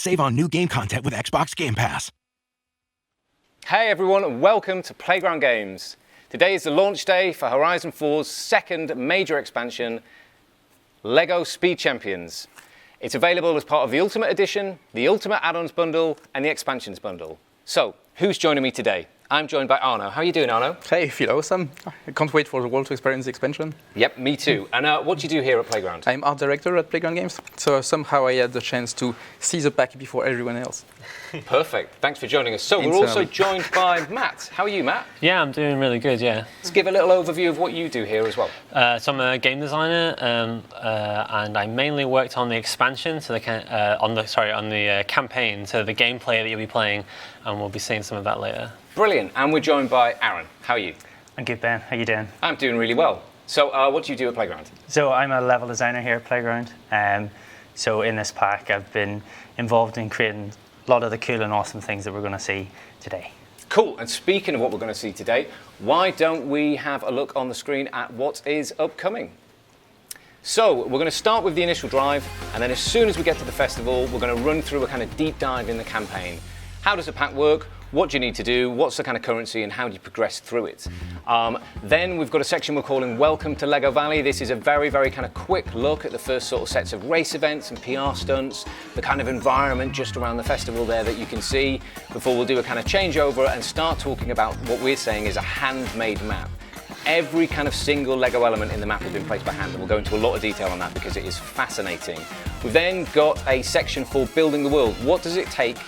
save on new game content with Xbox Game Pass. Hey everyone, and welcome to Playground Games. Today is the launch day for Horizon 4's second major expansion, LEGO Speed Champions. It's available as part of the Ultimate Edition, the Ultimate Add-ons Bundle, and the Expansions Bundle. So, who's joining me today? I'm joined by Arno. How are you doing, Arno? Hey, I feel awesome. I can't wait for the world to experience the expansion. Yep, me too. And what do you do here at Playground? I'm art director at Playground Games, so somehow I had the chance to see the pack before everyone else. Perfect. Thanks for joining us. So we're also joined by Matt. How are you, Matt? Yeah, I'm doing really good, yeah. Let's give a little overview of what you do here as well. So I'm a game designer, and I mainly worked on the expansion, so on the campaign, so the gameplay that you'll be playing, and we'll be seeing some of that later. Brilliant. And we're joined by Aaron. How are you? I'm good, Ben. How you doing? I'm doing really well. So what do you do at Playground? So I'm a level designer here at Playground. So in this pack, I've been involved in creating a lot of the cool and awesome things that we're going to see today. Cool. And speaking of what we're going to see today, why don't we have a look on the screen at what is upcoming? So we're going to start with the initial drive, and then as soon as we get to the festival, we're going to run through a kind of deep dive in the campaign. How does the pack work? What do you need to do? What's the kind of currency and how do you progress through it? Then we've got a section we're calling Welcome to LEGO Valley. This is a very, very kind of quick look at the first sort of sets of race events and PR stunts, the kind of environment just around the festival there that you can see, before we'll do a kind of changeover and start talking about what we're saying is a handmade map. Every kind of single LEGO element in the map has been placed by hand, and we'll go into a lot of detail on that because it is fascinating. We've then got a section for Building the World. What does it take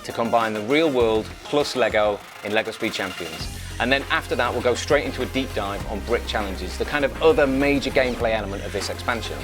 to combine the real world plus LEGO in LEGO Speed Champions? And then after that, we'll go straight into a deep dive on brick challenges, the kind of other major gameplay element of this expansion.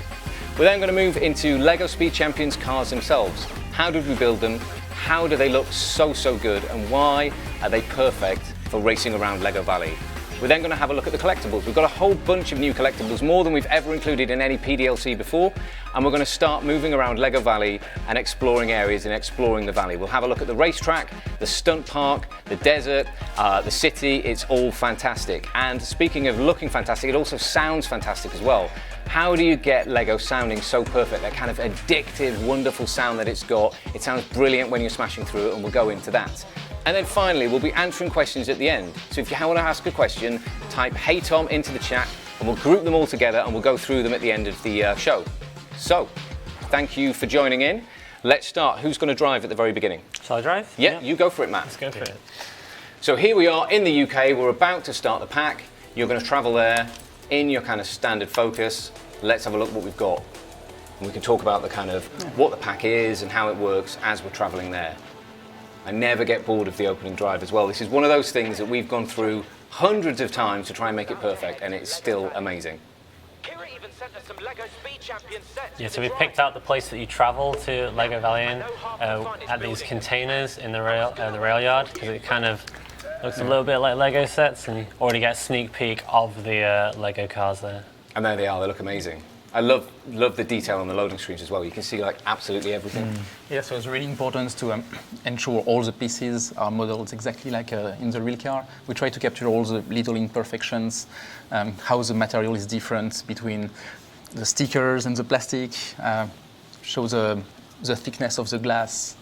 We're then going to move into LEGO Speed Champions cars themselves. How did we build them? How do they look so good? And why are they perfect for racing around LEGO Valley? We're then going to have a look at the collectibles. We've got a whole bunch of new collectibles, more than we've ever included in any PDLC before, and we're going to start moving around LEGO Valley and exploring areas and exploring the valley. We'll have a look at the racetrack, the stunt park, the desert, the city. It's all fantastic. And speaking of looking fantastic, it also sounds fantastic as well. How do you get LEGO sounding so perfect, that kind of addictive, wonderful sound that it's got? It sounds brilliant when you're smashing through it, and we'll go into that. And then finally, we'll be answering questions at the end. So if you want to ask a question, type "Hey Tom" into the chat, and we'll group them all together and we'll go through them at the end of the show. So, thank you for joining in. Let's start. Who's going to drive at the very beginning? Shall I drive? Yeah, you go for it, Matt. Let's go for it. So here we are in the UK. We're about to start the pack. You're going to travel there in your kind of standard focus. Let's have a look what we've got. And we can talk about the kind of what the pack is and how it works as we're traveling there. I never get bored of the opening drive as well. This is one of those things that we've gone through hundreds of times to try and make it perfect, and it's still amazing. Yeah, so we picked out the place that you travel to LEGO Valley in, at these containers in the rail yard, because it kind of looks a little bit like LEGO sets, and you already get a sneak peek of the LEGO cars there. And there they are. They look amazing. I love the detail on the loading screens as well. You can see like absolutely everything. Yeah, so it's really important to ensure all the pieces are modeled exactly like in the real car. We try to capture all the little imperfections, how the material is different between the stickers and the plastic, show the thickness of the glass,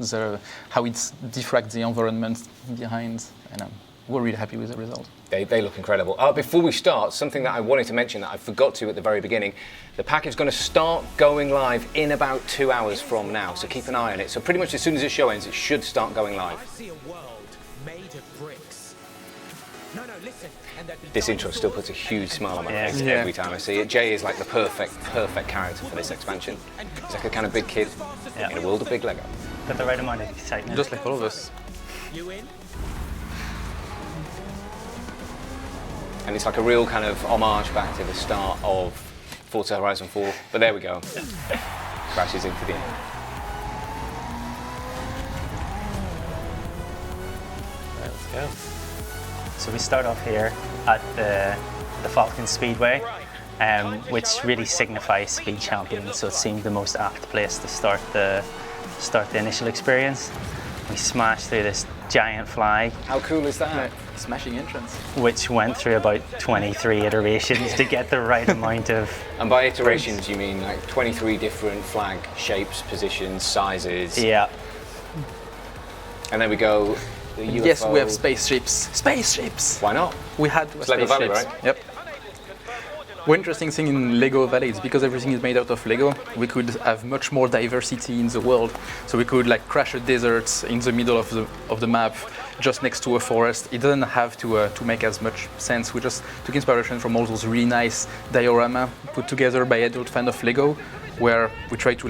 how it diffracts the environment behind, and we're really happy with the result. They look incredible. Before we start, something that I wanted to mention that I forgot to at the very beginning, the pack is going to start going live in about 2 hours from now, so keep an eye on it. So pretty much as soon as the show ends, it should start going live. This intro still puts a huge smile on my face every time I see it. Jay is like the perfect character for this expansion. He's like a kind of big kid in a world of big LEGO. Got the right amount of excitement. Just like all of us. You in? And it's like a real kind of homage back to the start of Forza Horizon 4. But there we go. Crashes into the end. Right, let's go. So we start off here at the Falcon Speedway, which really signifies Speed Champions. So it seemed the most apt place to start the initial experience. We smashed through this giant flag. How cool is that? Smashing entrance. Which went through about 23 iterations to get the right amount of... And by iterations you mean like 23 different flag shapes, positions, sizes. Yeah. And then we go. The UFO. Yes, we have spaceships. Spaceships! Why not? We had to have Lego Valley, spaceships. right? Yep. One interesting thing in Lego Valley is because everything is made out of Lego, we could have much more diversity in the world. So we could like crash a desert in the middle of the map, just next to a forest. It doesn't have to make as much sense. We just took inspiration from all those really nice diorama put together by adult fans of Lego, where we try to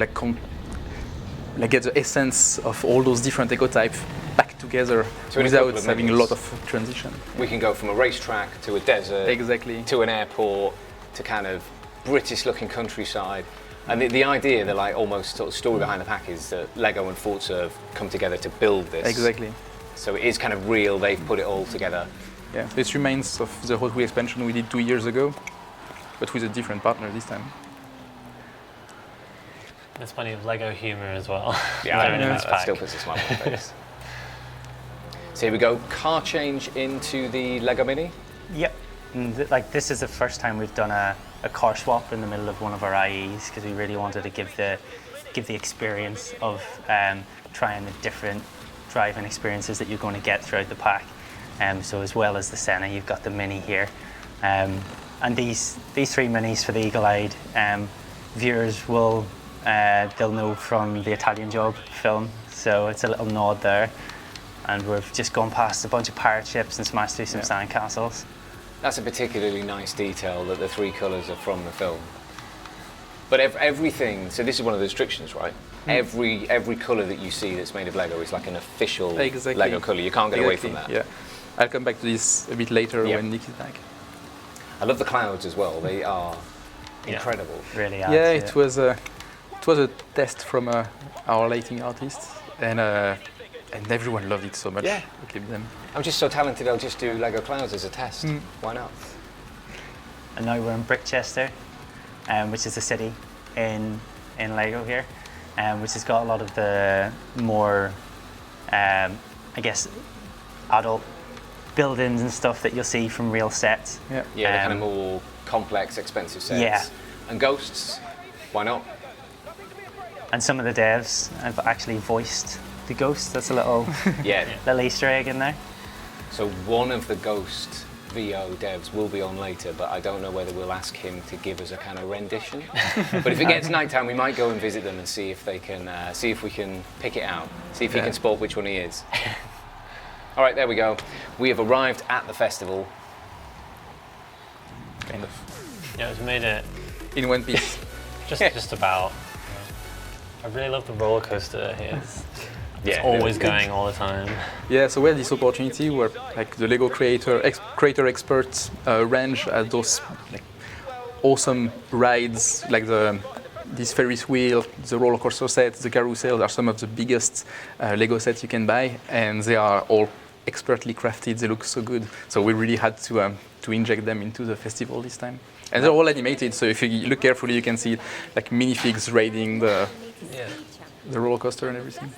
get the essence of all those different ecotypes back together without having a lot of transition. We can go from a racetrack to a desert, Exactly, to an airport, to kind of British-looking countryside. And the idea, the like almost sort of story behind the pack is that Lego and Forza have come together to build this. Exactly. So it is kind of real. They've put it all together. Yeah, this remains of the Hot Wheels expansion we did 2 years ago, but with a different partner this time. There's plenty of Lego humor as well. Yeah, I know, that still puts a smile on my face. So here we go, car change into the Lego Mini. Yep. And this is the first time we've done a car swap in the middle of one of our IEs, because we really wanted to give the experience of trying the different driving experiences that you're going to get throughout the pack. So as well as the Senna, you've got the Mini here. And these three Minis for the Eagle-Eyed viewers will they'll know from the Italian Job film, so it's a little nod there. And we've just gone past a bunch of pirate ships and smashed through some sandcastles. That's a particularly nice detail, that the three colours are from the film. But everything, so this is one of the restrictions, right? Every colour that you see that's made of Lego is like an official Lego colour. You can't get away from that. Yeah, I'll come back to this a bit later when Nick is back. I love the clouds as well. They are incredible. Really adds, it was a test from our lighting artist, and everyone loved it so much. Yeah. We keep them. I'm just so talented, I'll just do Lego clouds as a test. Why not? And now we're in Brickchester, which is a city in Lego here, which has got a lot of the more, I guess, adult buildings and stuff that you'll see from real sets. Yeah, the kind of more complex, expensive sets. Yeah. And ghosts, why not? And some of the devs have actually voiced the ghost. That's a little little Easter egg in there. So one of the Ghost VO devs will be on later, but I don't know whether we'll ask him to give us a kind of rendition. But if it gets nighttime, we might go and visit them and see if they can, see if we can pick it out, see if he can spot which one he is. All right, there we go. We have arrived at the festival. Kind of. Yeah, it's made it in one piece. just about. I really love the roller coaster here. It's always going all the time. Yeah, so we had this opportunity where like the Lego creator experts range at those awesome rides, like this Ferris wheel, the roller coaster sets, the carousel are some of the biggest Lego sets you can buy, and they are all expertly crafted. They look so good. So we really had to inject them into the festival this time. And they're all animated, so if you look carefully, you can see like minifigs raiding the roller coaster and everything.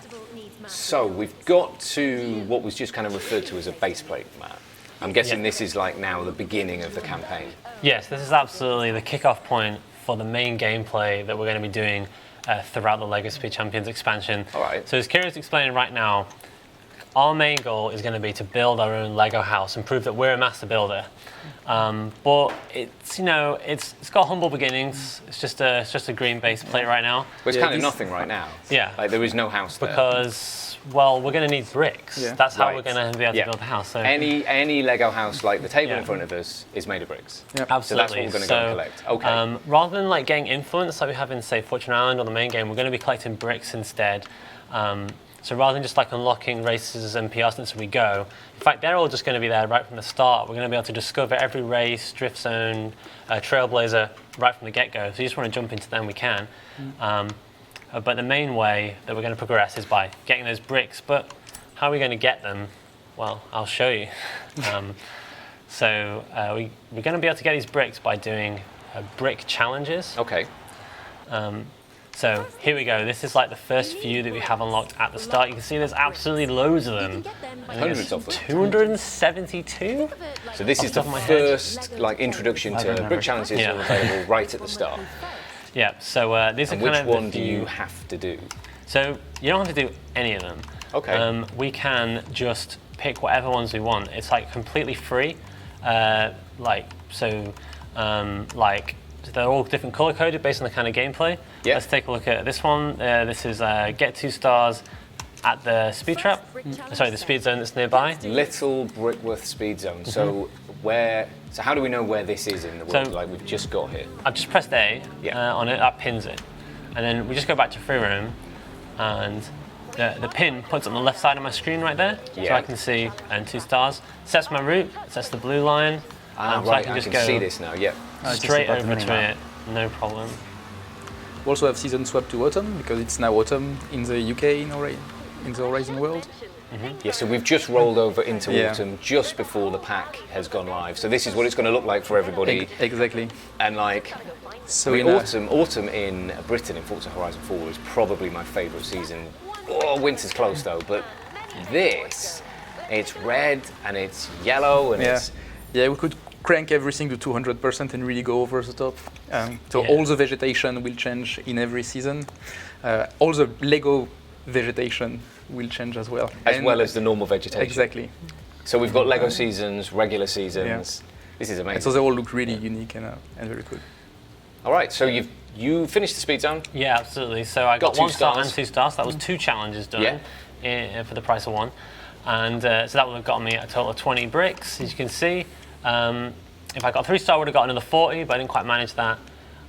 So we've got to what was just kind of referred to as a base plate, Matt. I'm guessing this is like now the beginning of the campaign. Yes, this is absolutely the kickoff point for the main gameplay that we're going to be doing throughout the Lego Speed Champions expansion. All right. So as Kieran's explaining right now, our main goal is going to be to build our own Lego house and prove that we're a master builder. But it's it's got humble beginnings. It's just a green base plate right now. Well, it's kind of nothing right now. Yeah. Like there is no house there. Because we're going to need bricks. Yeah. That's how we're going to be able to build a house. So any Lego house like the table in front of us is made of bricks. Yep. Absolutely. So that's what we're going to go and collect. Okay. Rather than like getting influence like we have in say Fortune Island or the main game, we're going to be collecting bricks instead. So rather than just like unlocking races and PR stints as we go, in fact, they're all just going to be there right from the start. We're going to be able to discover every race, drift zone, trailblazer right from the get-go. So if you just want to jump into them, we can. But the main way that we're going to progress is by getting those bricks. But how are we going to get them? Well, I'll show you. We're going to be able to get these bricks by doing brick challenges. Okay. So here we go. This is like the first few that we have unlocked at the start. You can see there's absolutely loads of them. Hundreds of them. 272? So this is the first like introduction to brick challenges that are available right at the start. Yeah, so these are kind of which one do you have to do? So you don't have to do any of them. Okay. We can just pick whatever ones we want. It's like completely free. Like they're all different color coded based on the kind of gameplay. Yeah. Let's take a look at this one. This is get 2 stars at the speed trap. Sorry, the speed zone that's nearby. Little Brickworth speed zone. So so how do we know where this is in the world? So- Like we've just got here. I've just pressed A Yeah. on it, that pins it. And then we just go back to free roam, and the pin puts it on the left side of my screen right there, so Yeah. I can see 2 stars. Sets my route, sets the blue line, so I Right, can I just can go see this now. Yeah. just straight above the over to minimap. it, no problem. We also have season swap to autumn because it's now autumn in the UK in the Horizon world. Yeah, so we've just rolled over into Yeah. autumn just before the pack has gone live. So this is what it's going to look like for everybody. Exactly. And like, So I mean, in autumn in Britain in Forza Horizon 4 is probably my favourite season. Oh, winter's close though, but this, it's red and it's yellow and it's... Yeah, we could crank everything to 200% and really go over the top. So Yeah. all the vegetation will change in every season. All the Lego vegetation will change as well. As well as the normal vegetation. Exactly. So we've got Lego seasons, regular seasons. This is And amazing. so they all look really unique and very good. All right, so you finished the speed zone. Yeah, absolutely. So I got Got 2 1 star stars. and 2 stars. That was 2 challenges done for the price of 1. And so that would have got me a total of 20 bricks, as you can see. If I got 3 star, I would have got another 40, but I didn't quite manage that.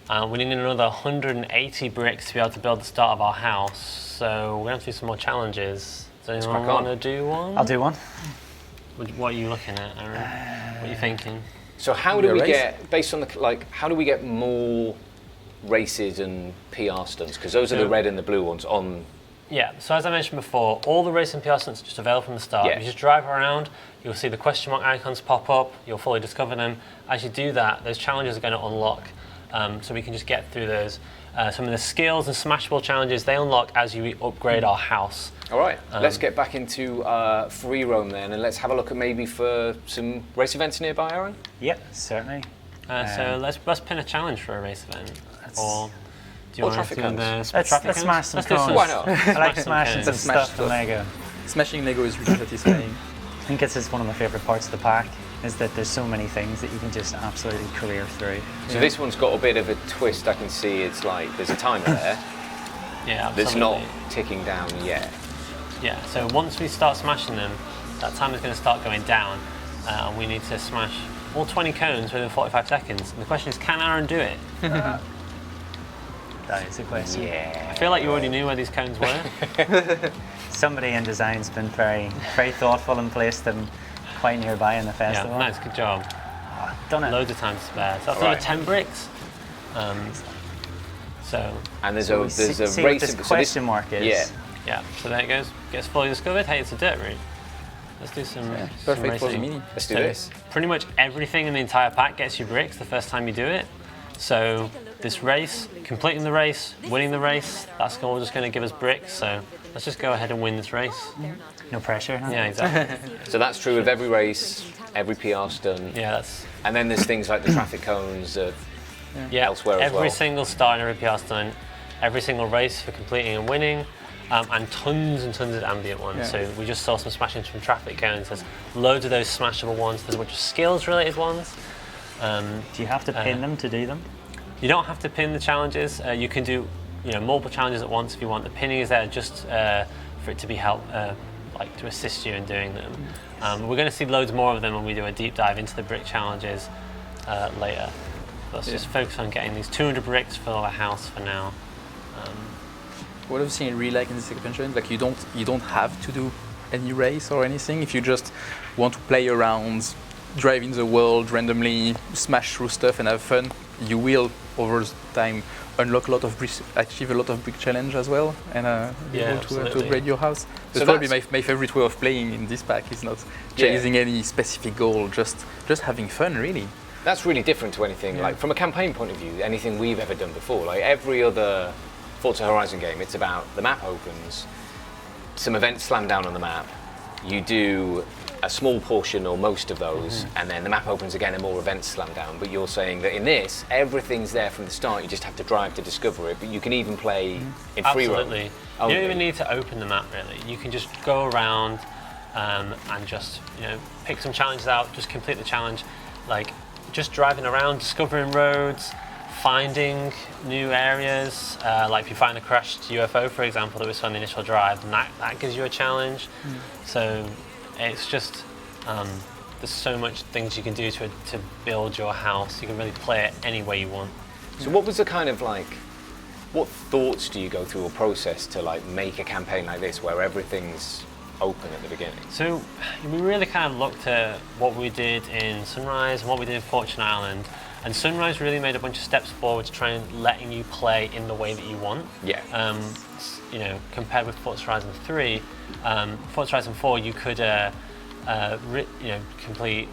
We need another 180 bricks to be able to build the start of our house. So we're going to have to do some more challenges. Does anyone crack on. want to do one? I'll do one. What are you looking at, Aaron? What are you thinking? So how do Yeah, we race. get, based on how do we get more races and PR stunts? Because those are the So- red and the blue ones on... Yeah, so as I mentioned before, all the racing PR stunts are just available from the start. Yeah. You just drive around, you'll see the question mark icons pop up, you'll fully discover them. As you do that, those challenges are going to unlock, so we can just get through those. Some of the skills and smashable challenges, they unlock as you upgrade our house. All right, let's get back into free roam then, and let's have a look at maybe for some race events nearby, Aaron. Yep, certainly. So let's pin a challenge for a race event. Or do you Or want traffic to do cones. the Let's traffic smash cones? some Let's do cones. Why not? I like some smashing cones. some Smash stuff in stuff. Lego. Smashing Lego is really satisfying. I think this is one of my favourite parts of the pack, is that there's so many things that you can just absolutely career through. So this one's got a bit of a twist. I can see it's like there's a timer there Yeah, that's absolutely. not ticking down yet. Yeah, so once we start smashing them, that timer is going to start going down, and we need to smash all 20 cones within 45 seconds. And the question is, can Aaron do it? That is a question. Yeah. I feel like you already knew where these cones were. Somebody in design's been very, very thoughtful and placed them quite nearby in the Yeah, festival. nice, good job. Done it. Loads of time to spare. So that's All another right. 10 bricks. So, And there's So we a there's a see race. what this question mark is. Yeah. yeah, so there it goes. Gets fully discovered. Hey, it's a dirt route. Let's do some, some Perfect for the racing. mini. Let's do So this. pretty much everything in the entire pack gets you bricks the first time you do it. So this race, completing the race, winning the race, that's all just going to give us bricks. So let's just go ahead and win this race. No pressure. Huh? Yeah, exactly. So that's true of every race, every PR stunt. Yeah, that's And then there's things like the traffic cones elsewhere as every well. single star in every PR stunt, every single race for completing and winning. And tons and tons of ambient ones. Yeah. So we just saw some smashings from traffic cones. There's loads of those smashable ones. There's a bunch of skills-related ones. Do you have to pin them to do them? You don't have to pin the challenges. You can do, multiple challenges at once if you want. The pinning is there just for it to be like to assist you in doing them. We're going to see loads more of them when we do a deep dive into the brick challenges later. Let's just focus on getting these 200 bricks for our house for now. What I've seen really like in this expansion, like you don't have to do any race or anything. If you just want to play around, drive in the world randomly, smash through stuff and have fun, you will over time unlock a lot of bricks, achieve a lot of brick challenge as well, and be Yeah, able to absolutely. upgrade your house. That's So probably that's- my favorite way of playing in this pack. Is not chasing any specific goal, just having fun really. That's really different to anything, like from a campaign point of view, anything we've ever done before. Like every other Forza Horizon game, it's about the map opens, some events slam down on the map, you do a small portion or most of those, and then the map opens again and more events slam down. But you're saying that in this, everything's there from the start. You just have to drive to discover it. But you can even play in free roam. Absolutely. You don't even need to open the map really. You can just go around and just pick some challenges out. Just complete the challenge, like just driving around, discovering roads, finding new areas. Like if you find a crashed UFO, for example, that was on the initial drive, and that gives you a challenge. So it's just there's so much things you can do to build your house. You can really play it any way you want. So what was the kind of what thoughts do you go through or process to make a campaign like this where everything's open at the beginning? So we really kind of looked at what we did in Sunrise and what we did in Fortune Island. And Sunrise really made a bunch of steps forward to try and letting you play in the way that you want. Yeah. Compared with Forza Horizon 3, Forza Horizon 4, you could complete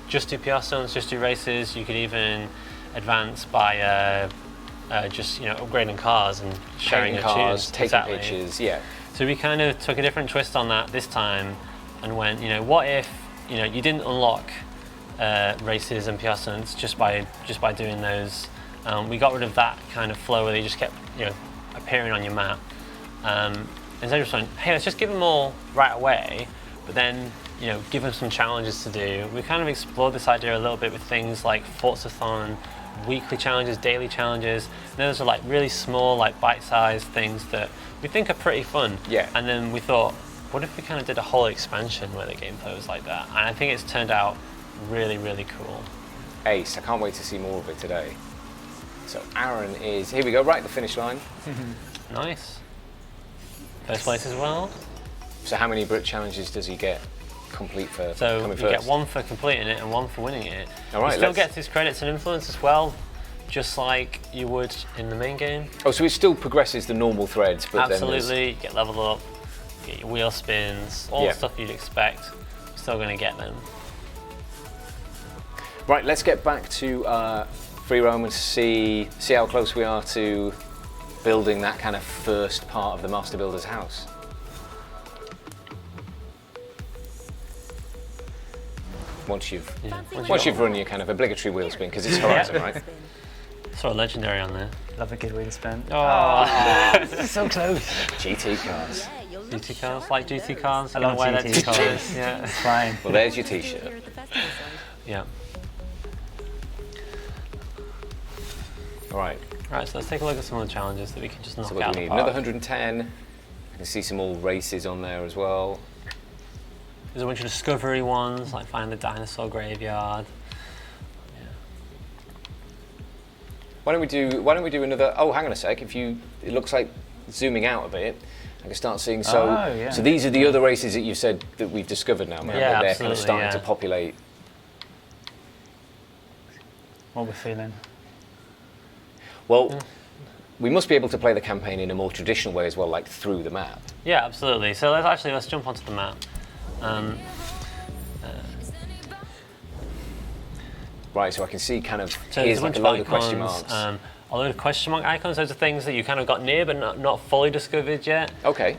just do PR stunts, just do races. You could even advance by just upgrading cars and sharing your cars, tunes. taking pictures. Yeah. So we kind of took a different twist on that this time, and went, what if you didn't unlock races and PR stunts just by doing those. We got rid of that kind of flow where they just kept appearing on your map. Instead of just saying, hey, let's just give them all right away, but then give them some challenges to do. We kind of explored this idea a little bit with things like Forzathon, weekly challenges, daily challenges. And those are really small, bite-sized things that we think are pretty fun. Yeah. And then we thought, what if we kind of did a whole expansion where the gameplay was like that? And I think it's turned out really, really cool. Ace, I can't wait to see more of it today. So Aaron is, here we go, right at the finish line. Nice. First place as well. So how many Brit challenges does he get complete for so coming you first? get one for completing it and one for winning it. All right, he still gets his credits and influence as well, just like you would in the main game. Oh, so it still progresses the normal threads, but absolutely, you get leveled up, you get your wheel spins, all the stuff you'd expect. You're still going to get them. Right, let's get back to free roam and see how close we are to building that kind of first part of the Master Builder's house. Once you've run your kind of obligatory wheel spin, because it's Horizon, right? Sort of legendary on there. Love a good wheel spin. Oh, So close. GT cars. GT cars, like GT cars. I love GT cars. Yeah, It's fine. Well, there's your T-shirt. yeah. All right. Right, so let's take a look at some of the challenges that we can just knock So what out do we the need? Another park. 110. I can see some more races on there as well. There's a bunch of discovery ones, like find the dinosaur graveyard. Why don't we do another? Oh, hang on a sec. It looks like zooming out a bit. I can start seeing. So these are the other races that you said that we've discovered now, man. Yeah, They're kind of starting to populate. What we're feeling. Well, we must be able to play the campaign in a more traditional way as well, like through the map. Yeah, absolutely. So let's jump onto the map. Right, so I can see kind of So here's there's like a load of question marks. a load of question mark icons. Those are things that you kind of got near but not fully discovered yet. Okay.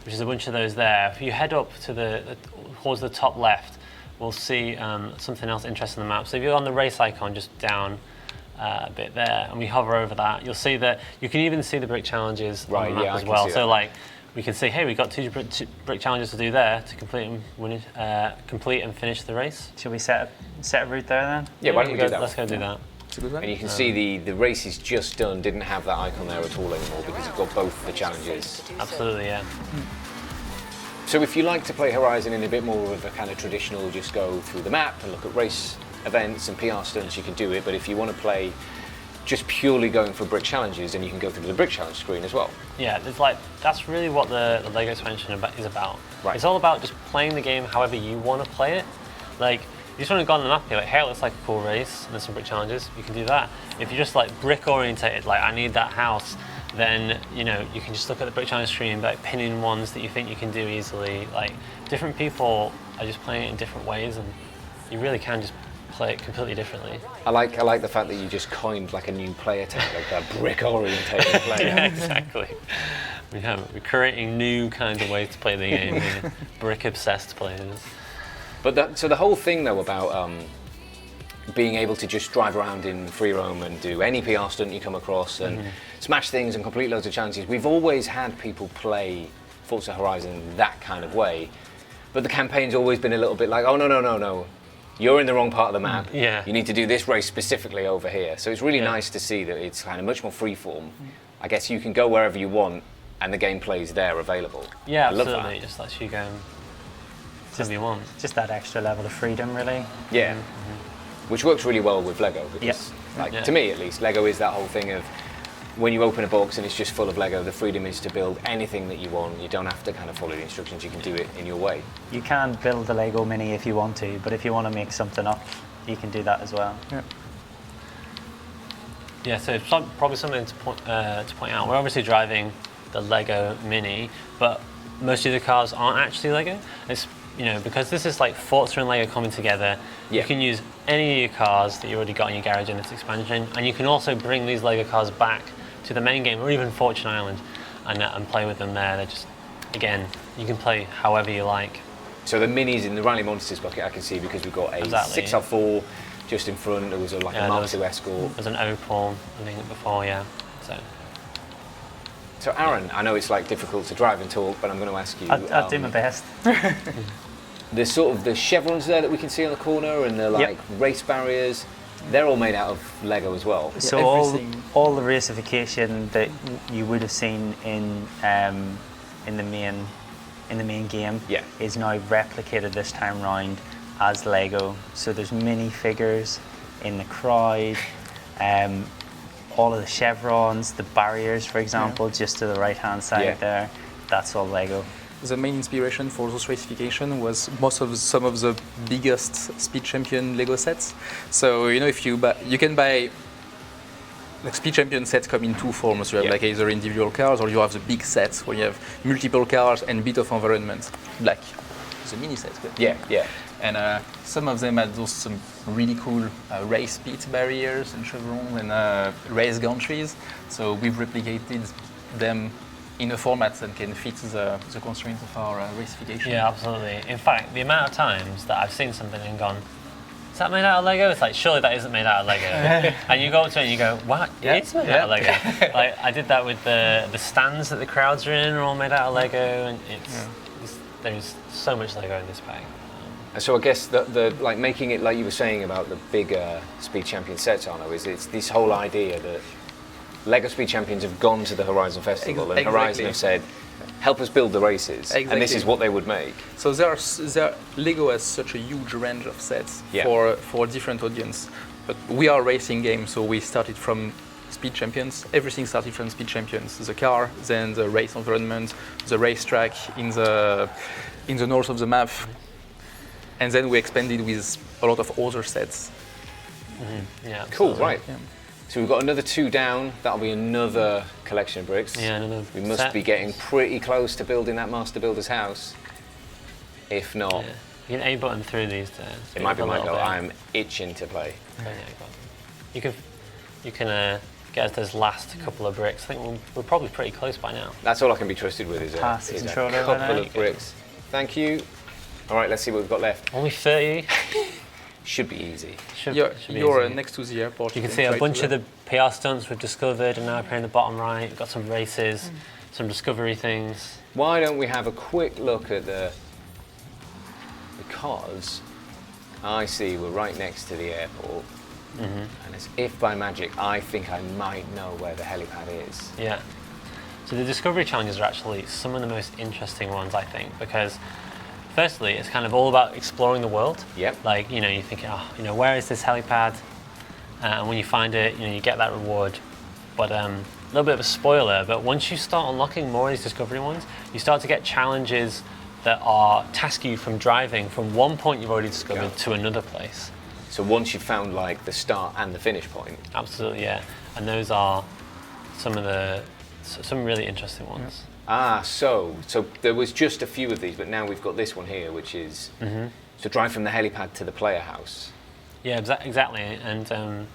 Which is a bunch of those there. If you head up to towards the top left, we'll see something else interesting on the map. So if you're on the race icon just down a bit there, and we hover over that, you'll see that you can even see the brick challenges on the map as well. So we can see, hey, we've got two brick challenges to do there to complete and finish the race. Shall we set a route there then? Yeah, why don't we do that? Let's go do that. And you can see the race is just done, didn't have that icon there at all anymore because it's got both the challenges. Absolutely, yeah. So if you like to play Horizon in a bit more of a kind of traditional, just go through the map and look at race events and PR stunts, you can do it. But if you want to play just purely going for brick challenges, then you can go through the brick challenge screen as well. Yeah, that's really what the LEGO expansion is about. Right. It's all about just playing the game however you want to play it. Like, you just want to go on the map and be like, hey, it looks like a cool race, and there's some brick challenges, you can do that. If you're just like brick orientated, like I need that house, then you can just look at the brick challenge screen, like pinning ones that you think you can do easily. Like, different people are just playing it in different ways, and you really can just play it completely differently. I like the fact that you just coined like a new player tag, like that brick orientated player. Yeah, exactly. We're creating new kinds of ways to play the game. Here. Brick-obsessed players. But so the whole thing though about being able to just drive around in free roam and do any PR stunt you come across and smash things and complete loads of challenges. We've always had people play Forza Horizon that kind of way, but the campaign's always been a little bit like, oh no, you're in the wrong part of the map. Yeah. You need to do this race specifically over here. So it's really nice to see that it's kind of much more freeform. I guess you can go wherever you want and the gameplay's there available. Yeah, I love absolutely. that. It just lets you go wherever you want. Just that extra level of freedom, really. Yeah. Which works really well with Lego because, to me at least, Lego is that whole thing of when you open a box and it's just full of Lego, the freedom is to build anything that you want. You don't have to kind of follow the instructions. You can do it in your way. You can build the Lego Mini if you want to, but if you want to make something up, you can do that as well. Yeah, so probably something to point out. We're obviously driving the Lego Mini, but most of the cars aren't actually Lego. It's because this is like Forza and Lego coming together. You can use any of your cars that you already got in your garage in this expansion, and you can also bring these Lego cars back to the main game or even Fortune Island and play with them there. They're just, again, you can play however you like. So the minis in the Rally Monsters bucket I can see because we've got a 6R4 just in front. There was a Mark II Escort. There's an Opal, I think, before, So Aaron, I know it's like difficult to drive and talk, but I'm going to ask you. I'll do my best. There's sort of the chevrons there that we can see on the corner and the race barriers. They're all made out of Lego as well. So all the racification that you would have seen in the main game is now replicated this time round as Lego. So there's mini figures in the crowd. All of the chevrons, the barriers, for example, just to the right-hand side there, that's all Lego. The main inspiration for those racification was some of the biggest Speed Champion Lego sets. So if you can buy like Speed Champion sets come in two forms. You have like either individual cars or you have the big sets where you have multiple cars and bit of environment, like the mini sets. And some of them had some really cool race pit barriers and chevrons and race gantries. So we've replicated them in a format that can fit the constraints of our racification. Yeah, absolutely. In fact, the amount of times that I've seen something and gone, is that made out of Lego? It's like, surely that isn't made out of Lego. And you go up to it and you go, what? It's made out of Lego. Like I did that with the stands that the crowds are in are all made out of Lego, and there's so much Lego in this bag. And so I guess the like making it like you were saying about the bigger Speed Champion sets, Arno, is it's this whole idea that Lego Speed Champions have gone to the Horizon Festival and Horizon have said, help us build the races, and this is what they would make. So Lego has such a huge range of sets for different audience. But we are a racing game, so we started from Speed Champions. Everything started from Speed Champions. The car, then the race environment, the racetrack in the north of the map. And then we expanded with a lot of other sets. Yeah, cool, right. Yeah. So we've got another 2 down. That'll be another collection of bricks. Yeah, another We must be getting pretty close to building that Master Builder's house. If not... Yeah. You can A-button through these to it might be my goal. I'm itching to play. You can get us those last couple of bricks. I think we're probably pretty close by now. That's all I can be trusted with is a couple of bricks. Thank you. All right, let's see what we've got left. Only 30. Should be easy. You're next to the airport. You can see a bunch of the PR stunts we've discovered, and now up here in the bottom right, we've got some races, some discovery things. Why don't we have a quick look at because I see we're right next to the airport, and as if by magic, I think I might know where the helipad is. Yeah. So the discovery challenges are actually some of the most interesting ones, I think, because firstly, it's kind of all about exploring the world. Yep. Like, you're thinking, where is this helipad? And when you find it, you get that reward. But a little bit of a spoiler, but once you start unlocking more of these discovery ones, you start to get challenges that task you from driving from one point you've already discovered to another place. So once you've found like the start and the finish point. Absolutely, yeah. And those are some really interesting ones. So there was just a few of these, but now we've got this one here, which is to drive from the helipad to the player house. Yeah, exactly. And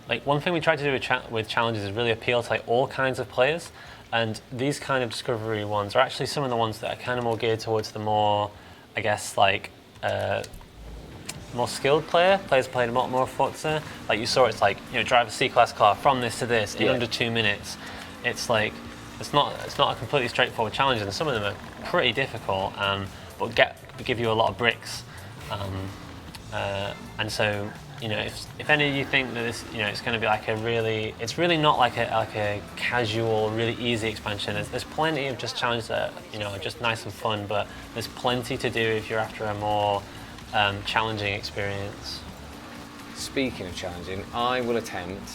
like one thing we try to do with challenges is really appeal to like all kinds of players. And these kind of discovery ones are actually some of the ones that are kind of more geared towards the more, I guess, like more skilled players playing a lot more Forza. Like you saw, it's like, you know, drive a C-class car from this to this in under 2 minutes. It's like it's not a completely straightforward challenge, and some of them are pretty difficult, but give you a lot of bricks. And so, you know, if any of you think that this, you know, it's going to be like it's really not like a casual, really easy expansion. There's plenty of just challenges that, you know, are just nice and fun, but there's plenty to do if you're after a more challenging experience. Speaking of challenging, I will attempt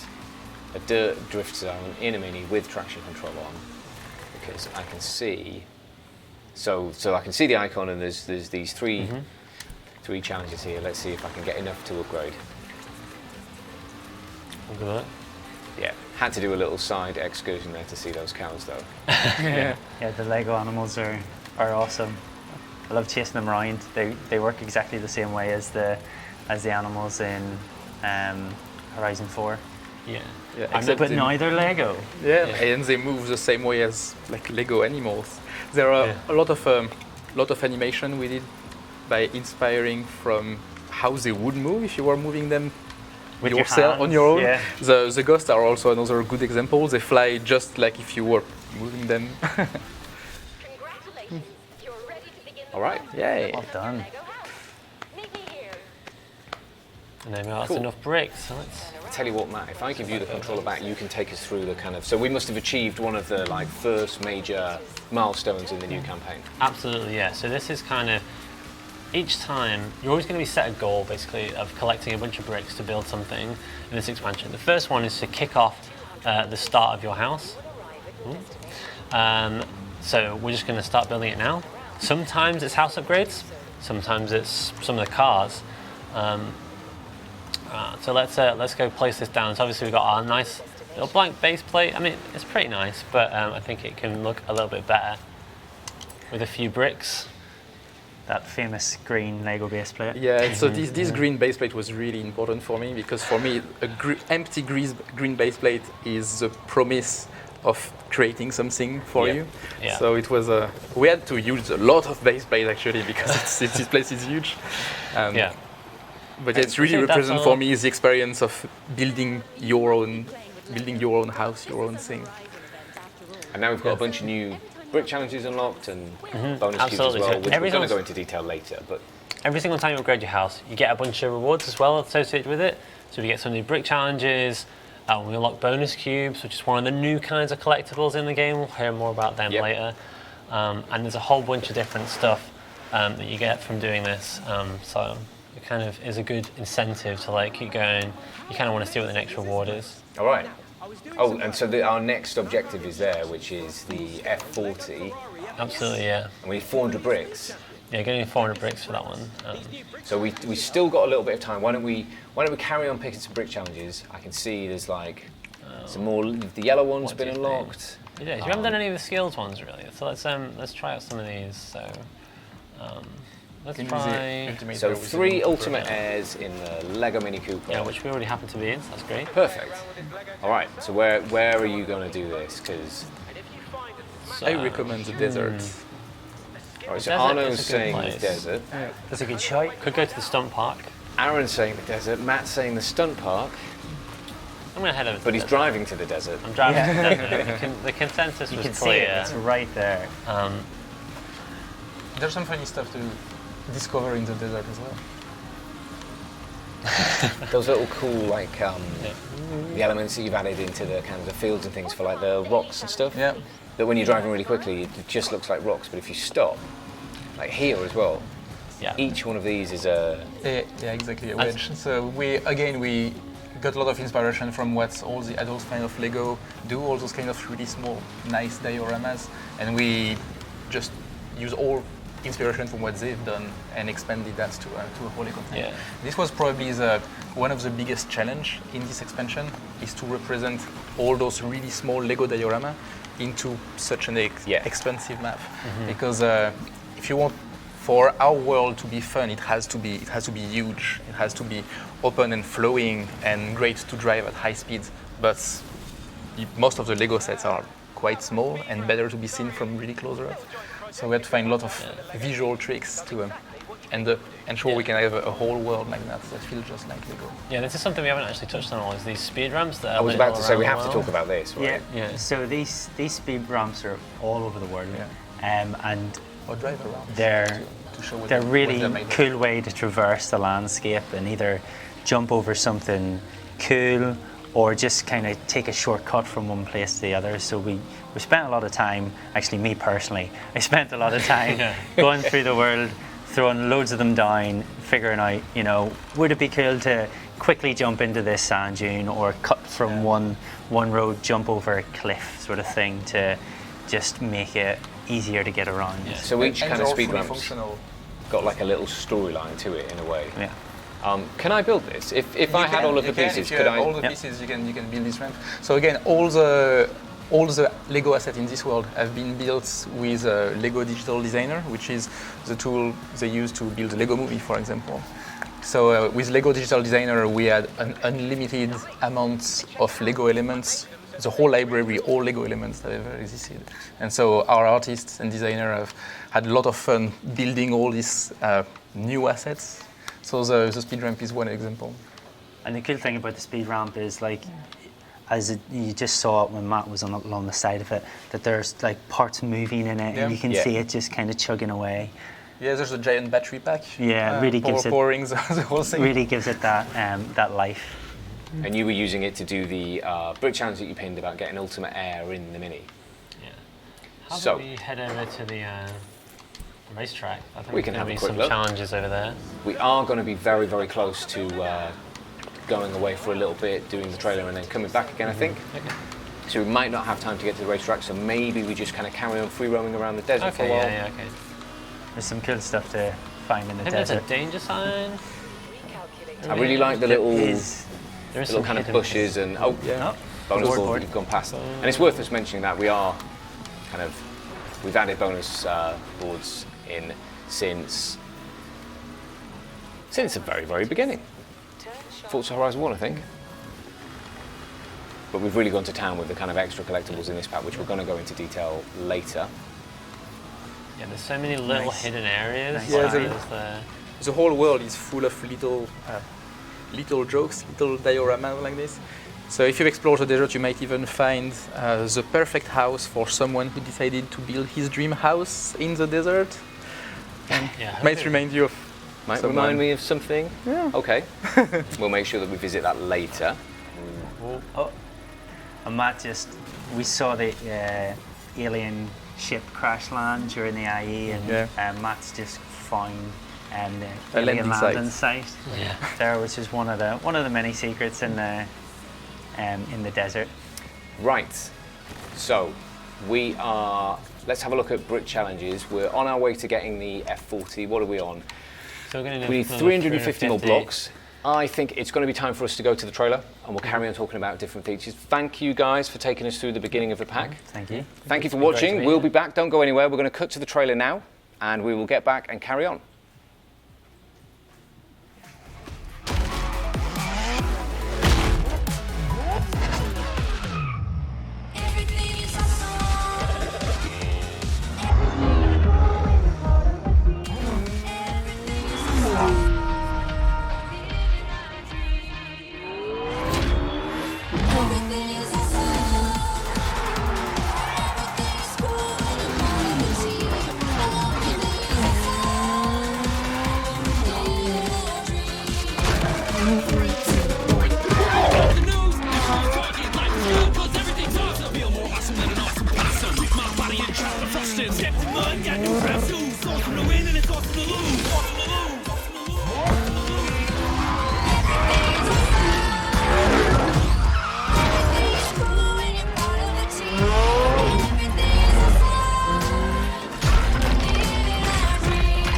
a dirt drift zone in a Mini with traction control on, because I can see. So I can see the icon, and there's these three challenges here. Let's see if I can get enough to upgrade. Look at that. Yeah, had to do a little side excursion there to see those cows, though. Yeah, the Lego animals are awesome. I love chasing them around. They work exactly the same way as the animals in Horizon 4. Yeah. But now they're Lego. Yeah, and they move the same way as like Lego animals. There are a lot of animation we did by inspiring from how they would move if you were moving them With yourself on your own. Yeah. The ghosts are also another good example. They fly just like if you were moving them. Congratulations. You're ready to begin the All right. Yay. Well done. Lego house. Meet me here. And then that's Cool. enough bricks. So let's. I tell you what, Matt, if I give you the controller back, you can take us through the kind of. So we must have achieved one of the like first major milestones in the new campaign. Absolutely, yeah. So this is kind of, each time, you're always going to be set a goal, basically, of collecting a bunch of bricks to build something in this expansion. The first one is to kick off the start of your house. So we're just going to start building it now. Sometimes it's house upgrades, sometimes it's some of the cars. So let's go place this down. So obviously we've got our nice little blank base plate. I mean, it's pretty nice, but I think it can look a little bit better with a few bricks. That famous green Lego base plate. Yeah, so this green base plate was really important for me, because for me, empty green base plate is the promise of creating something for you. Yeah. So it was we had to use a lot of base plate actually, because this place is huge. Yeah. But it's really represent for me the experience of building your own house, your own thing. And now we've got a bunch of new brick challenges unlocked and bonus cubes as Absolutely. well. So We're going to everything's- go into detail later, but Every single time you upgrade your house, you get a bunch of rewards as well associated with it. So we get some new brick challenges, we unlock bonus cubes, which is one of the new kinds of collectibles in the game. We'll hear more about them later. And there's a whole bunch of different stuff that you get from doing this. So it kind of is a good incentive to like keep going. You kind of want to see what the next reward is. all right. Oh, and so our next objective is there, which is the F40, Absolutely, yeah. and we need 400 bricks. Yeah, getting 400 bricks for that one. So we still got a little bit of time. Why don't we carry on picking some brick challenges? I can see there's like some more. The yellow one's What been do you unlocked. We haven't done any of the skills ones really. So let's try out some of these. So let's try. So 3 ultimate airs in the Lego Mini Cooper. Yeah, which we already happen to be in. So that's great. Perfect. All right. So where are you going to do this? Because I recommend the desert. all right, so Desert Arno's is a good saying the place. desert. That's a good shout. Could go to the stunt park. Aaron's saying the desert. Matt's saying the stunt park. I'm gonna head over. But to he's the driving to the desert. I'm driving. to the desert. The consensus You was can see it. clear. It's right there. There's some funny stuff to discover in the desert as well. Those little cool like the elements that you've added into the kind of the fields and things for like the rocks and stuff. Yeah. That when you're driving really quickly, it just looks like rocks. But if you stop, like here as well, each one of these is a. Yeah, exactly, a wedge. So we got a lot of inspiration from what all the adult fans of Lego do, all those kind of really small, nice dioramas, and we just use all inspiration from what they've done and expanded that to a whole Lego thing. Yeah. This was probably one of the biggest challenge in this expansion, is to represent all those really small Lego diorama into such an expansive map. Because if you want for our world to be fun, it has to be huge. It has to be open and flowing and great to drive at high speeds. But most of the Lego sets are quite small and better to be seen from really closer up. So we had to find a lot of visual tricks to ensure we can have a whole world like that feels just like Lego. Yeah, this is something we haven't actually touched on all, is these speed ramps that I was about to say we have to talk about this, right? Yeah. So these speed ramps are all over the world, and Or drive around. they're to show what they're what really they're made of. cool way to traverse the landscape and either jump over something cool or just kind of take a shortcut from one place to the other. So we spent a lot of time, actually me personally, I spent a lot of time going through the world, throwing loads of them down, figuring out, would it be cool to quickly jump into this sand dune or cut from one road, jump over a cliff sort of thing to just make it easier to get around. Yeah. So each And kind of they're all speed fully ramp's functional. got like a little storyline to it in a way. Yeah. Can I build this? If I had all of the pieces, if you could have I? all the pieces, you can build this ramp. So again, all the Lego assets in this world have been built with Lego Digital Designer, which is the tool they use to build the Lego Movie, for example. So with Lego Digital Designer, we had an unlimited amount of Lego elements, the whole library, all Lego elements that ever existed. And so our artists and designers have had a lot of fun building all these new assets. So the speed ramp is one example. And the cool thing about the speed ramp is you just saw it when Matt was along the side of it, that there's like parts moving in it, and you can see it just kind of chugging away. Yeah, there's a giant battery pack. Yeah, really gives it pouring the whole thing. really gives it that life. And you were using it to do the brick challenge that you pinned about getting ultimate air in the Mini. Yeah. How So- about we head over to the racetrack? I think We can there's have gonna a be quick some look. challenges over there. We are going to be very, very close to going away for a little bit, doing the trailer, and then coming back again, I think. Okay. So we might not have time to get to the racetrack, so maybe we just kind of carry on free roaming around the desert for a Okay, while. okay. There's some cool stuff to find in the I think there's desert. a danger sign. I really like the little There kind is of some hidden- bushes and Oh, bonus board. board that you've gone past. And it's worth us mentioning that we've added bonus boards in since the very, very beginning. Forza Horizon 1, I think. But we've really gone to town with the kind of extra collectibles in this pack, which we're going to go into detail later. Yeah, there's so many little Nice. hidden areas. Nice. Yeah, like there- there's the- The whole world is full of little jokes, little dioramas like this. So if you explore the desert, you might even find the perfect house for someone who decided to build his dream house in the desert. yeah, Might remind you of Might someone. remind me of something. Yeah. Okay. We'll make sure that we visit that later. Oh, and Matt we saw the alien ship crash land during the IE, and Matt's just found the A alien landing landing site Yeah. there, which is one of the many secrets in the desert. Right. So let's have a look at brick challenges. We're on our way to getting the F40. What are we on? So we're going to We need 350 more blocks. I think it's going to be time for us to go to the trailer, and we'll carry on talking about different features. Thank you guys for taking us through the beginning of the pack. Thank you. Thank you for Great to watching. be We'll here. be back. Don't go anywhere. We're going to cut to the trailer now, and we will get back and carry on. Everything is awesome. Everything is awesome. Everything is awesome. Everything is cool and I'm on the team. Everything is cool and you're part of the team. Everything is awesome. Living our dreams.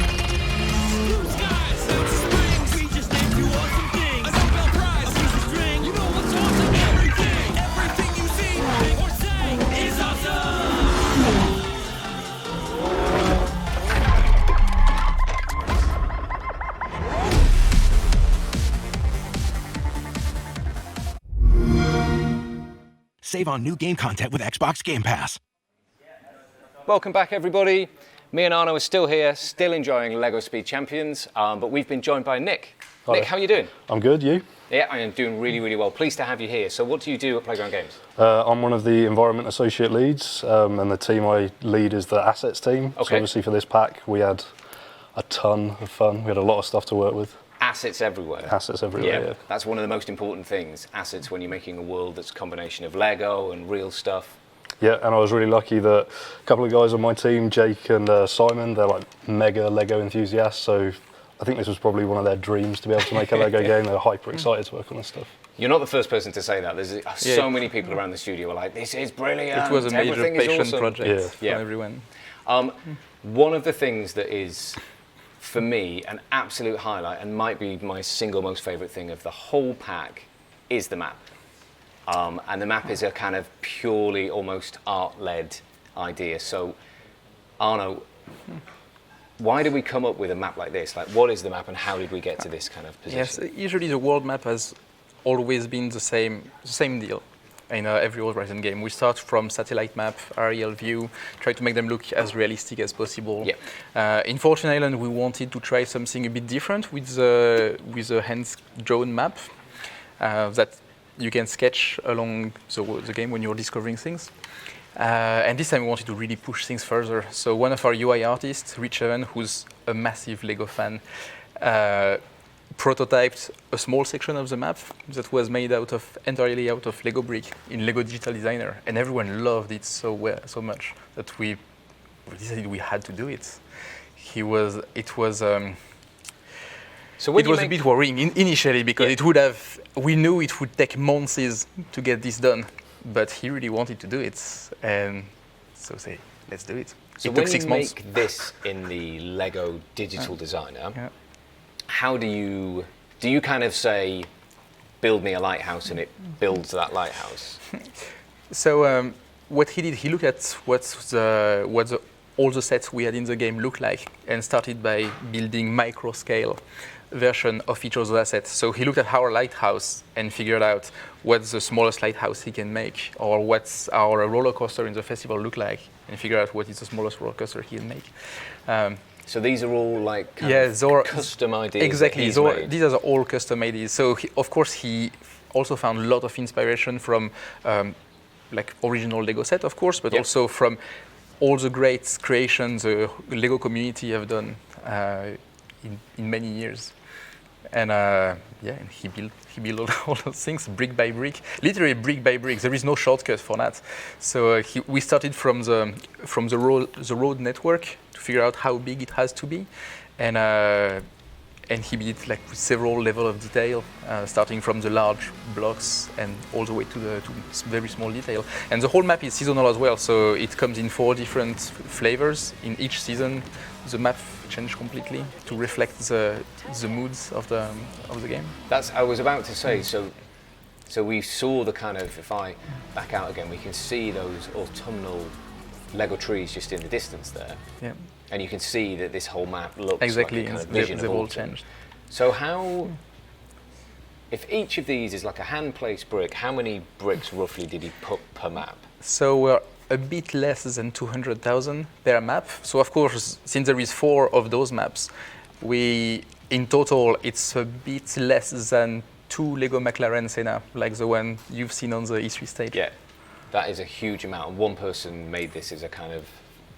Save on new game content with Xbox Game Pass. Welcome back, everybody. Me and Arno are still here, still enjoying LEGO Speed Champions, but we've been joined by Nick. Hi. Nick, how are you doing? I'm good, you? Yeah, I am doing really, really well. Pleased to have you here. So what do you do at Playground Games? I'm one of the Environment Associate leads, and the team I lead is the Assets team. So Okay. obviously for this pack, we had a ton of fun. We had a lot of stuff to work with. Assets everywhere. Assets everywhere, yeah. That's one of the most important things, assets, when you're making a world that's a combination of Lego and real stuff. Yeah, and I was really lucky that a couple of guys on my team, Jake and Simon, they're like mega Lego enthusiasts, so I think this was probably one of their dreams to be able to make a Lego game. They were hyper excited to work on this stuff. You're not the first person to say that. There's so many people around the studio who are like, this is brilliant. It was a major Everything is passion awesome. project Yeah. for everyone. One of the things that is, for me, an absolute highlight and might be my single most favourite thing of the whole pack is the map. And the map is a kind of purely almost art-led idea. So, Arno, why did we come up with a map like this? Like, what is the map and how did we get to this kind of position? Yes, usually the world map has always been the same deal in every Forza Horizon game. We start from satellite map, aerial view, try to make them look as realistic as possible. Yeah. In Fortune Island, we wanted to try something a bit different with the hand-drawn map that you can sketch along the game when you're discovering things. And this time we wanted to really push things further. So one of our UI artists, Rich Evan, who's a massive Lego fan, prototyped a small section of the map that was made entirely out of Lego brick in Lego Digital Designer, and everyone loved it so much that we decided we had to do it. It was a bit worrying initially because we knew it would take months to get this done, but he really wanted to do it, and so let's do it. So it when took 6 you months. make this in the Lego Digital Designer, Yeah. how do you kind of say, build me a lighthouse, and it builds that lighthouse? So what he did, he looked at all the sets we had in the game look like, and started by building micro-scale version of each of those assets. So he looked at our lighthouse and figured out what's the smallest lighthouse he can make, or what's our roller coaster in the festival look like, and figure out what is the smallest roller coaster he can make. So these are all like kind of custom ideas. Exactly. That he's made. These are all custom ideas. So of course he also found a lot of inspiration from like original Lego set, of course, but Yep. also from all the great creations the Lego community have done in many years. And and he built all those things brick by brick, literally brick by brick. There is no shortcut for that. So we started from the road network to figure out how big it has to be, and he built like with several levels of detail, starting from the large blocks and all the way to very small detail. And the whole map is seasonal as well, so it comes in 4 different flavors. In each season, the map changes completely to reflect the moods of the game. I was about to say, so we saw the kind of, if I back out again, we can see those autumnal Lego trees just in the distance there. Yeah. And you can see that this whole map looks Exactly, like a kind of and vision they've of all autumn. changed. So if each of these is like a hand-placed brick, how many bricks roughly did he put per map? So we're a bit less than 200,000 per map. So of course, since there is 4 of those maps, in total it's a bit less than 2 Lego McLaren Senna, like the one you've seen on the E3 stage. Yeah, that is a huge amount. And one person made this as a kind of,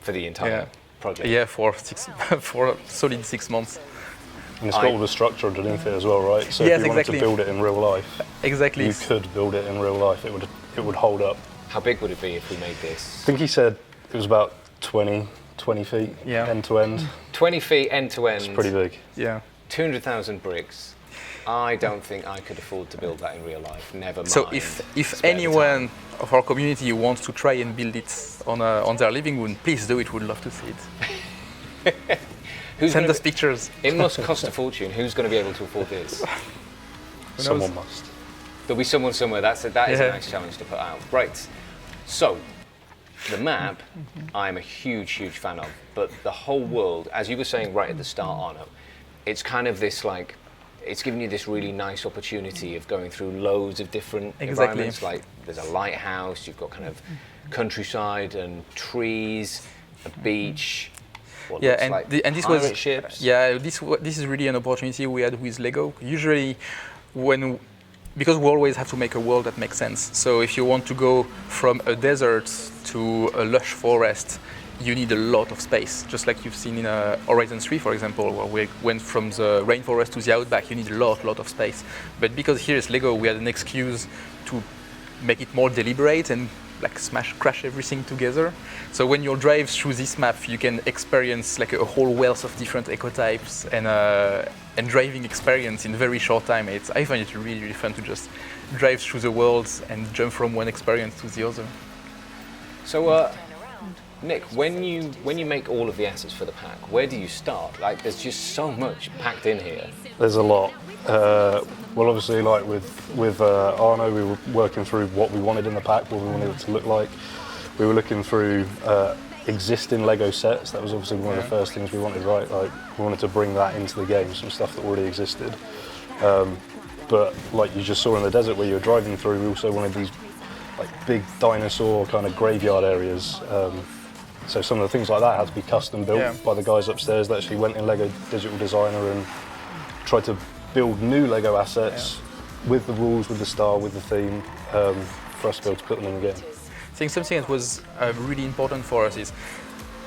for the entire project. Yeah, for a solid 6 months. And it's got all the structure underneath it as well, right? So Yes, if you wanted exactly. to build it in real life, Exactly. you could build it in real life. It would hold up. How big would it be if we made this? I think he said it was about 20 feet end to end. 20 feet end to end. It's pretty big. Yeah. 200,000 bricks. I don't think I could afford to build that in real life. Never mind. So if spare the anyone time. of our community wants to try and build it on their living room, please do it. We'd love to see it. Who's Send gonna us pictures. It must cost a fortune. Who's going to be able to afford this? Someone must. There'll be someone somewhere. That is a Yeah. nice challenge to put out. Right. So, the map, I'm a huge, huge fan of. But the whole world, as you were saying right at the start, Arno, it's kind of this like it's given you this really nice opportunity of going through loads of different Exactly. environments. Like there's a lighthouse, you've got kind of countryside and trees, a beach. What Yeah, looks and, like and this pirate was ships. yeah, this is really an opportunity we had with Lego. Usually, because we always have to make a world that makes sense. So if you want to go from a desert to a lush forest, you need a lot of space. Just like you've seen in Horizon 3, for example, where we went from the rainforest to the outback, you need a lot of space. But because here is Lego, we had an excuse to make it more deliberate and like crash everything together. So when you drive through this map, you can experience like a whole wealth of different ecotypes and driving experience in a very short time. I find it really, really fun to just drive through the world and jump from one experience to the other. So, Nick, when you make all of the assets for the pack, where do you start? Like, there's just so much packed in here. There's a lot. Well, obviously, like with Arno, we were working through what we wanted in the pack, what we wanted it to look like. We were looking through existing Lego sets. That was obviously one of the first things we wanted, right? Like, we wanted to bring that into the game, some stuff that already existed. But like you just saw in the desert where you were driving through, we also wanted these like big dinosaur kind of graveyard areas. So some of the things like that had to be custom built by the guys upstairs that actually went in Lego Digital Designer and tried to build new Lego assets with the rules, with the style, with the theme, for us to be able to put them in the game. I think something that was really important for us is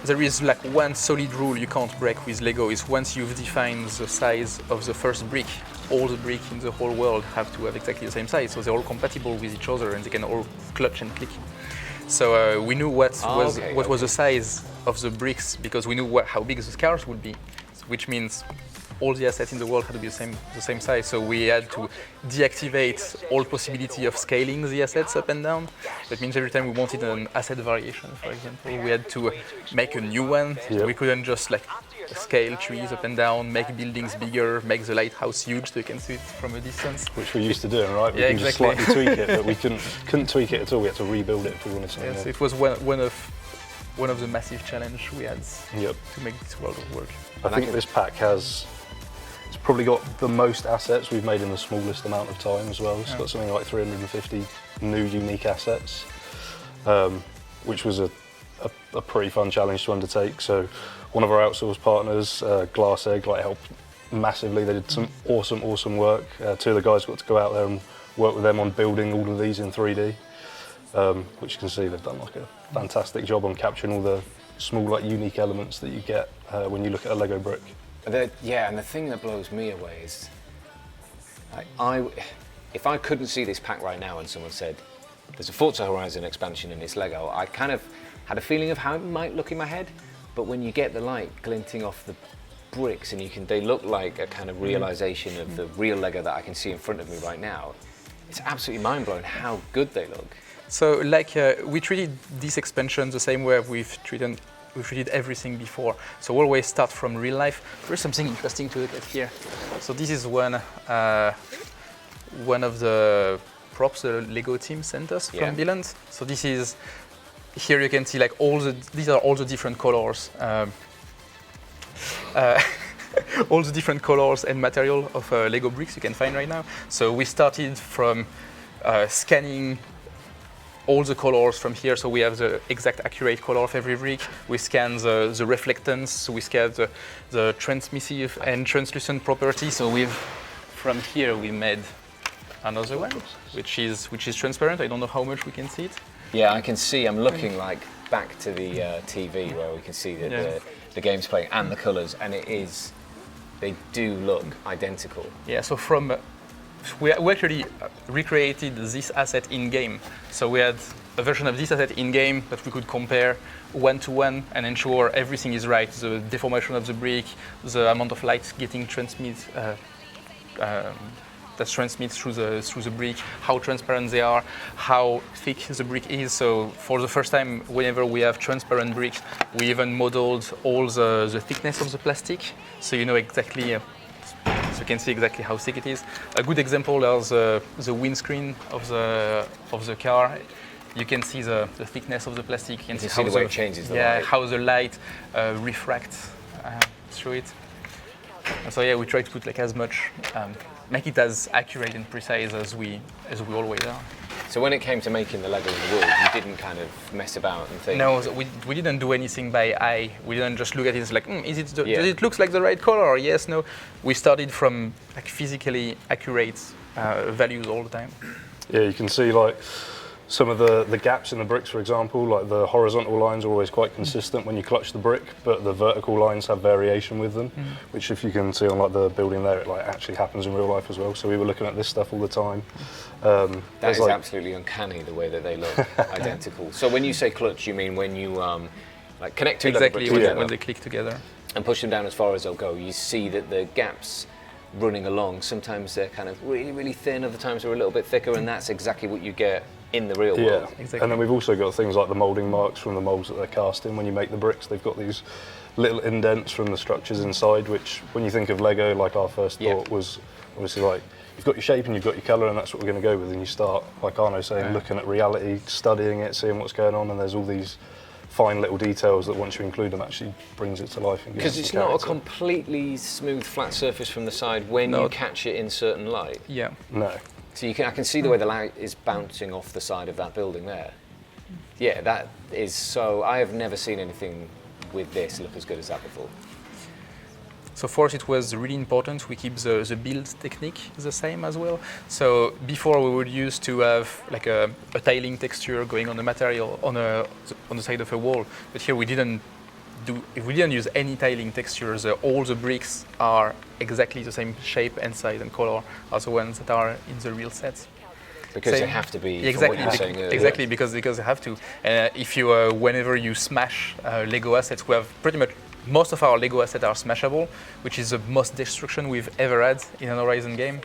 there is like one solid rule you can't break with Lego is once you've defined the size of the first brick, all the bricks in the whole world have to have exactly the same size, so they're all compatible with each other and they can all clutch and click. So we knew what was the size of the bricks because we knew how big the cars would be, which means all the assets in the world had to be the same size. So we had to deactivate all possibility of scaling the assets up and down. That means every time we wanted an asset variation, for example, we had to make a new one. Yeah. We couldn't just like scale trees up and down, make buildings bigger, make the lighthouse huge so you can see it from a distance. Which we're used to doing, right? We Yeah, can exactly. just slightly tweak it, but we couldn't tweak it at all. We had to rebuild it if we wanted something. Yes, new. it was one of the massive challenge we had to make this world work. I think this pack it's probably got the most assets we've made in the smallest amount of time as well. It's got something like 350 new unique assets, which was a pretty fun challenge to undertake. So one of our outsourced partners, Glass Egg, helped massively. They did some awesome work. Two of the guys got to go out there and work with them on building all of these in 3D, which you can see they've done like a fantastic job on capturing all the small unique elements that you get when you look at a Lego brick. And the thing that blows me away is, if I couldn't see this pack right now and someone said, there's a Forza Horizon expansion in this Lego, I kind of had a feeling of how it might look in my head, but when you get the light glinting off the bricks and they look like a kind of realization of the real Lego that I can see in front of me right now, it's absolutely mind-blowing how good they look. So we treated this expansion the same way we've treated everything before. So we always start from real life. There's something interesting to look at here. So this is one of the props the Lego team sent us from Billund. So this is, here you can see these are all the different colors. All the different colors and material of Lego bricks you can find right now. So we started from scanning all the colors from here, so we have the exact accurate color of every brick. We scan the reflectance, so we scan the transmissive and translucent properties. So from here we made another one, which is transparent. I don't know how much we can see it. Yeah, I can see. I'm looking back to the TV where we can see the game's playing and the colours, and they do look identical. Yeah. So we actually recreated this asset in-game. So we had a version of this asset in-game that we could compare one-to-one and ensure everything is right. The deformation of the brick, the amount of light getting transmitted through the brick, how transparent they are, how thick the brick is. So for the first time, whenever we have transparent bricks, we even modeled all the thickness of the plastic, so you know exactly. So you can see exactly how thick it is. A good example is the windscreen of the car. You can see the thickness of the plastic. You can see the way it changes the light. How the light refracts through it. And so yeah, we try to put like as much, make it as accurate and precise as we always are. So when it came to making the Lego in the world, you didn't kind of mess about and think. No, so we didn't do anything by eye. We didn't just look at it as like, is it Yeah. does it looks like the right color? Or yes, no. We started from like physically accurate values all the time. Yeah, you can see like some of the gaps in the bricks, for example, like the horizontal lines are always quite consistent when you clutch the brick, but the vertical lines have variation with them, which if you can see on like the building there, it like actually happens in real life as well. So we were looking at this stuff all the time. That is like, absolutely uncanny the way that they look identical. So when you say clutch, you mean when you like connect two Lego Exactly bricks when, together when they click together. and push them down as far as they'll go, you see that the gaps running along, sometimes they're kind of really, really thin, other times they're a little bit thicker, and that's exactly what you get in the real yeah, world. Exactly. and then we've also got things like the moulding marks from the moulds that they're cast in. When you make the bricks, they've got these little indents from the structures inside, which when you think of Lego, like our first Yeah. thought was obviously like, you've got your shape and you've got your colour and that's what we're going to go with, and you start, like Arno saying, looking at reality, studying it, seeing what's going on, and there's all these fine little details that once you include them actually brings it to life. Because it's not a completely smooth, flat surface from the side when No. you catch it in certain light. Yeah. No. So I can see the way the light is bouncing off the side of that building there. Yeah, that is so. I have never seen anything with this look as good as that before. So for us, it was really important we keep the build technique the same as well. So before we would use to have like a tiling texture going on the material on the side of a wall, but here we didn't use any tiling textures. All the bricks are exactly the same shape and size and color as the ones that are in the real sets. Because they Same. have to be, Exactly, from what you were saying earlier. exactly because they have to. If you whenever you smash Lego assets, we have pretty much most of our Lego assets are smashable, which is the most destruction we've ever had in an Horizon game.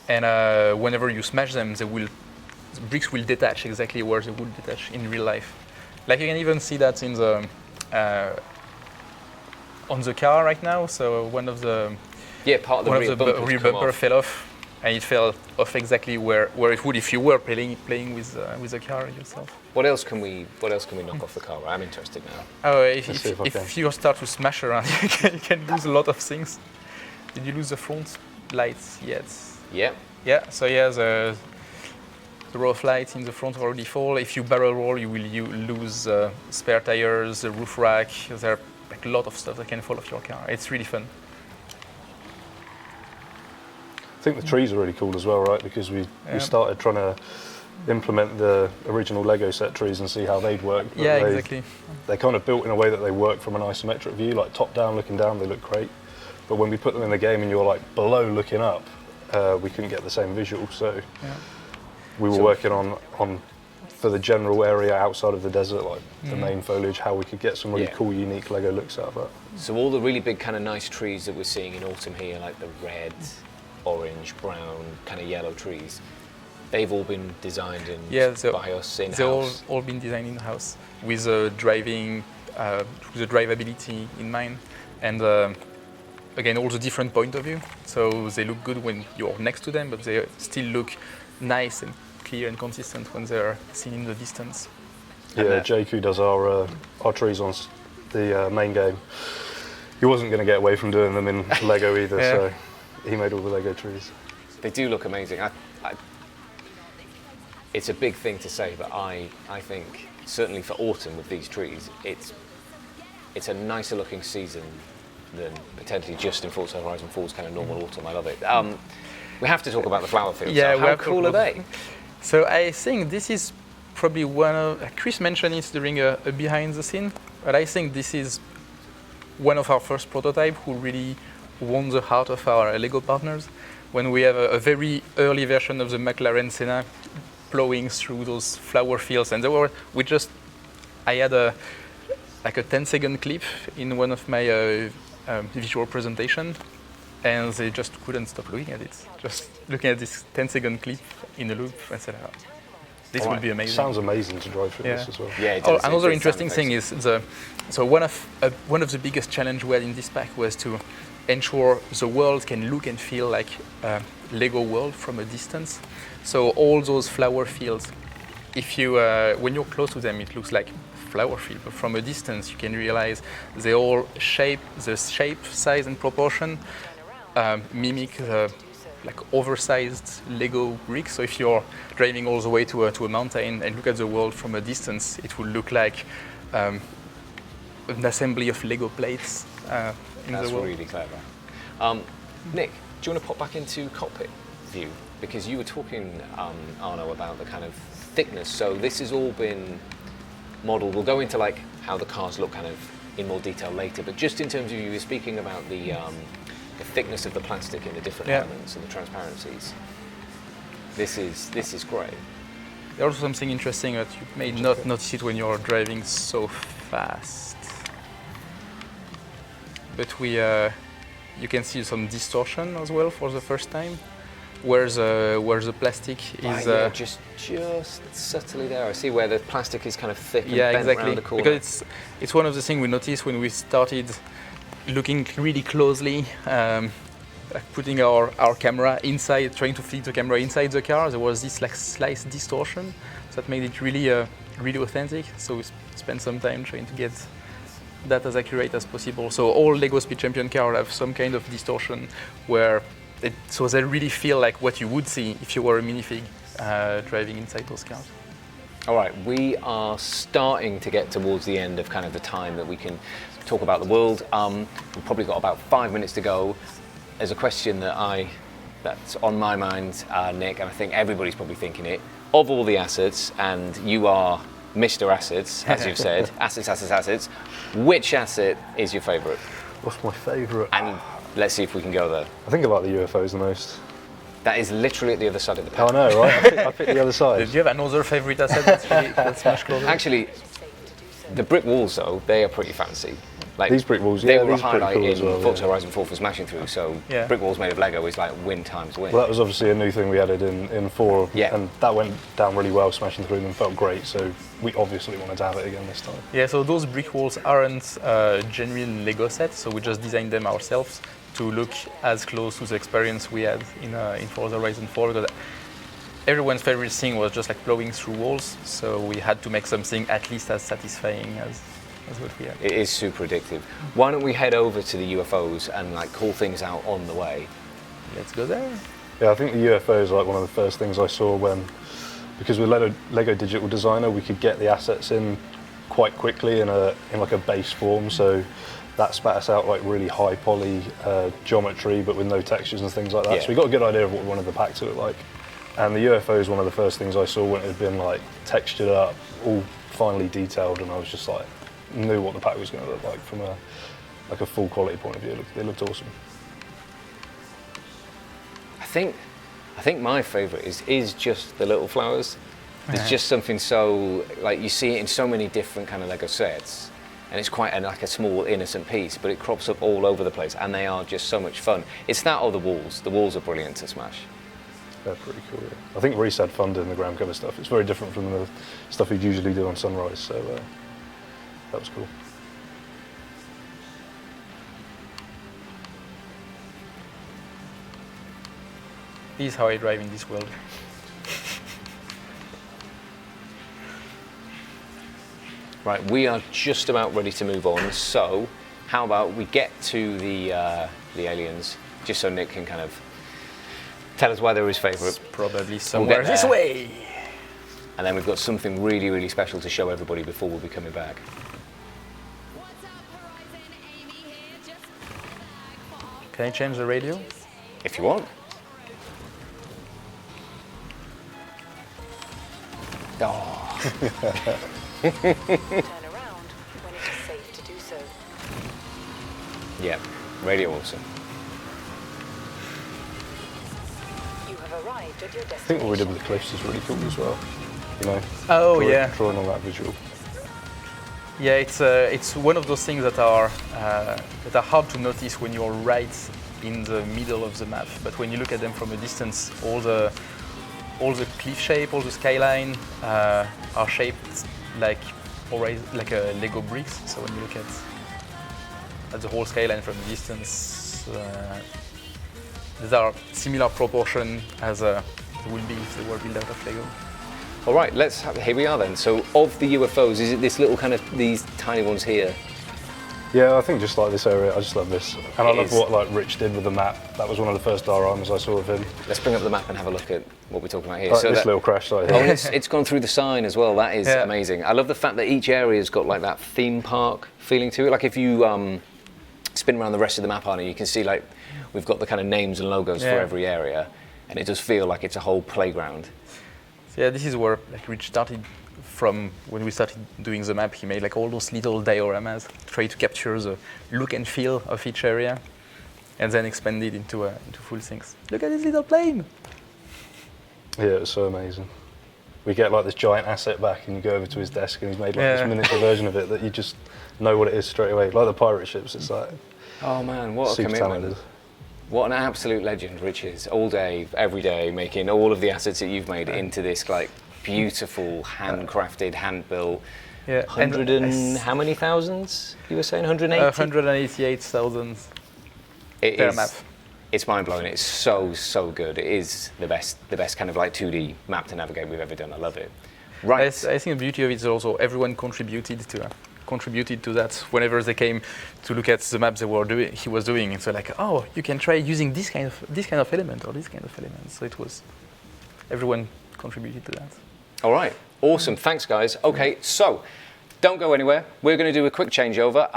And whenever you smash them, the bricks will detach exactly where they would detach in real life. Like you can even see that in the on the car right now. So one of the Part of the rear bumpers rear come bumper off. fell off, and it fell off exactly where it would if you were playing with the car yourself. What else can we knock off the car? I'm interested now. Oh, Let's see if I can. if you start to smash around, you can lose a lot of things. Did you lose the front lights yet? Yeah. Yeah. So yeah, the row of lights in the front already fall. If you barrel roll, you lose spare tires, the roof rack. There are like a lot of stuff that can fall off your car. It's really fun. I think the trees are really cool as well, right? Because we started trying to implement the original Lego set trees and see how they'd work. But Yeah, exactly. They're kind of built in a way that they work from an isometric view, like top down looking down, they look great. But when we put them in the game and you're like below looking up, we couldn't get the same visual. So we were working on for the general area outside of the desert, like the main foliage, how we could get some really cool, unique Lego looks out of that. So all the really big kind of nice trees that we're seeing in autumn here, like the red, orange, brown, kind of yellow trees, they've all been designed and by us in-house. They've all been designed in-house with drivability in mind, and again all the different point of view. So they look good when you're next to them, but they still look nice and clear and consistent when they're seen in the distance. Yeah, Jake, who does our trees on the main game, he wasn't going to get away from doing them in Lego either, so he made all the Lego trees. They do look amazing. It's a big thing to say, but I think certainly for autumn with these trees, it's a nicer looking season than potentially just in Forza Horizon 4's kind of normal autumn. I love it. We have to talk about the flower fields. Yeah, so how cool are they? So I think this is probably one of, Chris mentioned it during a behind the scene, but I think this is one of our first prototype who really won the heart of our Lego partners. When we have a very early version of the McLaren Senna plowing through those flower fields, and I had a 10-second clip in one of my visual presentation, and they just couldn't stop looking at it. Just looking at this 10-second clip in a loop, and said, "This would be amazing." Sounds amazing to drive through this as well. Yeah, it does. Another interesting thing is one of the biggest challenge we had in this pack was to ensure the world can look and feel like a Lego world from a distance. So all those flower fields, if you when you're close to them, it looks like flower field, but from a distance you can realize the shape, size, and proportion mimic like oversized Lego bricks. So if you're driving all the way to a mountain and look at the world from a distance, it will look like an assembly of Lego plates in That's the world. really clever. Nick, do you want to pop back into cockpit view? Because you were talking, Arno, about the kind of thickness. So this has all been modelled. We'll go into like how the cars look kind of in more detail later. But just in terms of you were speaking about the thickness of the plastic in the different elements and the transparencies. This is great. There's also something interesting that you may not notice it when you're driving so fast. But you can see some distortion as well for the first time, where the plastic is just subtly there. I see where the plastic is kind of thick and yeah, bent exactly. around the corner. Because it's one of the things we noticed when we started looking really closely, like putting our camera inside, trying to fit the camera inside the car. There was this like slight distortion that made it really really authentic. So we spent some time trying to get that as accurate as possible. So all Lego Speed Champion cars have some kind of distortion where so they really feel like what you would see if you were a minifig driving inside those cars. All right, we are starting to get towards the end of kind of the time that we can talk about the world. We've probably got about 5 minutes to go. There's a question that's on my mind, Nick, and I think everybody's probably thinking it. Of all the assets, and you are Mr. Assets, as you've said, assets, which asset is your favourite? What's my favourite? And let's see if we can go there. I think about the UFOs the most. That is literally at the other side of the Oh, page. I know, right? I picked the other side. Did you have another favorite asset that's much closer? Actually, the brick walls, though, they are pretty fancy. Like, These brick walls, they yeah, were a these are pretty highlight cool in as well, Forza yeah. Horizon 4 for smashing through. So Yeah. brick walls made of Lego is like win times win. Well, that was obviously a new thing we added in 4, Yeah. and that went down really well, smashing through them, felt great, so we obviously wanted to have it again this time. Yeah, so those brick walls aren't genuine Lego sets, so we just designed them ourselves to look as close to the experience we had in Forza Horizon 4. Because everyone's favorite thing was just like blowing through walls, so we had to make something at least as satisfying as what we had. It is super addictive. Why don't we head over to the UFOs and like call things out on the way? Let's go there. Yeah, I think the UFO is like one of the first things I saw because with Lego Digital Designer, we could get the assets in quite quickly in like a base form, so that spat us out like really high poly geometry, but with no textures and things like that. Yeah. So we got a good idea of what we wanted the pack to look like. And the UFO is one of the first things I saw when it had been like textured up, all finely detailed, and I was just like, knew what the pack was going to look like from a full quality point of view. It looked awesome. I think my favourite is just the little flowers. There's just something so, like you see it in so many different kind of Lego sets, and it's quite like a small innocent piece, but it crops up all over the place, and they are just so much fun. It's that or the walls. The walls are brilliant to smash. They're pretty cool. Yeah. I think Reese had fun doing the ground cover stuff. It's very different from the stuff he'd usually do on Sunrise, so that was cool. This is how I drive in this world. Right, we are just about ready to move on. So, how about we get to the aliens, just so Nick can kind of tell us why they're his favourite. Probably somewhere get this there. way. And then we've got something really, really special to show everybody before we'll be coming back. What's up, Horizon? Amy here, just back for Can I change the radio? If you want. Oh, Turn around when it is safe to do so. yeah, radio awesome. You have arrived at your I think what we did destination. with the cliffs is really cool as well. You know, Oh yeah. drawing on that visual. Yeah, it's one of those things that are hard to notice when you're right in the middle of the map. But when you look at them from a distance, all the cliff shape, all the skyline are shaped like a Lego bricks. So when you look at the whole skyline from a distance, these are similar proportion as would be if they were built out of Lego. All right, here we are then. So of the UFOs, is it this little kind of, these tiny ones here? Yeah, I think just like this area, I just love this. And I It love is. what like Rich did with the map. That was one of the first dioramas I saw of him. Let's bring up the map and have a look at what we're talking about here. Like So this that- little crash site Oh, here. and it's gone through the sign as well. That is Yeah. amazing. I love the fact that each area's got like that theme park feeling to it. Like if you spin around the rest of the map, Arnie, you can see like we've got the kind of names and logos for Yeah. every area, and it does feel like it's a whole playground. So yeah, this is where like Rich started from. When we started doing the map, he made like all those little dioramas, try to capture the look and feel of each area, and then expanded into full things. Look at this little plane. Yeah, it was so amazing. We get like this giant asset back, and you go over to his desk, and he's made like Yeah. this miniature version of it that you just know what it is straight away. Like the pirate ships, it's like Oh man, what a super commitment. talented. What an absolute legend Rich is. All day, every day, making all of the assets that you've made into this like beautiful, handcrafted, hand-built, Yeah, 100 and how many thousands? You were saying 180? 188,000 It per is- map. It's mind-blowing. It's so good. It is the best kind of like 2D map to navigate we've ever done. I love it. Right. I think the beauty of it is also everyone contributed to that. Whenever they came to look at the maps he was doing, so like, oh, you can try using this kind of element or this kind of element. So it was everyone contributed to that. All right. Awesome. Thanks, guys. Okay, so don't go anywhere. We're going to do a quick changeover.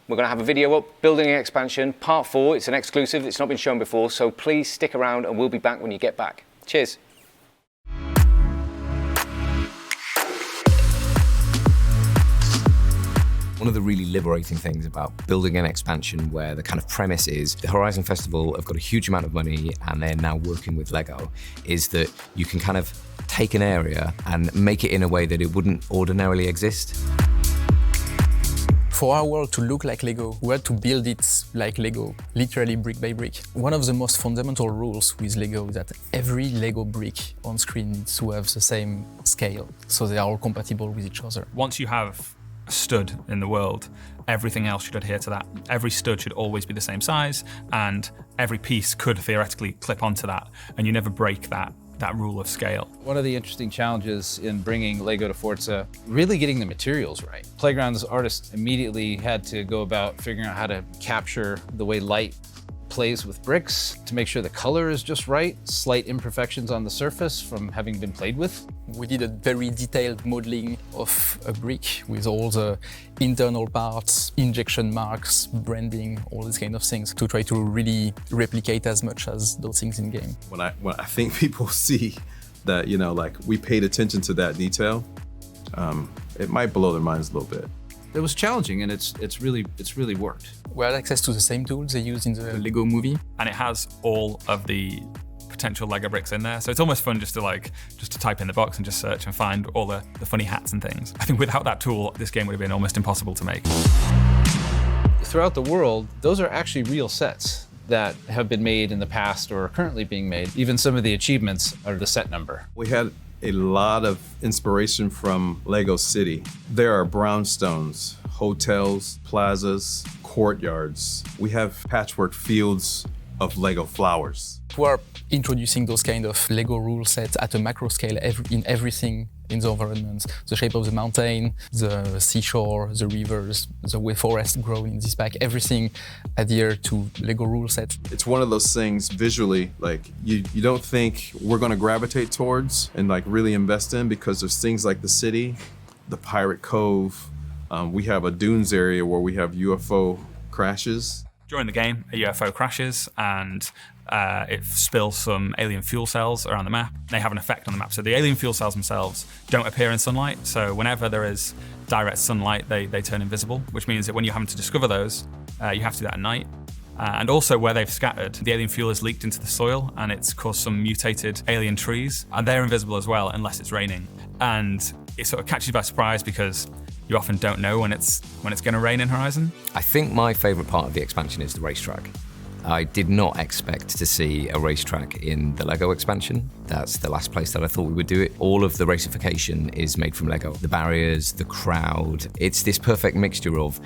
We're going to have a video up, Building an Expansion, Part 4. It's an exclusive. It's not been shown before, so please stick around and we'll be back when you get back. Cheers. One of the really liberating things about building an expansion where the kind of premise is the Horizon Festival have got a huge amount of money and they're now working with Lego is that you can kind of take an area and make it in a way that it wouldn't ordinarily exist. For our world to look like Lego, we had to build it like Lego, literally brick by brick. One of the most fundamental rules with Lego is that every Lego brick on screen needs to have the same scale, so they are all compatible with each other. Once you have a stud in the world, everything else should adhere to that. Every stud should always be the same size, and every piece could theoretically clip onto that, and you never break that rule of scale. One of the interesting challenges in bringing Lego to Forza, really getting the materials right. Playground's artists immediately had to go about figuring out how to capture the way light plays with bricks to make sure the color is just right, slight imperfections on the surface from having been played with. We did a very detailed modeling of a brick with all the internal parts, injection marks, branding, all these kind of things to try to really replicate as much as those things in game. When I think people see that, you know, like we paid attention to that detail, it might blow their minds a little bit. It was challenging, and it's really worked. We had access to the same tools they used in the Lego movie. And it has all of the potential Lego bricks in there. So it's almost fun just to type in the box and just search and find all the funny hats and things. I think without that tool, this game would have been almost impossible to make. Throughout the world, those are actually real sets that have been made in the past or are currently being made. Even some of the achievements are the set number. We had a lot of inspiration from Lego City. There are brownstones, hotels, plazas, courtyards. We have patchwork fields of Lego flowers. We are introducing those kind of Lego rule sets at a macro scale in everything in the environment. The shape of the mountain, the seashore, the rivers, the way forests grow in this pack, everything adhere to Lego rule sets. It's one of those things visually, like you don't think we're gonna gravitate towards and like really invest in, because there's things like the city, the Pirate Cove. We have a dunes area where we have UFO crashes. During the game, a UFO crashes and it spills some alien fuel cells around the map. They have an effect on the map. So the alien fuel cells themselves don't appear in sunlight. So whenever there is direct sunlight, they turn invisible, which means that when you're having to discover those, you have to do that at night. And also where they've scattered, the alien fuel has leaked into the soil and it's caused some mutated alien trees. And they're invisible as well unless it's raining. And it sort of catches you by surprise because you often don't know when it's going to rain in Horizon. I think my favourite part of the expansion is the racetrack. I did not expect to see a racetrack in the Lego expansion. That's the last place that I thought we would do it. All of the racification is made from Lego. The barriers, the crowd. It's this perfect mixture of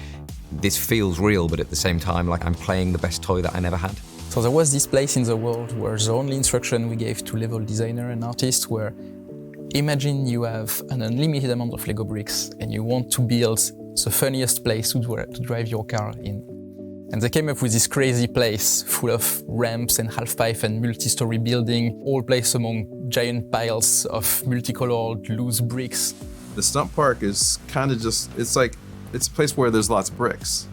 this feels real, but at the same time, like I'm playing the best toy that I never had. So there was this place in the world where the only instruction we gave to level designer and artists were, imagine you have an unlimited amount of Lego bricks and you want to build the funniest place to drive your car in. And they came up with this crazy place full of ramps and half-pipe and multi-story building, all placed among giant piles of multicolored loose bricks. The stunt park is kind of just, it's a place where there's lots of bricks,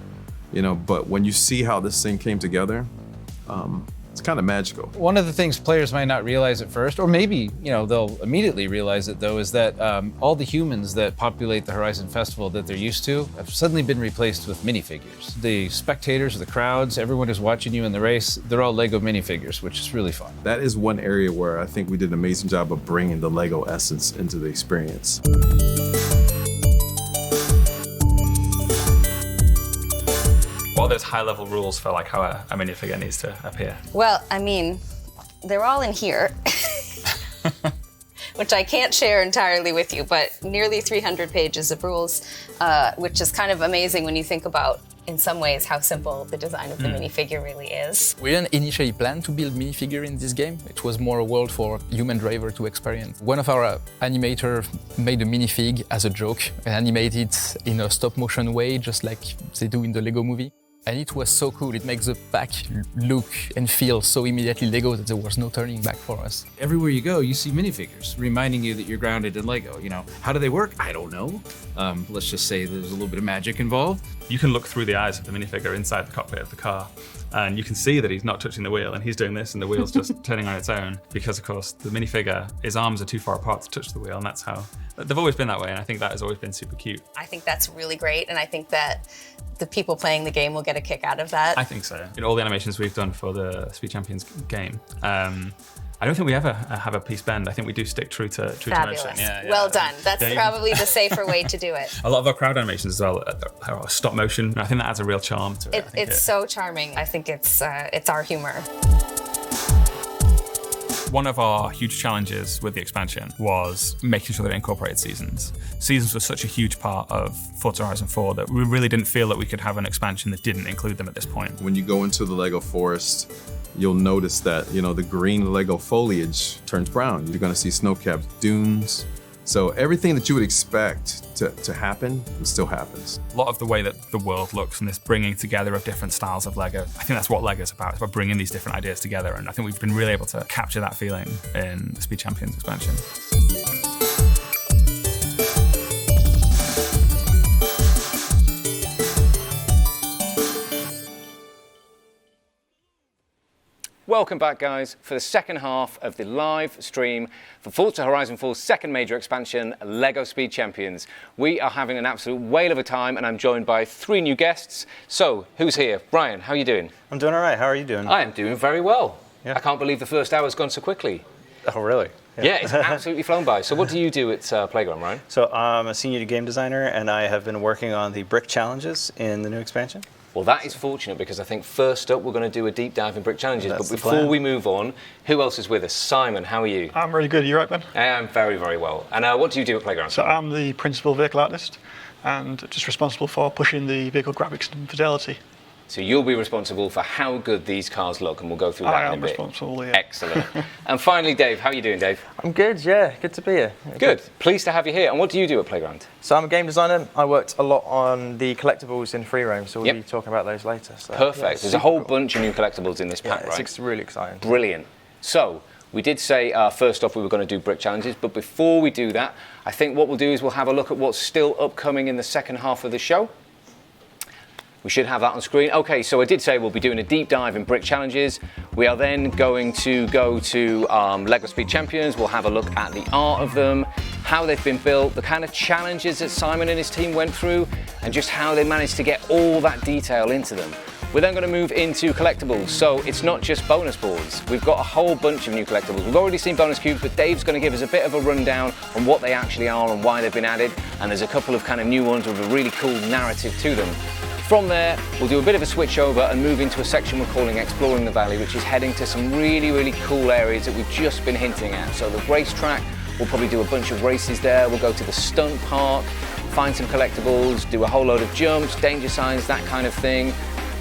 you know, but when you see how this thing came together, it's kind of magical. One of the things players might not realize at first, or maybe they'll immediately realize it though, is that all the humans that populate the Horizon Festival that they're used to have suddenly been replaced with minifigures. The spectators, the crowds, everyone who's watching you in the race, they're all Lego minifigures, which is really fun. That is one area where I think we did an amazing job of bringing the Lego essence into the experience. What are those high-level rules for like how a minifigure needs to appear? Well, I mean, they're all in here, which I can't share entirely with you, but nearly 300 pages of rules, which is kind of amazing when you think about, in some ways, how simple the design of the minifigure really is. We didn't initially plan to build minifigure in this game. It was more a world for human driver to experience. One of our animators made a minifig as a joke and animated it in a stop-motion way, just like they do in the Lego movie. And it was so cool. It makes the pack look and feel so immediately Lego that there was no turning back for us. Everywhere you go, you see minifigures reminding you that you're grounded in Lego. How do they work? I don't know. Let's just say there's a little bit of magic involved. You can look through the eyes of the minifigure inside the cockpit of the car, and you can see that he's not touching the wheel, and he's doing this, and the wheel's just turning on its own, because of course the minifigure, his arms are too far apart to touch the wheel, and that's how they've always been that way, and I think that has always been super cute. I think that's really great, and I think that the people playing the game will get a kick out of that. I think so. All the animations we've done for the Speed Champions game, I don't think we ever have a piece bend. I think we do stick true to Fabulous. motion. Yeah. Well done. That's probably the safer way to do it. A lot of our crowd animations as well are stop motion. I think that adds a real charm to it. It's so charming. I think it's our humor. One of our huge challenges with the expansion was making sure that it incorporated seasons. Seasons were such a huge part of Forza Horizon 4 that we really didn't feel that we could have an expansion that didn't include them at this point. When you go into the Lego forest, you'll notice that, the green Lego foliage turns brown. You're gonna see snow-capped dunes. So everything that you would expect to happen, it still happens. A lot of the way that the world looks and this bringing together of different styles of Lego, I think that's what Lego's about. It's about bringing these different ideas together, and I think we've been really able to capture that feeling in the Speed Champions expansion. Welcome back, guys, for the second half of the live stream for Forza Horizon 4's second major expansion, LEGO Speed Champions. We are having an absolute whale of a time, and I'm joined by 3 new guests. So, who's here? Brian, how are you doing? I'm doing all right. How are you doing? I am doing very well. Yeah. I can't believe the first hour's gone so quickly. Oh, really? Yeah, it's absolutely flown by. So what do you do at Playground, Ryan? So I'm a senior game designer, and I have been working on the brick challenges in the new expansion. Well, that is fortunate, because I think first up we're going to do a deep dive in brick challenges. That's but the before plan. we move on, who else is with us? Simon, how are you? I'm really good. Are you right, Ben? I am very, very well. And what do you do at Playground? So I'm the principal vehicle artist and just responsible for pushing the vehicle graphics and fidelity. So you'll be responsible for how good these cars look, and we'll go through that in a bit. Responsible, yeah. Excellent. And finally, Dave, how are you doing, Dave? I'm good, yeah. Good to be here. Good. Pleased to have you here. And what do you do at Playground? So I'm a game designer. I worked a lot on the collectibles in free roam, so we'll be talking about those later. So, Perfect. yeah, There's a whole bunch of new collectibles in this pack, yeah, right? It's really exciting. Brilliant. So we did say first off we were going to do brick challenges, but before we do that, I think what we'll do is we'll have a look at what's still upcoming in the second half of the show. We should have that on screen. Okay, so I did say we'll be doing a deep dive in brick challenges. We are then going to go to LEGO Speed Champions. We'll have a look at the art of them, how they've been built, the kind of challenges that Simon and his team went through, and just how they managed to get all that detail into them. We're then going to move into collectibles. So it's not just bonus boards. We've got a whole bunch of new collectibles. We've already seen bonus cubes, but Dave's going to give us a bit of a rundown on what they actually are and why they've been added. And there's a couple of kind of new ones with a really cool narrative to them. From there, we'll do a bit of a switch over and move into a section we're calling Exploring the Valley, which is heading to some really, really cool areas that we've just been hinting at. So the racetrack, we'll probably do a bunch of races there. We'll go to the stunt park, find some collectibles, do a whole load of jumps, danger signs, that kind of thing.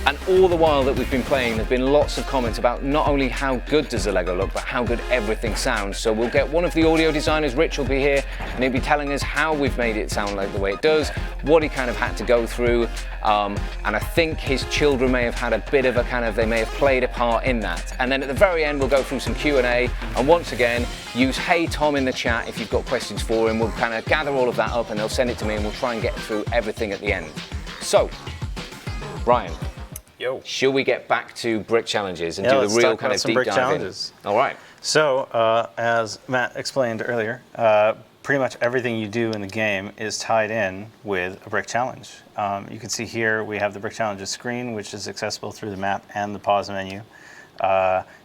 And all the while that we've been playing, there's been lots of comments about not only how good does the Lego look, but how good everything sounds. So we'll get one of the audio designers, Rich will be here, and he'll be telling us how we've made it sound like the way it does, what he kind of had to go through, and I think his children may have had a bit of a kind of, they may have played a part in that. And then at the very end, we'll go through some Q&A, and once again, use Hey Tom in the chat if you've got questions for him. We'll kind of gather all of that up and they'll send it to me and we'll try and get through everything at the end. So, Ryan. Yo. Should we get back to brick challenges and Yeah, do let's the real talk kind about of some deep brick dive challenges. in? All right. So, as Matt explained earlier, pretty much everything you do in the game is tied in with a brick challenge. You can see here we have the brick challenges screen, which is accessible through the map and the pause menu.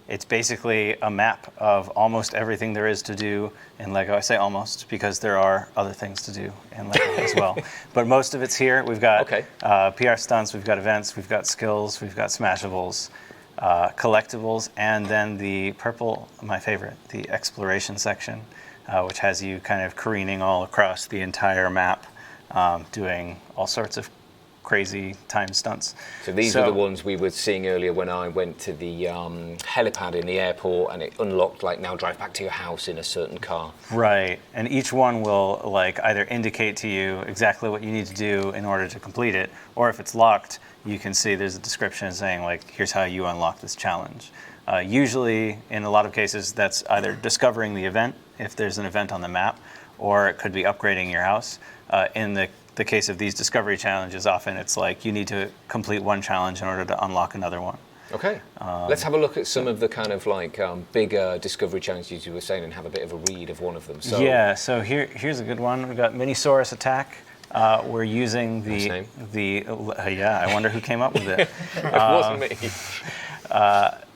It's basically a map of almost everything there is to do in Lego. I say almost because there are other things to do in Lego as well. But most of it's here. We've got PR stunts, we've got events, we've got skills, we've got smashables, collectibles, and then the purple, my favorite, the exploration section, which has you kind of careening all across the entire map, doing all sorts of crazy time stunts. So these are the ones we were seeing earlier when I went to the helipad in the airport and it unlocked like now drive back to your house in a certain car. Right, and each one will like either indicate to you exactly what you need to do in order to complete it, or if it's locked, you can see there's a description saying like, here's how you unlock this challenge. Usually, in a lot of cases, that's either discovering the event, if there's an event on the map, or it could be upgrading your house. In the case of these discovery challenges, often it's like you need to complete one challenge in order to unlock another one. Okay, let's have a look at some of the kind of like bigger discovery challenges you were saying and have a bit of a read of one of them. So, yeah, so here's a good one. We've got Minisaurus Attack. We're using the I wonder who came up with it. It wasn't me.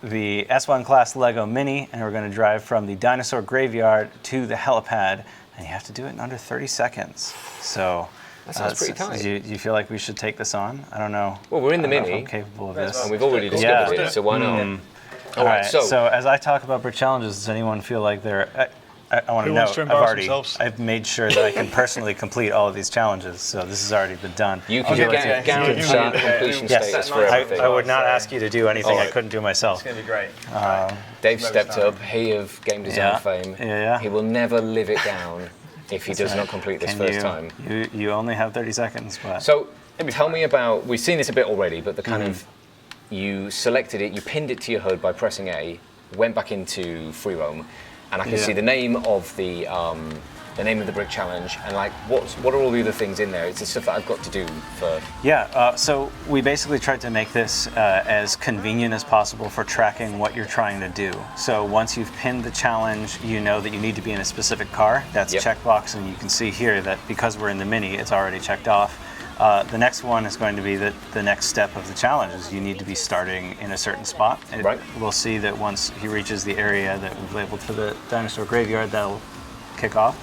The S1 class Lego Mini, and we're going to drive from the dinosaur graveyard to the helipad, and you have to do it in under 30 seconds. So that sounds pretty tight. Do you feel like we should take this on? I don't know. Well, we're in the Mini. If I'm capable of this. And we've already discovered it, so why not? All right. So as I talk about brick challenges, does anyone feel like they're? I want to know. I've made sure that I can personally complete all of these challenges, so this has already been done. You can guarantee completion status for everything. I would not ask you to do anything I couldn't do myself. It's going to be great. Dave stepped up, he of game design fame. He will never live it down if he does not complete this first time. You only have 30 seconds. But so tell me about, we've seen this a bit already, but the kind of, you selected it, you pinned it to your HUD by pressing A, went back into free roam, and I can see the name of the brick challenge, and like what are all the other things in there? It's the stuff that I've got to do for. So we basically tried to make this as convenient as possible for tracking what you're trying to do. So once you've pinned the challenge, you know that you need to be in a specific car. That's checkbox, and you can see here that because we're in the Mini, it's already checked off. The next one is going to be the next step of the challenge is you need to be starting in a certain spot. We'll see that once he reaches the area that we've labeled for the dinosaur graveyard, that'll kick off.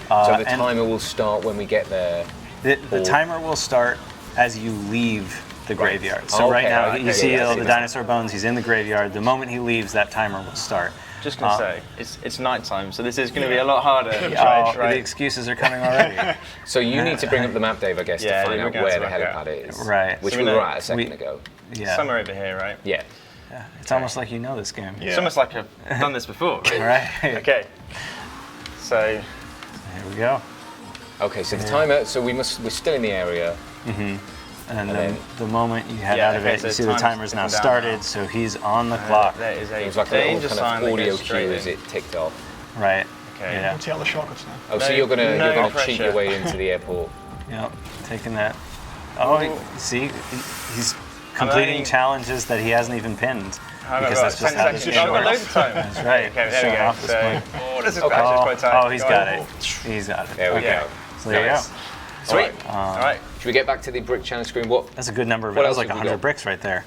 So the timer will start when we get there? The timer will start as you leave the graveyard. So right now, you see all the dinosaur bones, he's in the graveyard. The moment he leaves, that timer will start. Just going to say, it's night time, so this is going to be a lot harder. The excuses are coming already. So you need to bring up the map, Dave, I guess, to find out where the helipad is. Right. Which we were at a second ago. Yeah. Somewhere over here, right? Yeah. It's almost like you know this game. It's almost like I've done this before. Right. Okay. So here we go. Okay, so the timer, so we're still in the area. And then the moment you head out of it, you see the timer's now started, so he's on the clock. There is It was like a little kind of audio cue as it ticked off. Right. Okay. Yeah. See all the shortcuts now. Oh, so you're gonna cheat your way into the airport. Yep, taking that. Oh, see, he's completing challenges that he hasn't even pinned. Because that's just how this game works. Loads of time. That's right. Okay, there we go. So, this is actually quite tight. Oh, he's got it. He's got it. There we go. So there you go. Sweet. All right. Should we get back to the brick challenge screen? That's a good number of it. That was like 100 bricks right there.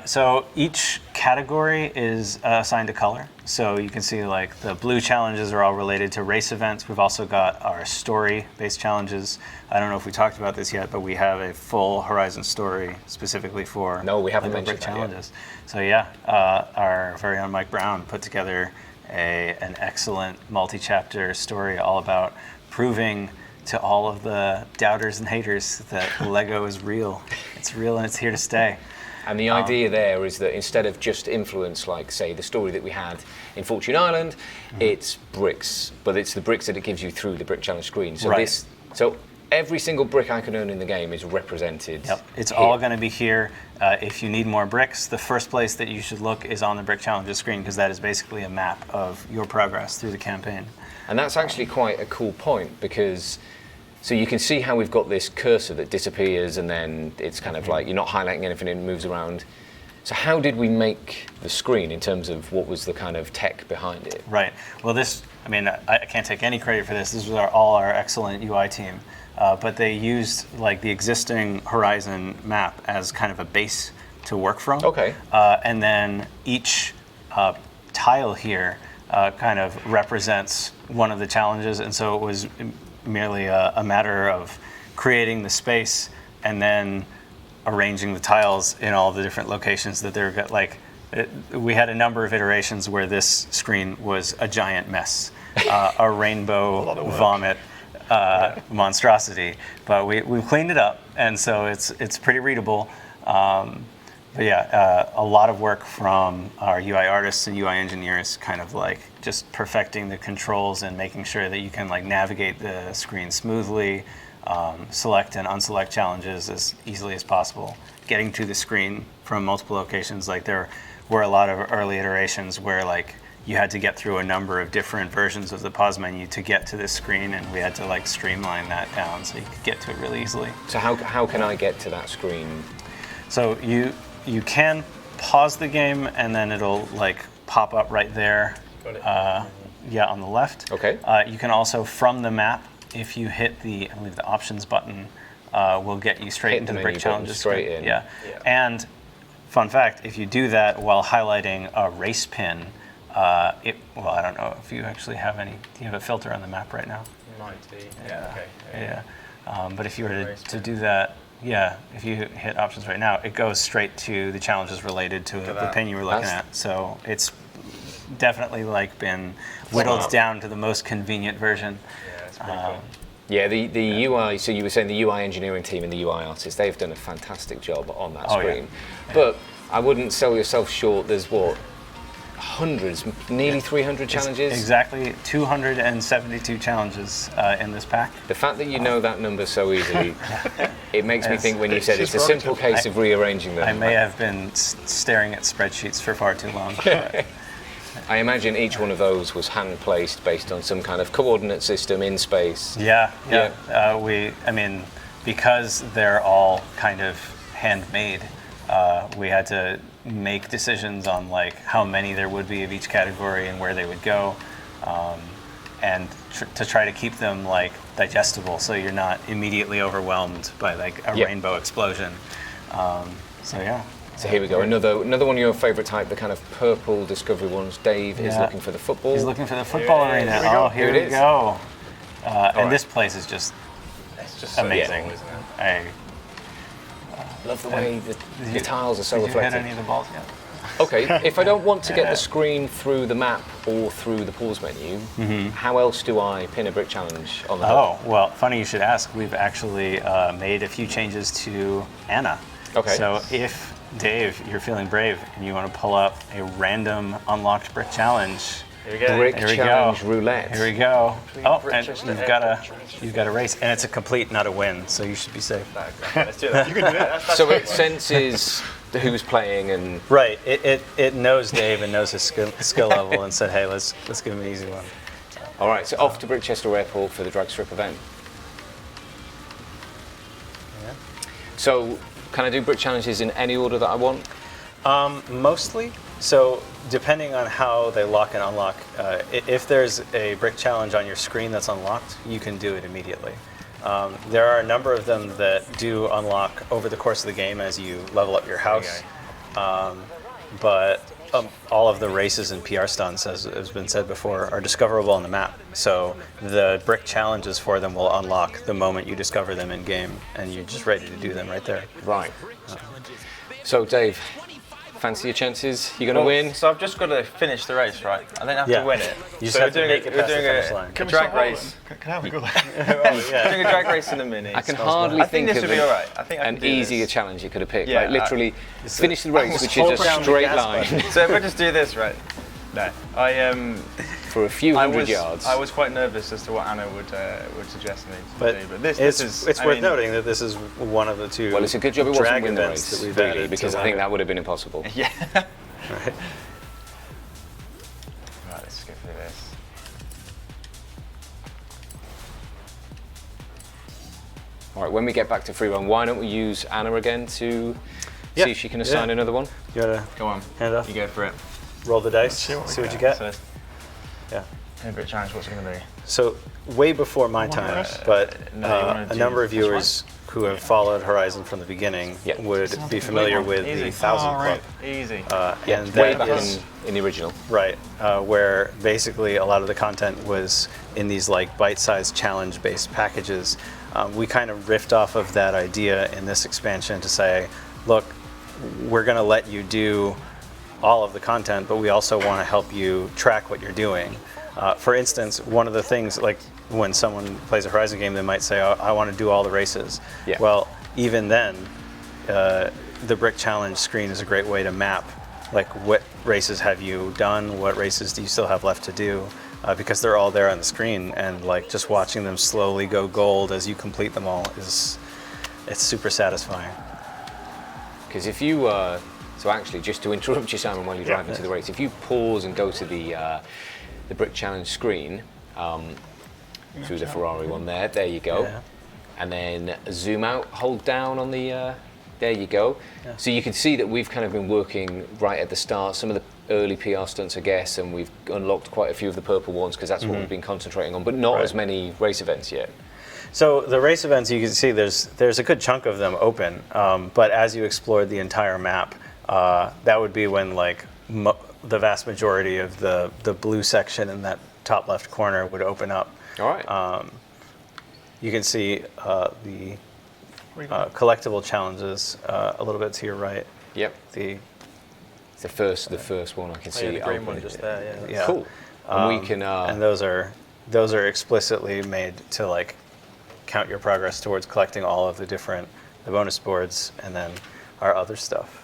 So each category is assigned a color. So you can see like the blue challenges are all related to race events. We've also got our story-based challenges. I don't know if we talked about this yet, but we have a full Horizon story specifically for we haven't mentioned brick that challenges. So our very own Mike Brown put together an excellent multi-chapter story all about proving to all of the doubters and haters that Lego is real. It's real and it's here to stay. And the idea there is that instead of just influence, like, say, the story that we had in Fortune Island, it's bricks, but it's the bricks that it gives you through the Brick Challenge screen. So so every single brick I can own in the game is represented. Yep, it's all going to be here. If you need more bricks, the first place that you should look is on the Brick Challenges screen, because that is basically a map of your progress through the campaign. And that's actually quite a cool point, because so you can see how we've got this cursor that disappears, and then it's kind of like you're not highlighting anything and it moves around. So how did we make the screen in terms of what was the kind of tech behind it? Right. Well, I mean, I can't take any credit for this. This was all our excellent UI team. But they used like the existing Horizon map as kind of a base to work from. Okay. And then each tile here kind of represents one of the challenges, and so it was merely a matter of creating the space and then arranging the tiles in all the different locations that they're like. We had a number of iterations where this screen was a giant mess, a rainbow vomit monstrosity, but we've cleaned it up, and so it's pretty readable. But yeah, a lot of work from our UI artists and UI engineers, kind of like just perfecting the controls and making sure that you can like navigate the screen smoothly, select and unselect challenges as easily as possible, getting to the screen from multiple locations. Like there were a lot of early iterations where like you had to get through a number of different versions of the pause menu to get to this screen, and we had to like streamline that down so you could get to it really easily. So how can I get to that screen? So you can pause the game and then it'll like pop up right there. Yeah, on the left. Okay. You can also, from the map, if you hit I believe the options button, will get you straight into the Brick Challenges straight screen. in. Yeah. And fun fact, if you do that while highlighting a race pin, well, I don't know if you actually have any. Do you have a filter on the map right now? Might be. Yeah. Okay. Yeah. But if you were to do that, yeah, if you hit options right now, it goes straight to the challenges related to the pin you were looking at. So it's definitely like been whittled down to the most convenient version. Yeah, it's pretty cool. Yeah, the UI, so you were saying the UI engineering team and the UI artists, they've done a fantastic job on that screen. Yeah. But I wouldn't sell yourself short. There's what? Hundreds, nearly 300 challenges? Exactly, 272 challenges in this pack. The fact that you know that number so easily, it makes me think when you said it's a simple case of rearranging them. I may have been staring at spreadsheets for far too long. I imagine each one of those was hand-placed based on some kind of coordinate system in space. Yeah. I mean, because they're all kind of handmade, we had to make decisions on like how many there would be of each category and where they would go, and to try to keep them like digestible, so you're not immediately overwhelmed by like a rainbow explosion. So yeah. So here we go, another one of your favorite type, the kind of purple Discovery ones. Dave is looking for the football. He's looking for the football arena. Here we go. And this place is just amazing. Isn't it? I love the way the tiles are so Did you reflective. hit any of the balls yet? Okay, if I don't want to get the screen through the map or through the pause menu, how else do I pin a brick challenge on the Oh, well, funny you should ask. We've actually made a few changes to Anna. Okay. So if, Dave, you're feeling brave and you want to pull up a random unlocked brick challenge. Here we go. Brick Here we challenge go. roulette. Here we go. Oh, and you've got a race, and it's a complete, not a win, so you should be safe. Let's do that. You can do that. So it senses who's playing and Right. It knows Dave and knows his skill level and said, hey, let's give him an easy one. all right. So off to Brickchester Airport for the drag strip event. Yeah. So can I do brick challenges in any order that I want? Mostly. So depending on how they lock and unlock, if there's a brick challenge on your screen that's unlocked, you can do it immediately. There are a number of them that do unlock over the course of the game as you level up your house. But all of the races and PR stunts, as has been said before, are discoverable on the map. So the brick challenges for them will unlock the moment you discover them in game, and you're just ready to do them right there. Right. So Dave, fancy your chances? You're going to win? So I've just got to finish the race, right? I don't have Yeah. to win it. You just so have to make it past the finish line. a drag race. Can I have a go? We're doing a drag race in a mini. I can hardly I think think this of would be all right. I think I can an do easier this. challenge you could have picked. Yeah, like literally finish the race, which is hold a down the straight gas line button. So if I just do this, right? No, for a few hundred yards. I was quite nervous as to what Anna would suggest me to do, but this is. It's worth noting that this is one of the two. Well, it's a good job it wasn't drag win the events race, that we've really, added because to I think Lego. that would have been impossible. Yeah. Right. Right, let's go through this. All right, when we get back to free run, why don't we use Anna again to see if she can assign another one? You wanna Go on. hand it off? You go for it. Roll the dice. See what we See what get. you get. So, Yeah. favorite challenge. What's it going to be? So way before my time, but no, you wanna a do number of this one? viewers who have followed Horizon from the beginning would be familiar with the 1,000 Club. Easy. And Way that back is in the original. right, where basically a lot of the content was in these like bite-sized challenge-based packages. We kind of riffed off of that idea in this expansion to say, look, we're going to let you do all of the content, but we also want to help you track what you're doing. For instance, one of the things, like when someone plays a Horizon game, they might say, oh, I want to do all the races. Yeah. Well, even then, the Brick Challenge screen is a great way to map, like what races have you done, what races do you still have left to do, because they're all there on the screen, and like just watching them slowly go gold as you complete them all it's super satisfying. Because if you, so actually, just to interrupt you, Simon, while you're driving to the race, if you pause and go to the Brick Challenge screen, through the Ferrari one there you go. Yeah. And then zoom out, hold down on the, there you go. Yeah. So you can see that we've kind of been working right at the start, some of the early PR stunts, I guess, and we've unlocked quite a few of the purple ones because that's what we've been concentrating on, but not as many race events yet. So the race events, you can see there's a good chunk of them open, but as you explored the entire map, that would be when like the vast majority of the blue section in that top left corner would open up. All right. You can see the collectible challenges a little bit to your right. Yep. It's the first one I can see the green open. one just there, yeah. Yeah. Cool. And we can. And those are explicitly made to like count your progress towards collecting all of the bonus boards and then our other stuff.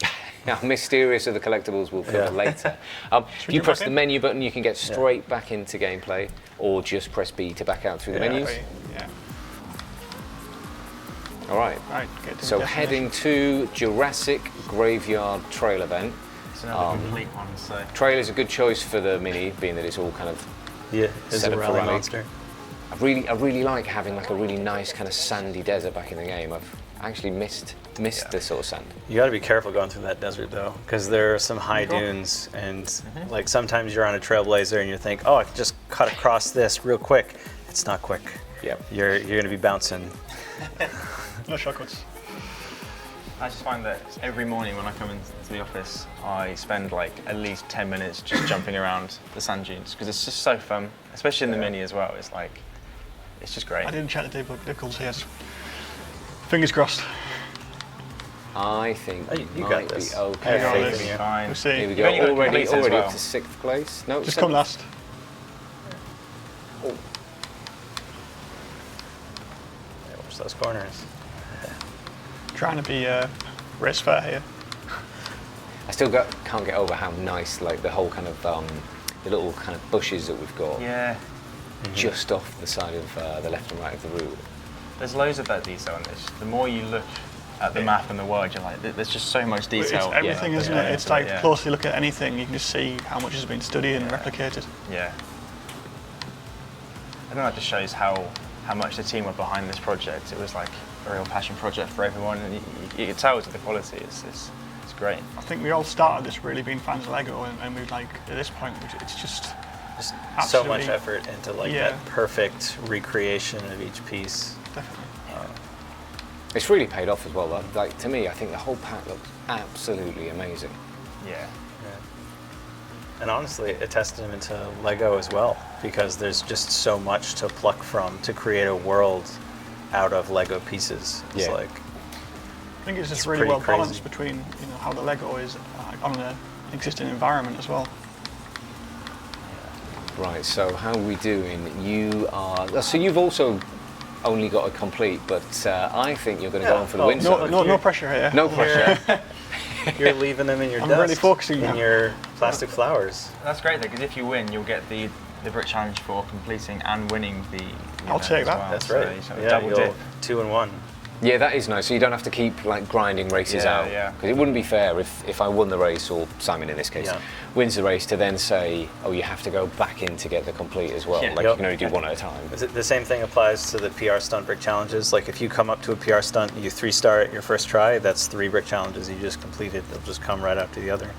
How mysterious are the collectibles will come later. If you press the menu button, you can get straight back into gameplay, or just press B to back out through the menus. Yeah. All right. Right. Get to So the heading to Jurassic Graveyard Trail event. It's another complete one. So Trail is a good choice for the Mini, being that it's all kind of It's set a up for rally rally. monster. I really like having like a really nice kind of sandy desert back in the game. I've actually missed this sort of sand. You got to be careful going through that desert though, because there are some high dunes, and like sometimes you're on a trailblazer and you think, oh, I can just cut across this real quick. It's not quick. Yep. You're going to be bouncing. No shortcuts. I just find that every morning when I come into the office, I spend like at least 10 minutes just jumping around the sand dunes because it's just so fun, especially in the Mini as well. It's like, it's just great. I didn't check the difficulty yet. Fingers crossed. I think You you got might this. be I okay. have faith in you. Fine. We'll see. Here we You've only go. got Already completed as well. up to 6th place. No, Just 7th. come last. Yeah, watch those corners. Trying to be race fair here. I still can't get over how nice, like the whole kind of the little kind of bushes that we've got Yeah, just off the side of the left and right of the route. there's loads of that detail in this. The more you look at the map and the world, you're like, there's just so much detail. It's everything, isn't it? It's like closely look at anything, you can just see how much has been studied and replicated. Yeah. I think that just shows how much the team were behind this project. It was like a real passion project for everyone, and you can tell with the quality. It's great. I think we all started this really being fans of Lego, and we've like at this point, it's just Just so absolutely- much effort into like Yeah. that perfect recreation of each piece. definitely. It's really paid off as well. Like to me, I think the whole pack looks absolutely amazing. Yeah. And honestly, a testament to Lego as well, because there's just so much to pluck from to create a world out of Lego pieces. It's Yeah. I like, think it's just It's really pretty well crazy. balanced between how the Lego is on an existing environment as well. Right, so how are we doing? So you've also only got a complete, but I think you're going to go on for the win. No pressure here. No pressure. You're leaving them in your I'm dust. really focusing in now. your plastic flowers. That's great though, because if you win, you'll get the Brick Challenge for completing and winning the. I'll event take as that. well. That's So right. you sort of Yeah, double you'll dip. 2 and 1. Yeah, that is nice. So you don't have to keep like grinding races Yeah, out. yeah. Because it wouldn't be fair if I won the race, or Simon in this case, wins the race, to then say, oh, you have to go back in to get the complete as well. Yeah. Like you can only do one at a time. The same thing applies to the PR stunt brick challenges. Like if you come up to a PR stunt, you 3-star it your first try, that's 3 brick challenges you just completed. They'll just come right after the other.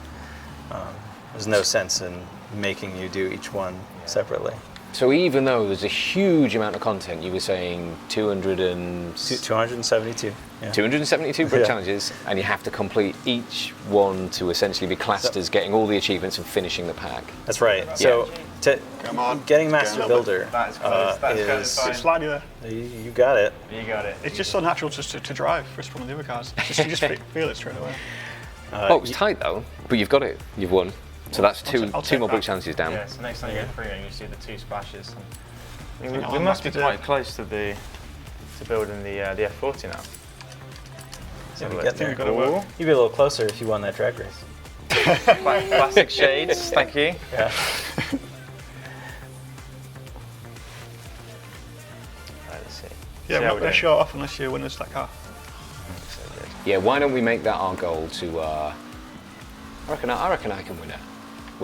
There's no sense in making you do each one separately. So even though there's a huge amount of content, you were saying 272. Yeah. 272 brick Yeah. challenges, and you have to complete each one to essentially be classed as getting all the achievements and finishing the pack. That's right. So Come on. getting Master Builder That's close. That's is... close. It's slightly there. You got it. You got it. It's just so natural just to drive for one of the other cars. You just feel it straight away. Oh, it was tight though, but you've got it. You've won. So that's two I'll two take more brick that. challenges down. Yeah, so next time you go through and you see the 2 splashes. We I'll must be have to quite close to building the F40 now. So we Have a get look. there. Ooh. You'd be a little closer if you won that drag race. Classic shades, thank you. Yeah. Right, let's see. Yeah, See we're how not we going to do. show it off unless you win us that car. Yeah, why don't we make that our goal to? I reckon I can win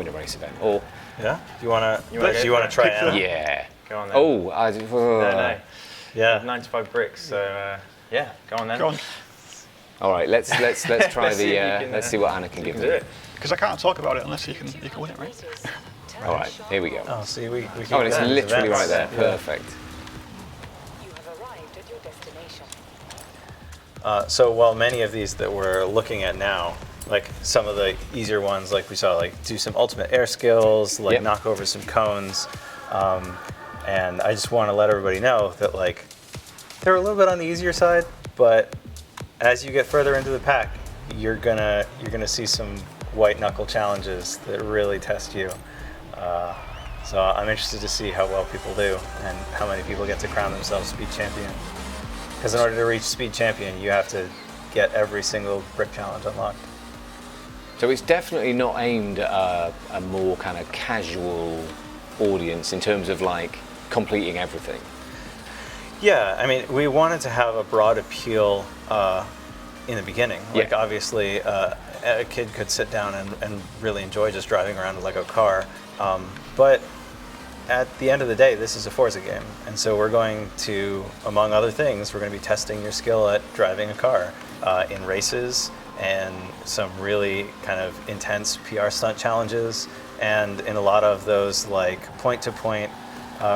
a race event. Or Yeah? Do you want to You wanna go for try it? it out? yeah. Go on then. Oh, No. Yeah. 95 bricks, so yeah, go on then. Go on. All right, let's try Let's see the. if you can, Let's see what Anna can You give can me. do it. Because I can't talk about it unless you can win it, right? All right, here we go. Oh, see, we can Oh, and it's do that. literally right Events. there. Yeah. Perfect. You have arrived at your destination. So while many of these that we're looking at now, like some of the easier ones, like we saw, like do some ultimate air skills, like Yep. knock over some cones, and I just want to let everybody know that like they're a little bit on the easier side, but as you get further into the pack, you're gonna see some white knuckle challenges that really test you. So I'm interested to see how well people do and how many people get to crown themselves speed champion. Because in order to reach speed champion, you have to get every single brick challenge unlocked. So it's definitely not aimed at a more kind of casual audience in terms of like completing everything. Yeah, I mean, we wanted to have a broad appeal in the beginning. Like, Yeah. obviously, a kid could sit down and really enjoy just driving around a Lego car. But at the end of the day, this is a Forza game. And so we're going to, among other things, we're going to be testing your skill at driving a car in races and some really kind of intense PR stunt challenges, and in a lot of those like point-to-point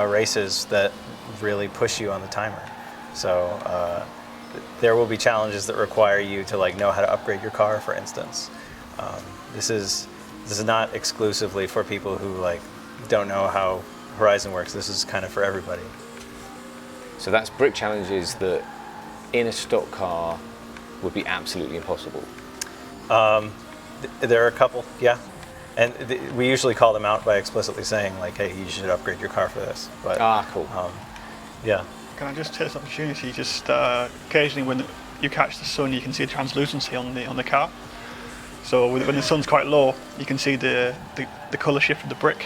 races that really push you on the timer. So there will be challenges that require you to like know how to upgrade your car, for instance. This is not exclusively for people who like don't know how Horizon works. This is kind of for everybody. So that's brick challenges that in a stock car would be absolutely impossible. There are a couple, yeah. And we usually call them out by explicitly saying like, hey, you should upgrade your car for this. But Cool. yeah. Can I just take this opportunity? Just occasionally, when you catch the sun, you can see the translucency on the car. So when the sun's quite low, you can see the colour shift of the brick.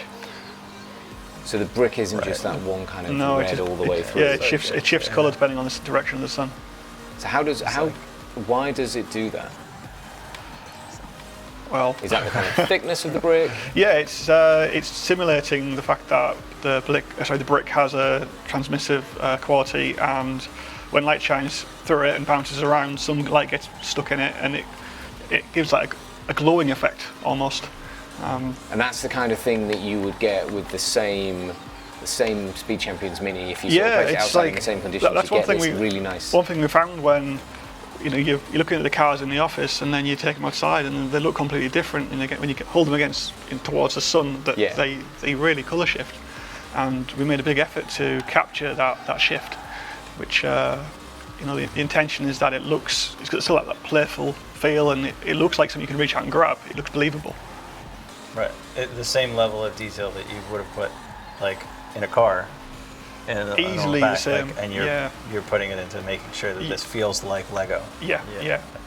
So the brick isn't just that one kind of No, red all the way through. Yeah, it shifts colour depending on the direction of the sun. So why does it do that? Well, Is that the kind of thickness of the brick? yeah, it's simulating the fact that the brick has a transmissive quality, and when light shines through it and bounces around, some light gets stuck in it, and it gives like a glowing effect almost. And that's the kind of thing that you would get with the same Speed Champions Mini if you Yeah, sort of place it it's outside like in the same conditions. that's you one get thing this really nice. One thing we found when you're looking at the cars in the office and then you take them outside and they look completely different, and when you hold them towards the sun, that they really colour shift. And we made a big effort to capture that shift, which you know, the intention is that it's got still that playful feel, and it looks like something you can reach out and grab. It looks believable. Right. The same level of detail that you would have put, like, in a car. Easily the same. and you're putting it into making sure that this feels like Lego. Yeah.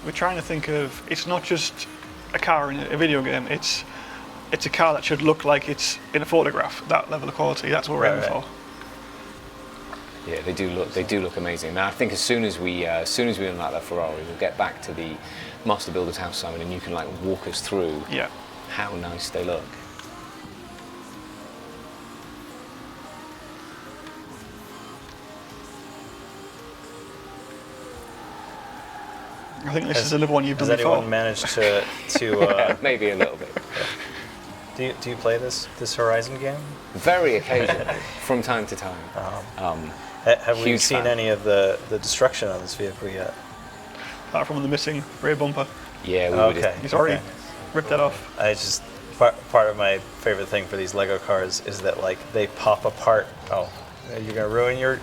We're trying to think of, it's not just a car in a video game. It's a car that should look like it's in a photograph. That level of quality. That's what we're aiming for. Yeah, they do look amazing. Now I think as soon as we unlock that Ferrari, we'll get back to the Master Builder's house, Simon, and you can like walk us through how nice they look. I think this is another one you've done before. Has anyone managed to maybe a little bit. Do you play this Horizon game? Very occasionally, from time to time. Have we seen any of the destruction on this vehicle yet? Apart from the missing rear bumper. Yeah, we okay. He's already ripped that off. I just part of my favorite thing for these Lego cars is that like they pop apart. Oh, you're gonna ruin your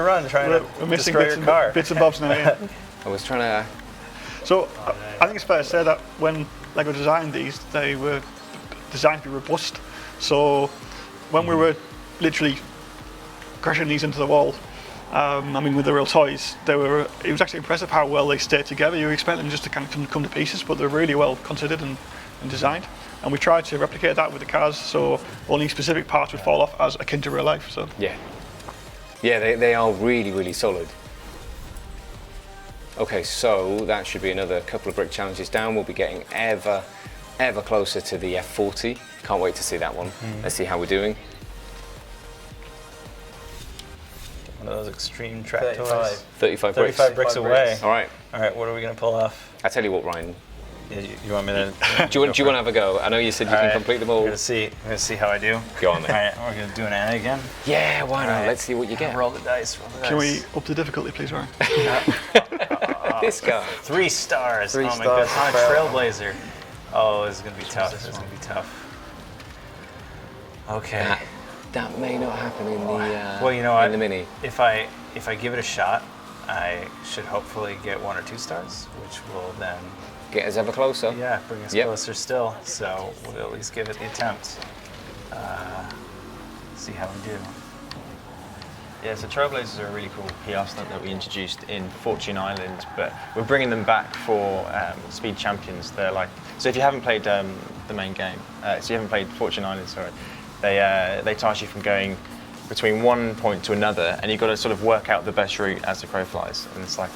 run trying to destroy your car. Bits and bobs now. Yeah. I was trying to. So I think it's fair to say that when Lego designed these, they were designed to be robust. So when we were literally crashing these into the wall, I mean with the real toys, it was actually impressive how well they stayed together. You expect them just to kind of come to pieces, but they're really well considered and designed. And we tried to replicate that with the cars, so only specific parts would fall off as akin to real life. So yeah, they are really, really solid. Okay, so that should be another couple of brick challenges down. We'll be getting ever closer to the F40. Can't wait to see that one. Let's see how we're doing. One of those extreme track toys. 35 bricks away. All right, what are we going to pull off? I tell you what, Ryan. Yeah, you want me to? do you want to have a go? I know you said you can complete them all. We're gonna see how I do. Go on then. All right, we're gonna do an Anna again. Yeah, why not? Let's see what you get. Roll the dice. Can we up the difficulty, please, Ryan? This guy. 3 stars. Three my stars. goodness. On Trailblazer. Oh, this is gonna be tough. This is gonna be tough. Okay. That may not happen in the well, you know what? in the mini. If I give it a shot, I should hopefully get 1 or 2 stars, which will then get us ever closer. Yeah, bring us closer still. So we'll at least give it the attempt. See how we do. Yeah, so Trailblazers are a really cool PR stunt that we introduced in Fortune Island, but we're bringing them back for Speed Champions. They're like, so if you haven't played the main game, so you haven't played Fortune Island, sorry, they task you from going between one point to another, and you've got to sort of work out the best route as the crow flies. And it's like,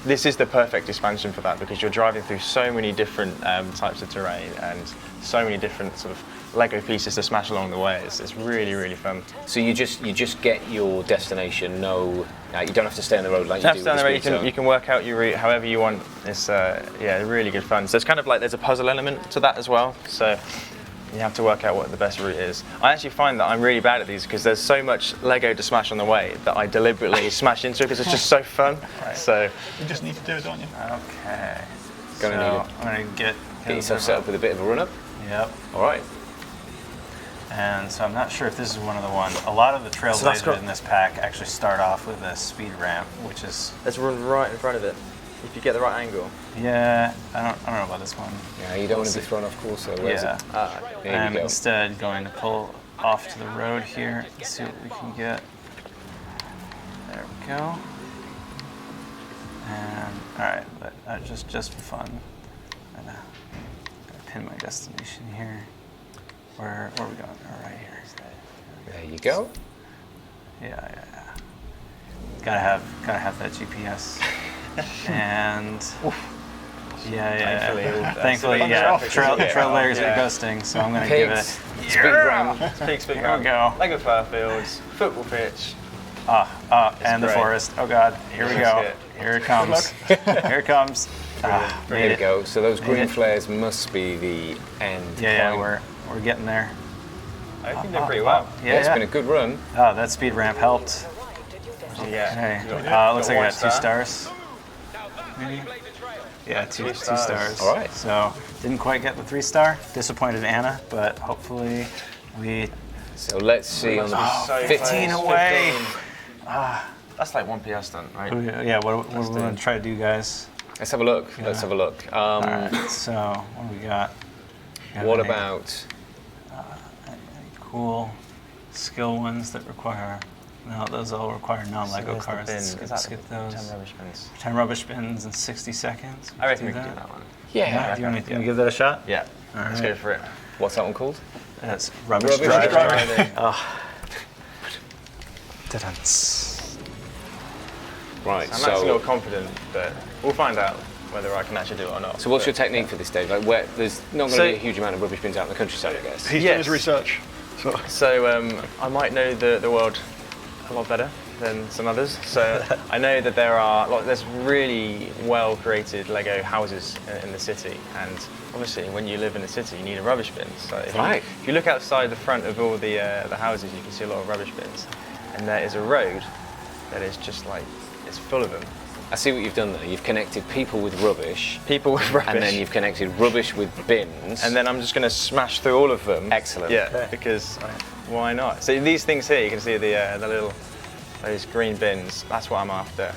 this is the perfect expansion for that because you're driving through so many different types of terrain and so many different sort of Lego pieces to smash along the way. It's really, really fun. So you just get your destination. No, you don't have to stay on the road like you do with the Speed Zone. You can work out your route however you want. It's really good fun. So it's kind of like there's a puzzle element to that as well. So you have to work out what the best route is. I actually find that I'm really bad at these because there's so much Lego to smash on the way that I deliberately smash into it because it's just so fun. Right. So you just need to do it, don't you? Okay. I'm gonna get yourself set up with a bit of a run up. Yep. All right. And so I'm not sure if this is one of the ones. A lot of the Trailblazers in this pack actually start off with a speed ramp, which is. Let's run right in front of it. If you get the right angle. Yeah, I don't know about this one. Yeah, you don't want to be thrown off course. So where's it? There you go. Instead, going to pull off to the road here. Let's see what we can get. There we go. And all right, but just for fun, I'm gonna pin my destination here. Where are we going? Oh, right here. There you go. Yeah. Gotta have that GPS. And thankfully, Trailblazers are ghosting, so I'm gonna give it. Speed ramp. Speed Here we go. Lego Fairfields, football pitch. And the forest. Oh God, here we go. Here it comes. Here it comes. Here we go. So those green flares must be the end. Yeah, we're getting there. I think they're pretty well. Yeah, it's been a good run. Oh, that speed ramp helped. Yeah. Okay. Looks like I got 2 stars. Maybe? Yeah, two stars. All right. So didn't quite get the 3-star. Disappointed Anna, but hopefully we. So let's see on the 15 away. That's like 1 PS done, right? Yeah, what we're going to try to do, guys. Let's have a look. Yeah. Let's have a look. All right, so what do we got? What about? Any cool skill ones that require? No, those all require non-Lego where's the cars. bin? Let's Is that skip those. 10 rubbish bins. 10 rubbish bins in 60 seconds. I reckon we can do that one. Yeah. Do you want to give that a shot? Yeah. All Let's right. go for it. What's that one called? That's rubbish Rubbish driving. driving. Oh. Ta-dance. Right. I'm actually So, not confident, but we'll find out whether I can actually do it or not. so what's your technique for this, Dave? Like, where there's not going to So- be a huge amount of rubbish bins out in the countryside, I guess. He's done his research. So. So I might know the world a lot better than some others. So I know that there's really well created Lego houses in the city, and obviously when you live in a city you need a rubbish bin. So if you look outside the front of all the houses, you can see a lot of rubbish bins, and there is a road that is just like it's full of them. I see what you've done there. You've connected people with rubbish. People with rubbish. And then you've connected rubbish with bins. And then I'm just going to smash through all of them. Excellent. Yeah, because why not? So these things here, you can see those green bins. That's what I'm after.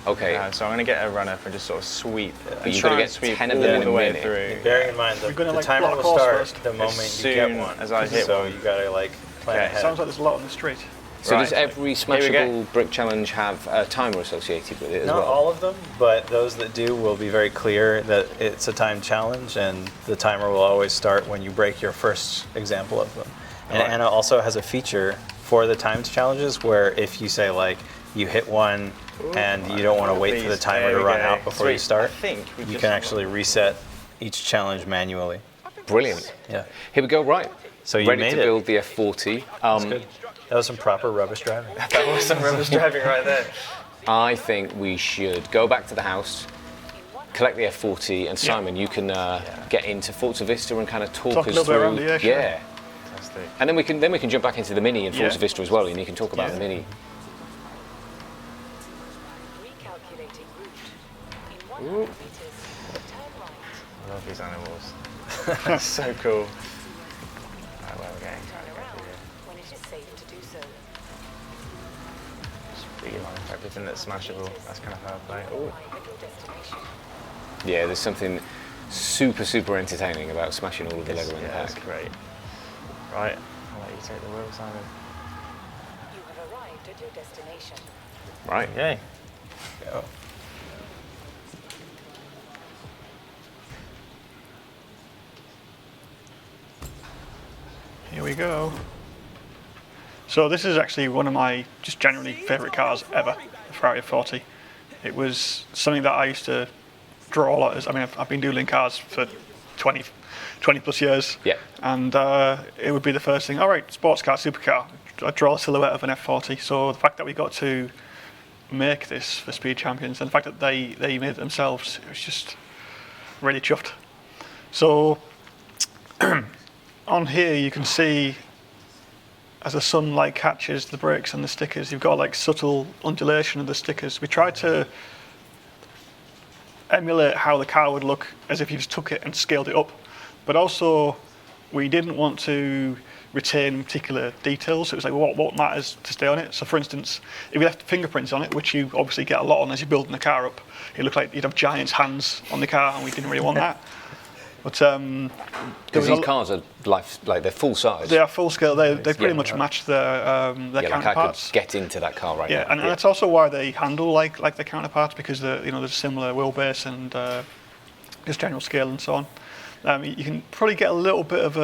Okay. So I'm going to get a run up and just sort of sweep. But you've got to get 10 of them in the a way minute. through. Bearing in mind We're gonna, the like, timer block will course start first. the moment As you get soon one. as I hit so one. you gotta like plan Okay. ahead. Sounds like there's a lot on the street. So does Right. every we go. smashable brick challenge have a timer associated with it as Not well? all of them, but those that do will be very clear that it's a time challenge, and the timer will always start when you break your first example of them. And Anna also has a feature for the timed challenges where if you say like you hit one and you don't want to wait for the timer There to we run go. out before you Sweet. start, I think we you just- can actually reset each challenge manually. Brilliant. Yeah. Here we go, right. So you Ready made to it. build the F40. That's good. That was some proper rubbish driving. That was some rubbish driving right there. I think we should go back to the house, collect the F40, and Simon, you can get into Forza Vista and kind of talk Talk a us little bit through. around it, yeah, sure. Yeah. Fantastic. And then we can jump back into the Mini in Forza Yeah. Vista as well, and you can talk about Yeah. the Mini. Recalculating route. In 100 meters, turn right. I love these animals. That's so cool. Right, where we're going. Turn around when it is safe to do so. Beeline for everything that's smashable. That's kind of how I play. Oh, Arrive at your destination. Yeah, there's something super, super entertaining about smashing all of the Lego in the yeah, that's pack. great. Right, I'll let you take the wheel, Simon. You have arrived at your destination. Right. Okay. Go. Here we go. So this is actually one of my just generally favourite cars ever, the Ferrari F40. It was something that I used to draw a lot. I mean, I've been doodling cars for 20 plus years. Yeah. And it would be the first thing, all right, sports car, supercar. I'd draw a silhouette of an F40. So the fact that we got to make this for Speed Champions and the fact that they made it themselves, it was just really chuffed. So on here you can see as the sunlight catches the brakes and the stickers, you've got like subtle undulation of the stickers. We tried to emulate how the car would look as if you just took it and scaled it up, but also we didn't want to retain particular details. So it was like what matters to stay on it. So for instance, if you left fingerprints on it, which you obviously get a lot on as you're building the car up, it looked like you'd have giant's hands on the car, and we didn't really want that. But Because these cars are like they're full size. they are full scale. They pretty Yeah. much match their yeah, like I counterparts. could get into that car right Yeah, now. and that's also why they handle like their counterparts, because there's a similar wheelbase and just general scale and so on. You can probably get a little bit of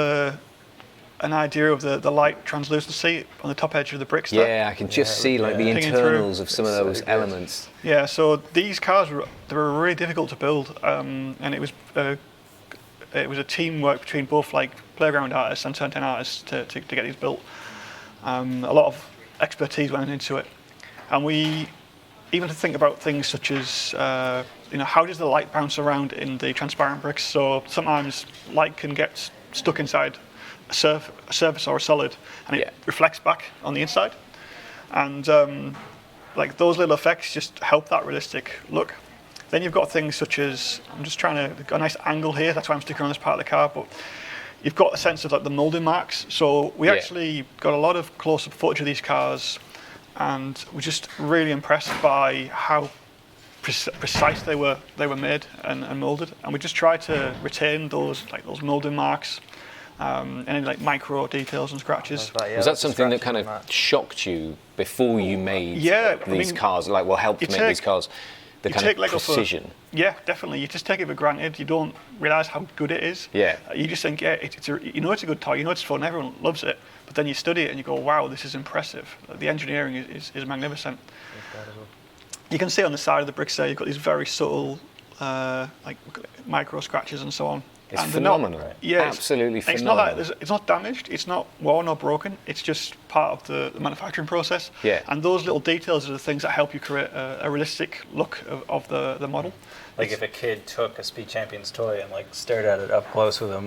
an idea of the light translucency on the top edge of the bricks there. Yeah, I can just see like the Pinging internals through. of some of those elements. Yeah, so these cars they were really difficult to build, and it was a teamwork between both like playground artists and Turn 10 artists to get these built. A lot of expertise went into it, and we even to think about things such as how does the light bounce around in the transparent bricks? So sometimes light can get stuck inside a surface or a solid, and it reflects back on the inside, and like those little effects just help that realistic look. Then you've got things such as, I'm just trying to get a nice angle here, that's why I'm sticking on this part of the car, but you've got a sense of like the moulding marks. So we actually got a lot of close-up footage of these cars and we're just really impressed by how precise they were made and molded, and we just tried to retain those molding marks, any like micro details and scratches. Was that something that kind of shocked you before you made these cars? Like, helped make these cars? The kind of precision. Yeah, definitely. You just take it for granted. You don't realise how good it is. Yeah. You just think, it's a good toy. You know it's fun. Everyone loves it. But then you study it and you go, wow, this is impressive. The engineering is magnificent. Incredible. You can see on the side of the bricks there, you've got these very subtle, like micro scratches and so on. It's phenomenal. Absolutely phenomenal. It's not damaged. It's not worn or broken. It's just part of the manufacturing process. Yeah. And those little details are the things that help you create a realistic look of the model. Like if a kid took a Speed Champions toy and like stared at it up close with a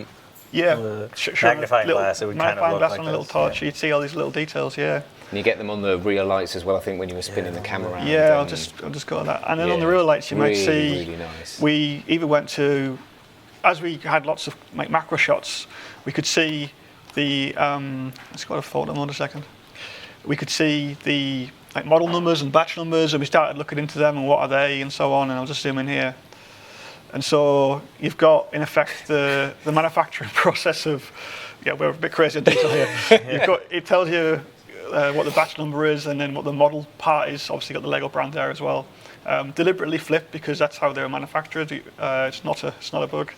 magnifying glass, it would kind of look like on a little torch. You'd see all these little details. Yeah. And you get them on the rear lights as well, I think, when you were spinning the camera around. Yeah, I'll just go to that. And then on the rear lights, you might see. Really nice. We even went to, as we had lots of macro shots, we could see the. Let's go to photo mode a second. We could see the model numbers and batch numbers, and we started looking into them and what are they and so on. And I'll just zoom in here. And so you've got, in effect, the manufacturing process of. Yeah, we're a bit crazy on detail here. It tells you what the batch number is, and then what the model part is. Obviously, got the Lego brand there as well. Deliberately flipped because that's how they were manufactured. It's not a bug.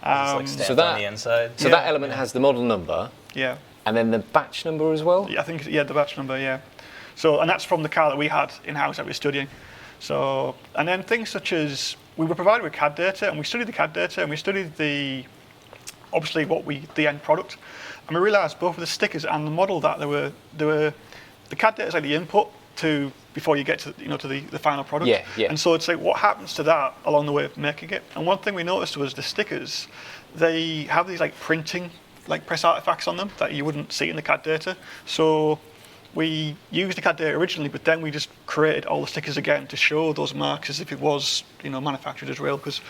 So that on the inside. So that element has the model number. Yeah. And then the batch number as well. Yeah, I think the batch number. Yeah. So and that's from the car that we had in house that we were studying. So and then things such as we were provided with CAD data, and we studied the CAD data, and we studied the end product. And we realised both of the stickers and the model that there were the CAD data is like the input to before you get to the final product. Yeah, yeah. And so it's like what happens to that along the way of making it. And one thing we noticed was the stickers, they have these like printing press artifacts on them that you wouldn't see in the CAD data. So we used the CAD data originally, but then we just created all the stickers again to show those marks as if it was manufactured as real, because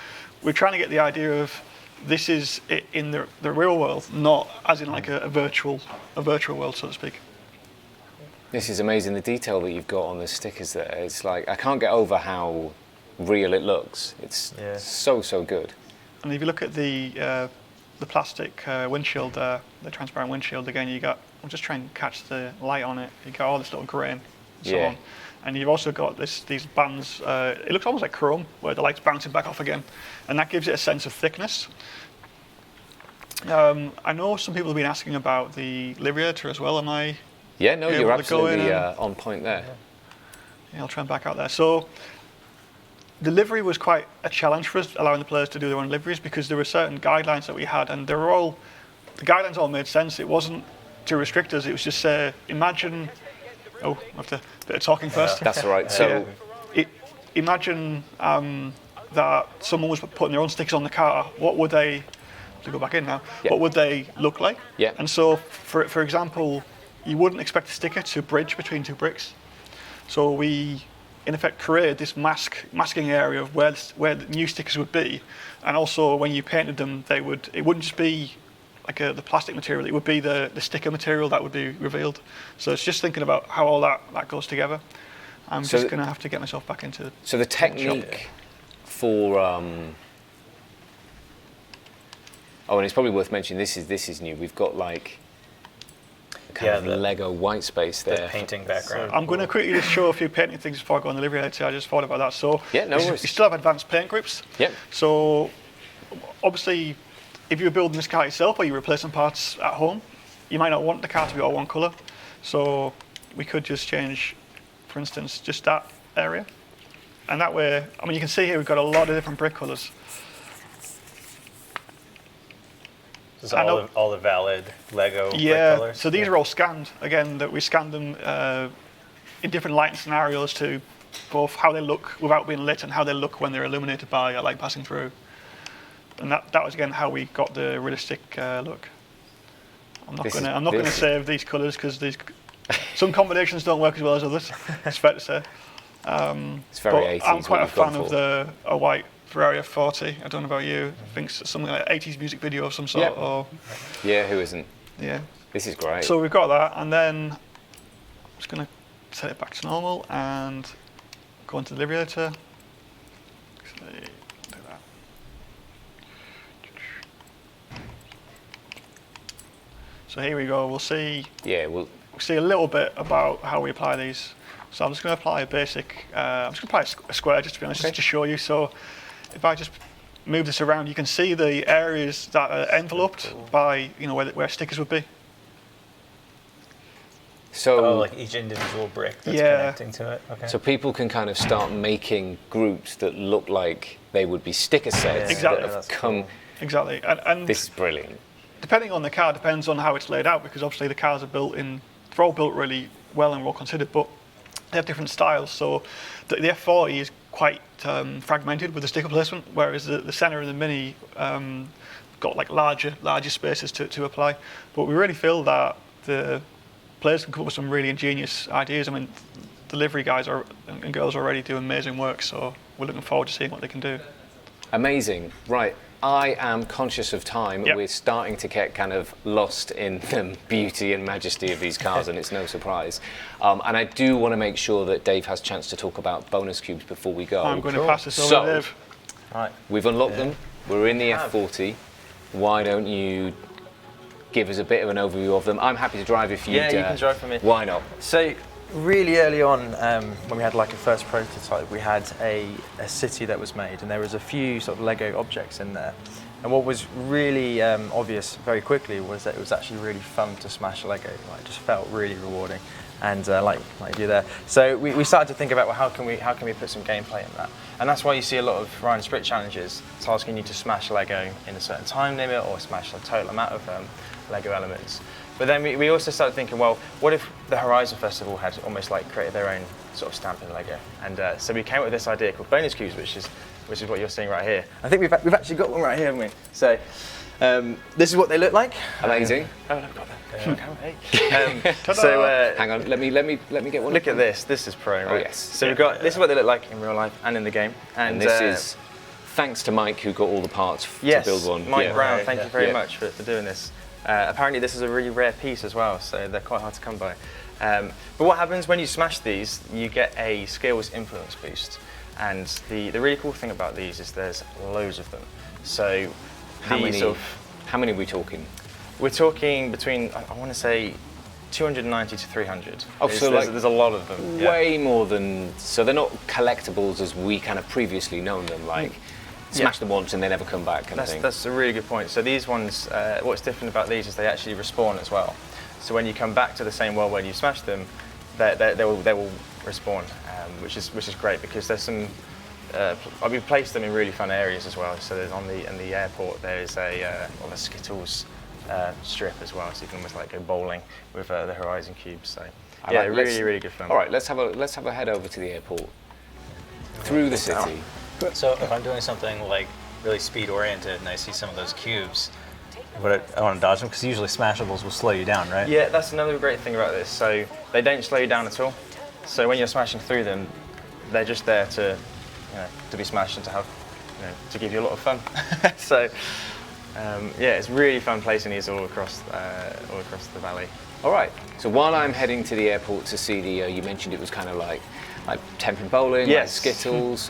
we're trying to get the idea of this is it in the real world, not as in like a virtual world, so to speak. This is amazing, the detail that you've got on the stickers there. It's like, I can't get over how real it looks. It's so good. And if you look at the plastic windshield, the transparent windshield, again, I'm just trying to catch the light on it. You got all this little grain and so on. And you've also got these bands, it looks almost like chrome, where the light's bouncing back off again. And that gives it a sense of thickness. I know some people have been asking about the livery editor as well. Am I? Yeah, no, you're absolutely on point there. Yeah, I'll try and back out there. So the livery was quite a challenge for us, allowing the players to do their own liveries, because there were certain guidelines that we had, and the guidelines all made sense. It wasn't to restrict us. It was just imagine. Oh, I have to a bit of talking first. That's all right. So, imagine that someone was putting their own stickers on the car. What would they? To go back in now. What would they look like? Yeah. And so, for example, you wouldn't expect a sticker to bridge between two bricks. So we, in effect, created this masking area of where the new stickers would be, and also when you painted them, it wouldn't just be like the plastic material. It would be the sticker material that would be revealed. So it's just thinking about how all that goes together. I'm just going to have to get myself back into. So the technique for and it's probably worth mentioning. This is new. We've got like kind of Lego white space there. The painting background. I'm going to quickly just show a few painting things before I go on the livery editor. I just thought about that. So no worries. We still have advanced paint groups. Yep. So obviously, if you were building this car yourself or you're replacing parts at home, you might not want the car to be all one colour. So we could just change, for instance, just that area. And that way, you can see here we've got a lot of different brick colours. This is all the valid Lego brick colors? So these are all scanned. Again, that we scanned them in different lighting scenarios to both how they look without being lit and how they look when they're illuminated by a light passing through. And that was again how we got the realistic look. I'm not going to save these colours because some combinations don't work as well as others. It's fair to say. It's very 80s. I'm quite a fan of a white Ferrari F40. I don't know about you. I think it's something like an 80s music video of some sort. Yeah, who isn't? Yeah. This is great. So we've got that, and then I'm just going to set it back to normal and go into delivery editor. Actually, do that. So here we go. We'll see. Yeah, We'll see a little bit about how we apply these. So I'm just going to apply a basic. I'm just going to apply a square, just to be honest, just to show you. So if I just move this around, you can see the areas that are enveloped by, where stickers would be. So like each individual brick that's Yeah. connecting to it. Okay. So people can kind of start making groups that look like they would be sticker sets Exactly. that have That's come. cool. Exactly. And This is brilliant. depending on the car, depends on how it's laid out, because obviously the cars are they're all built really well and well considered, but they have different styles. So the F40 is quite fragmented with the sticker placement, whereas the Senna and the Mini got like larger spaces to apply. But we really feel that the players can come up with some really ingenious ideas. I mean, delivery guys and girls already do amazing work, so we're looking forward to seeing what they can do. Amazing. Right. I am conscious of time. Yep. We're starting to get kind of lost in the beauty and majesty of these cars, and it's no surprise. And I do want to make sure that Dave has a chance to talk about bonus cubes before we go. I'm going to pass this over So, to Dave. Right. we've unlocked them. We're in the F40. Why don't you give us a bit of an overview of them? I'm happy to drive if you. Yeah, you can drive for me. Why not? So really early on, when we had like a first prototype, we had a city that was made, and there was a few sort of Lego objects in there. And what was really obvious very quickly was that it was actually really fun to smash Lego. Like, it just felt really rewarding, and like you do there. So we started to think about, well, how can we put some gameplay in that? And that's why you see a lot of Ryan Sprint challenges. It's asking you to smash Lego in a certain time limit or smash a total amount of Lego elements. But then we also started thinking, well, what if the Horizon Festival had almost like created their own sort of stamp in Lego? And so we came up with this idea called bonus cubes, which is what you're seeing right here. I think we've actually got one right here, haven't we? So this is what they look like. Amazing. Oh, look, got that. So hang on. Let me get one. look at this. This is pro, right? Oh, yes. So we've got this is what they look like in real life and in the game. And this is thanks to Mike, who got all the parts yes, to build one. Mike Brown, Right, thank you very much for doing this. Apparently this is a really rare piece as well, so they're quite hard to come by. But what happens when you smash these, you get a skills influence boost. And the really cool thing about these is there's loads of them. So How many are we talking? we're talking between, I want to say, 290 to 300. Oh, so there's a lot of them. Yeah. Way more than. So they're not collectibles as we kind of previously known them, like smash them once and they never come back kind of thing. That's a really good point. So these ones, what's different about these is they actually respawn as well. So when you come back to the same world where you smashed them, they will respawn, which is great because there's some. We've placed them in really fun areas as well. So there's in the airport there is a Skittles strip as well, so you can almost like go bowling with the Horizon cubes. So yeah, really good fun. All right, let's have a head over to the airport through the city. So if I'm doing something like really speed oriented and I see some of those cubes, I want to dodge them because usually smashables will slow you down, right? Yeah, that's another great thing about this. So they don't slow you down at all. So when you're smashing through them, they're just there to be smashed and to have, to give you a lot of fun. So yeah, it's really fun placing these all across the valley. All right. So while I'm heading to the airport to see you mentioned it was kind of like Tempin' Bowling, Yes. like Skittles.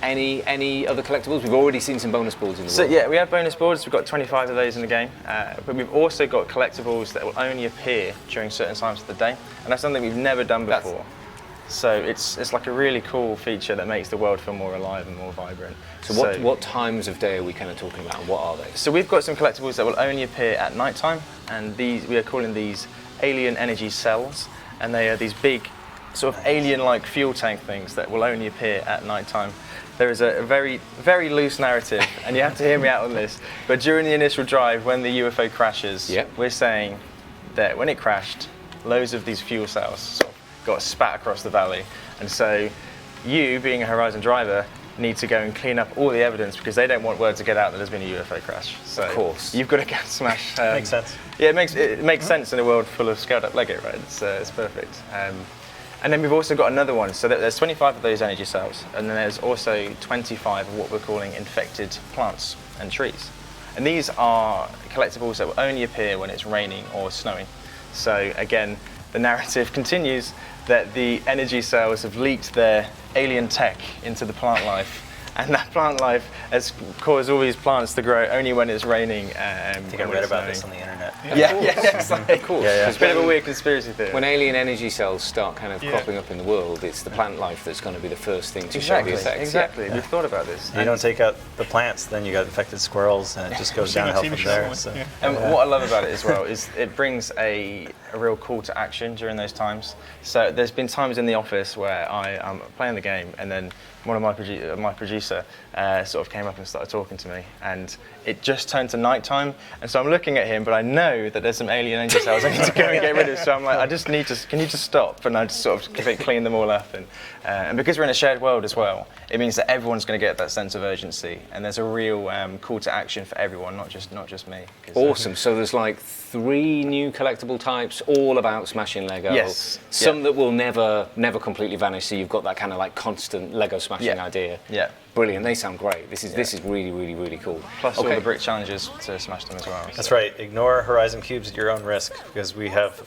Any other collectibles? We've already seen some bonus boards in the So world. yeah, we have bonus boards. We've got 25 of those in the game, but we've also got collectibles that will only appear during certain times of the day, and that's something we've never done before. So it's like a really cool feature that makes the world feel more alive and more vibrant. So what times of day are we kind of talking about, and what are they? So we've got some collectibles that will only appear at night time, and we are calling these alien energy cells, and they are these big sort of alien-like fuel tank things that will only appear at night time. There is a very, very loose narrative, and you have to hear me out on this, but during the initial drive, when the UFO crashes, we're saying that when it crashed, loads of these fuel cells sort of got spat across the valley, and so you, being a Horizon driver, need to go and clean up all the evidence because they don't want word to get out that there's been a UFO crash. So of course. You've got to go and smash. Makes sense. Yeah, it makes sense in a world full of scaled up Lego, right? It's perfect. And then we've also got another one. So there's 25 of those energy cells, and then there's also 25 of what we're calling infected plants and trees. And these are collectibles that will only appear when it's raining or snowing. So again, the narrative continues that the energy cells have leaked their alien tech into the plant life. And that plant life has caused all these plants to grow only when it's raining. I think I read about this on the internet. Of course. It's a bit of a weird conspiracy theory. When alien energy cells start kind of cropping up in the world, it's the plant life that's going to be the first thing to show the effects. Exactly. We've thought about this. You don't take out the plants, then you got infected squirrels, and it just goes downhill from there. So. And what I love about it as well is it brings a real call to action during those times. So there's been times in the office where I am playing the game, and then one of my producer sort of came up and started talking to me, and it just turned to nighttime, and so I'm looking at him, but I know that there's some alien energy cells I need to go and get rid of. So I'm like, can you just stop? And I just sort of clean them all up, and because we're in a shared world as well, it means that everyone's going to get that sense of urgency, and there's a real call to action for everyone, not just me. Awesome. So there's like 3 new collectible types, all about smashing Lego. Yes. Some that will never completely vanish. So you've got that kind of like constant Lego smashing idea. Yeah. Brilliant. They sound great. This is really, really, really cool. Plus all the brick challenges to smash them as well. That's right. Ignore Horizon cubes at your own risk, because we have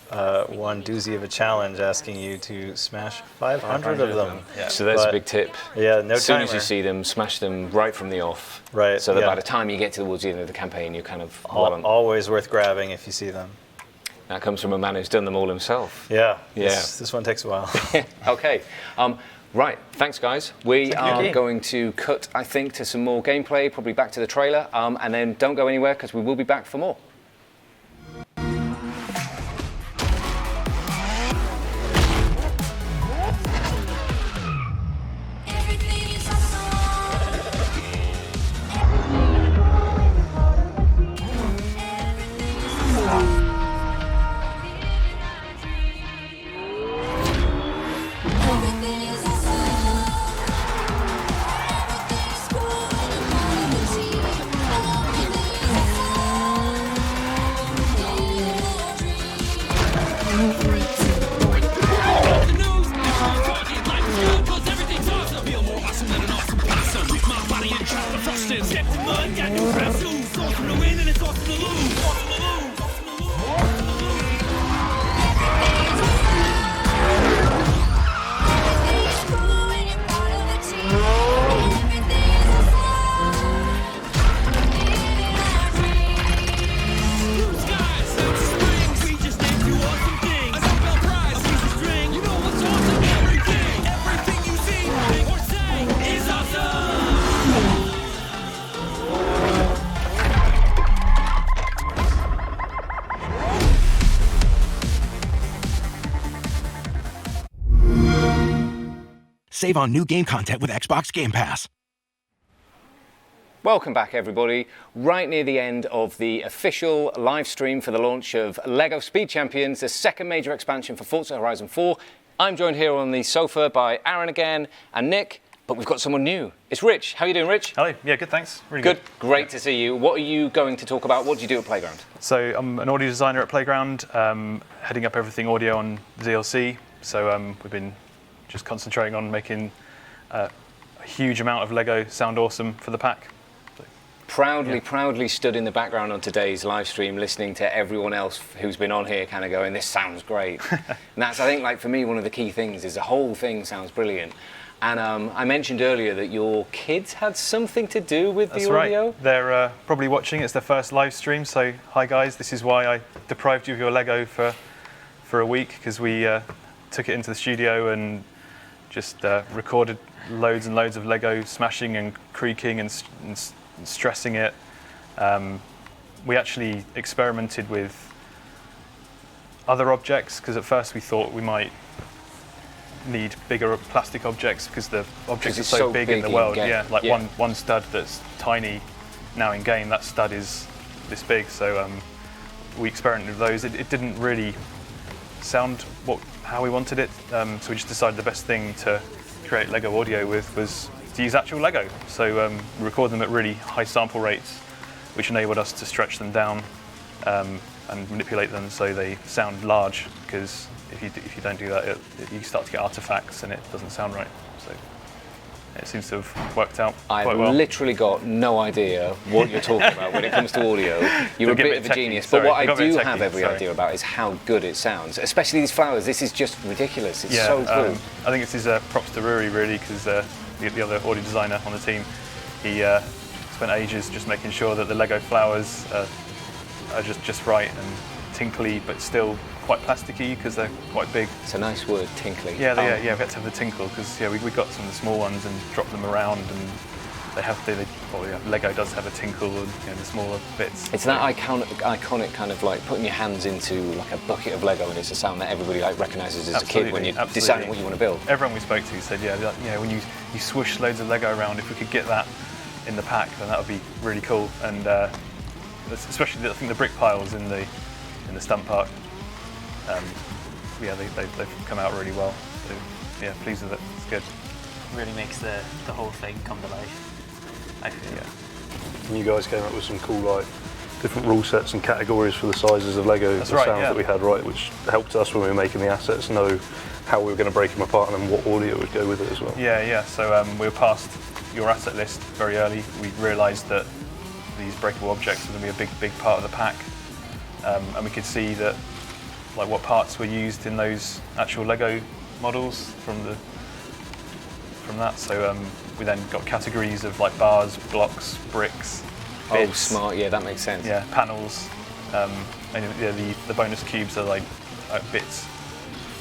one doozy of a challenge asking you to smash 500 of them. Yeah. So that's a big tip. Yeah, no As soon as timer. you see them, smash them right from the off. Right. So that by the time you get towards the end of the campaign, you're kind of always worth grabbing if you see them. That comes from a man who's done them all himself. Yeah. Yeah. This one takes a while. Okay. Right, thanks guys. We are going to cut, I think, to some more gameplay, probably back to the trailer, and then don't go anywhere because we will be back for more. Save on new game content with Xbox Game Pass. Welcome back, everybody. Right near the end of the official live stream for the launch of LEGO Speed Champions, the second major expansion for Forza Horizon 4. I'm joined here on the sofa by Aaron again and Nick, but we've got someone new. It's Rich. How are you doing, Rich? Hello. Yeah, good, thanks. Really good. Great to see you. What are you going to talk about? What do you do at Playground? So I'm an audio designer at Playground, heading up everything audio on DLC. So we've been just concentrating on making a huge amount of Lego sound awesome for the pack. Proudly stood in the background on today's live stream, listening to everyone else who's been on here kind of going, this sounds great. And that's, I think, like for me, one of the key things is the whole thing sounds brilliant. And I mentioned earlier that your kids had something to do with the audio. Right. They're probably watching. It's their first live stream. So, hi guys, this is why I deprived you of your Lego for a week, because we took it into the studio and just recorded loads and loads of Lego smashing and creaking and stressing it. We actually experimented with other objects, because at first we thought we might need bigger plastic objects because the objects are so big in the world. Like one stud that's tiny now in game, that stud is this big. So we experimented with those. It didn't really sound how we wanted it, so we just decided the best thing to create Lego audio with was to use actual Lego. So we record them at really high sample rates, which enabled us to stretch them down and manipulate them so they sound large, because if you don't do that, you start to get artifacts and it doesn't sound right. So it seems to have worked out I've quite well. literally got no idea what you're talking about when it comes to audio. You're a bit of a genius, but what I do have every idea about is how good it sounds. Especially these flowers. This is just ridiculous. It's so cool. I think it's his props to Rory really, because the other audio designer on the team, he spent ages just making sure that the Lego flowers are just right and tinkly, but still quite plasticky because they're quite big. It's a nice word, tinkly. Yeah, we had to have the tinkle because we got some of the small ones and dropped them around, and Lego does have a tinkle and the smaller bits. It's that iconic kind of like putting your hands into like a bucket of Lego, and it's a sound that everybody like recognises as a kid when you're deciding what you want to build. Everyone we spoke to said, when you swoosh loads of Lego around, if we could get that in the pack, then that would be really cool. And especially I think the brick piles in the stunt park. They've come out really well. So yeah, pleased with it. It's good. Really makes the whole thing come to life, I feel. Yeah. And you guys came up with some cool like different rule sets and categories for the sizes of Lego, sounds that we had, right, which helped us when we were making the assets know how we were going to break them apart and then what audio would go with it as well. Yeah. So we were past your asset list very early. We realised that these breakable objects were going to be a big part of the pack, and we could see that like what parts were used in those actual Lego models from that. So we then got categories of like bars, blocks, bricks. Bits. Oh, smart. Yeah, that makes sense. Yeah, panels, and the bonus cubes are like bits.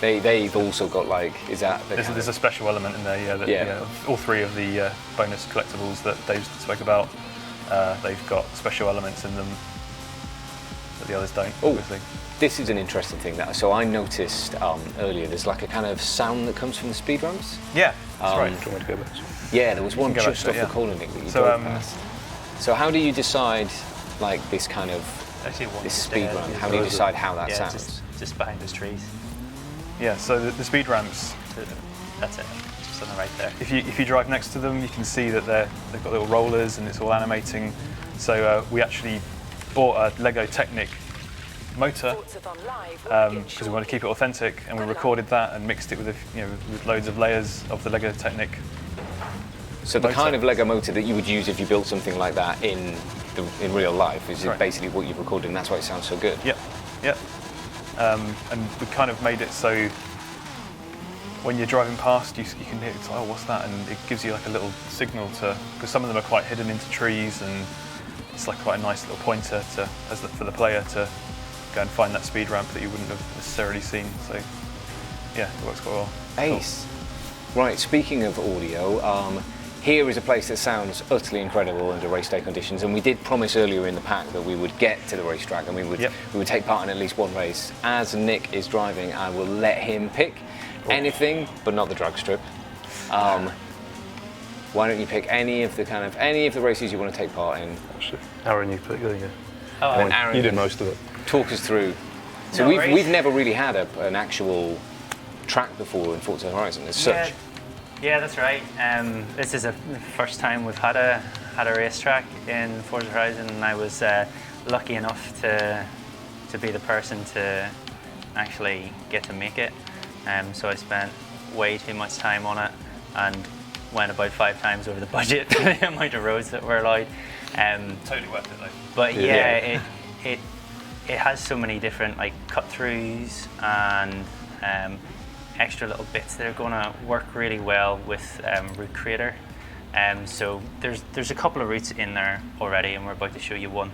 They've also got like, is that? There's a special element in there. All three of the bonus collectibles that Dave spoke about, they've got special elements in them that the others don't. Obviously. This is an interesting thing. So I noticed earlier there's like a kind of sound that comes from the speed ramps. Yeah, that's right. Do you want to go back? Yeah, there was one just off the corner that you drove past. So how do you decide like this kind of this speed ramp? How do you decide how that sounds? Just behind those trees. Yeah, so the speed ramps. That's it. Just on the right there. If you drive next to them, you can see that they've got little rollers and it's all animating. So we actually bought a Lego Technic motor because we want to keep it authentic, and we recorded that and mixed it with with loads of layers of the Lego Technic. So the kind of Lego motor that you would use if you built something like that in real life is basically what you've recorded, and that's why it sounds so good. Yep. And we kind of made it so when you're driving past, you can hear it's like, oh, what's that? And it gives you like a little signal because some of them are quite hidden into trees, and it's like quite a nice little pointer for the player to go and find that speed ramp that you wouldn't have necessarily seen. So yeah, it works quite well. Ace. Cool. Right, speaking of audio, here is a place that sounds utterly incredible under race day conditions, and we did promise earlier in the pack that we would get to the racetrack and we would take part in at least one race. As Nick is driving, I will let him pick anything, but not the drag strip. Why don't you pick any of the races you want to take part in? Aaron, you pick. There you go. Oh, and Aaron, you did most of it. Talk us through. So we've never really had an actual track before in Forza Horizon as such. Yeah, that's right. This is the first time we've had a racetrack in Forza Horizon, and I was lucky enough to be the person to actually get to make it. So I spent way too much time on it and went about 5 times over the budget for the amount of roads that were allowed. Totally worth it though. But it has so many different like cut-throughs and extra little bits that are going to work really well with Route Creator. So there's a couple of routes in there already, and we're about to show you one.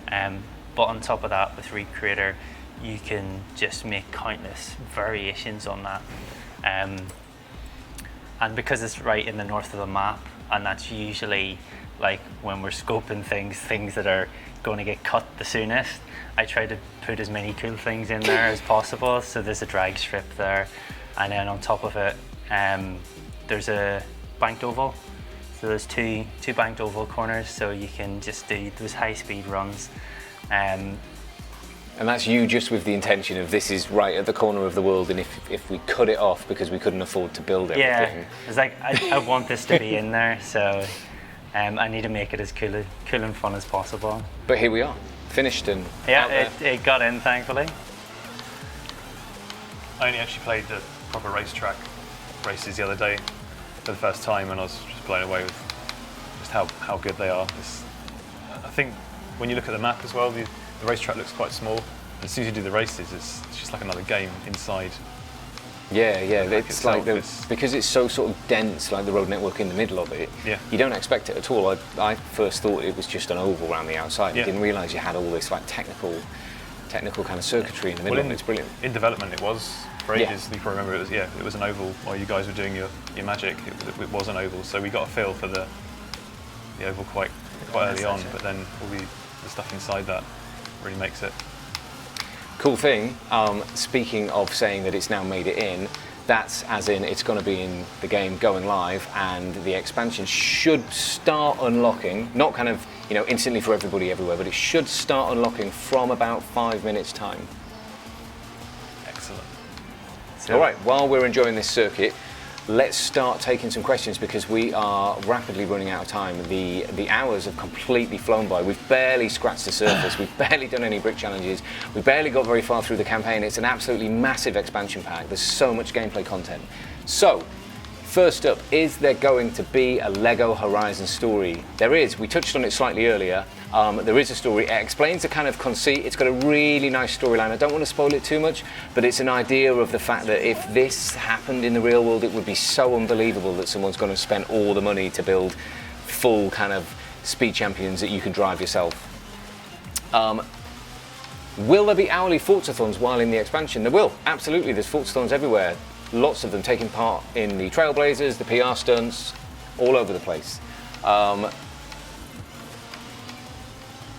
But on top of that, with Route Creator, you can just make countless variations on that. And because it's right in the north of the map, and that's usually like when we're scoping things that are going to get cut the soonest, I try to put as many cool things in there as possible. So there's a drag strip there, and then on top of it, there's a banked oval. So there's two banked oval corners, so you can just do those high-speed runs. And that's you just with the intention of this is right at the corner of the world, and if we cut it off because we couldn't afford to build everything. Yeah, it's like I want this to be in there, so I need to make it as cool and fun as possible. But here we are, finished and it got in, thankfully. I only actually played the proper racetrack races the other day, for the first time, and I was just blown away with just how good they are. I think when you look at the map as well, the racetrack looks quite small. And as soon as you do the races, it's just like another game inside. Yeah, It's it's like itself, because it's so sort of dense, like the road network in the middle of it. Yeah. You don't expect it at all. I first thought it was just an oval around the outside. Yeah. I didn't realise you had all this like technical kind of circuitry in the middle. It's brilliant. In development, it was for Yeah. ages. You can remember it was an oval while you guys were doing your magic. It was an oval, so we got a feel for the oval quite early on. But then all the stuff inside that really makes it. Cool thing, speaking of saying that it's now made it in, that's as in it's going to be in the game going live, and the expansion should start unlocking, not kind of, instantly for everybody everywhere, but it should start unlocking from about 5 minutes time. Excellent. All right, while we're enjoying this circuit, let's start taking some questions because we are rapidly running out of time. The hours have completely flown by. We've barely scratched the surface. We've barely done any brick challenges. We've barely got very far through the campaign. It's an absolutely massive expansion pack. There's so much gameplay content. So, first up, is there going to be a LEGO Horizon story? There is. We touched on it slightly earlier. There is a story. It explains the kind of conceit. It's got a really nice storyline. I don't want to spoil it too much, but it's an idea of the fact that if this happened in the real world, it would be so unbelievable that someone's going to spend all the money to build full kind of speed champions that you can drive yourself. Will there be hourly Forza-thons while in the expansion? There will. Absolutely. There's Forza-thons everywhere. Lots of them taking part in the Trailblazers, the PR stunts, all over the place.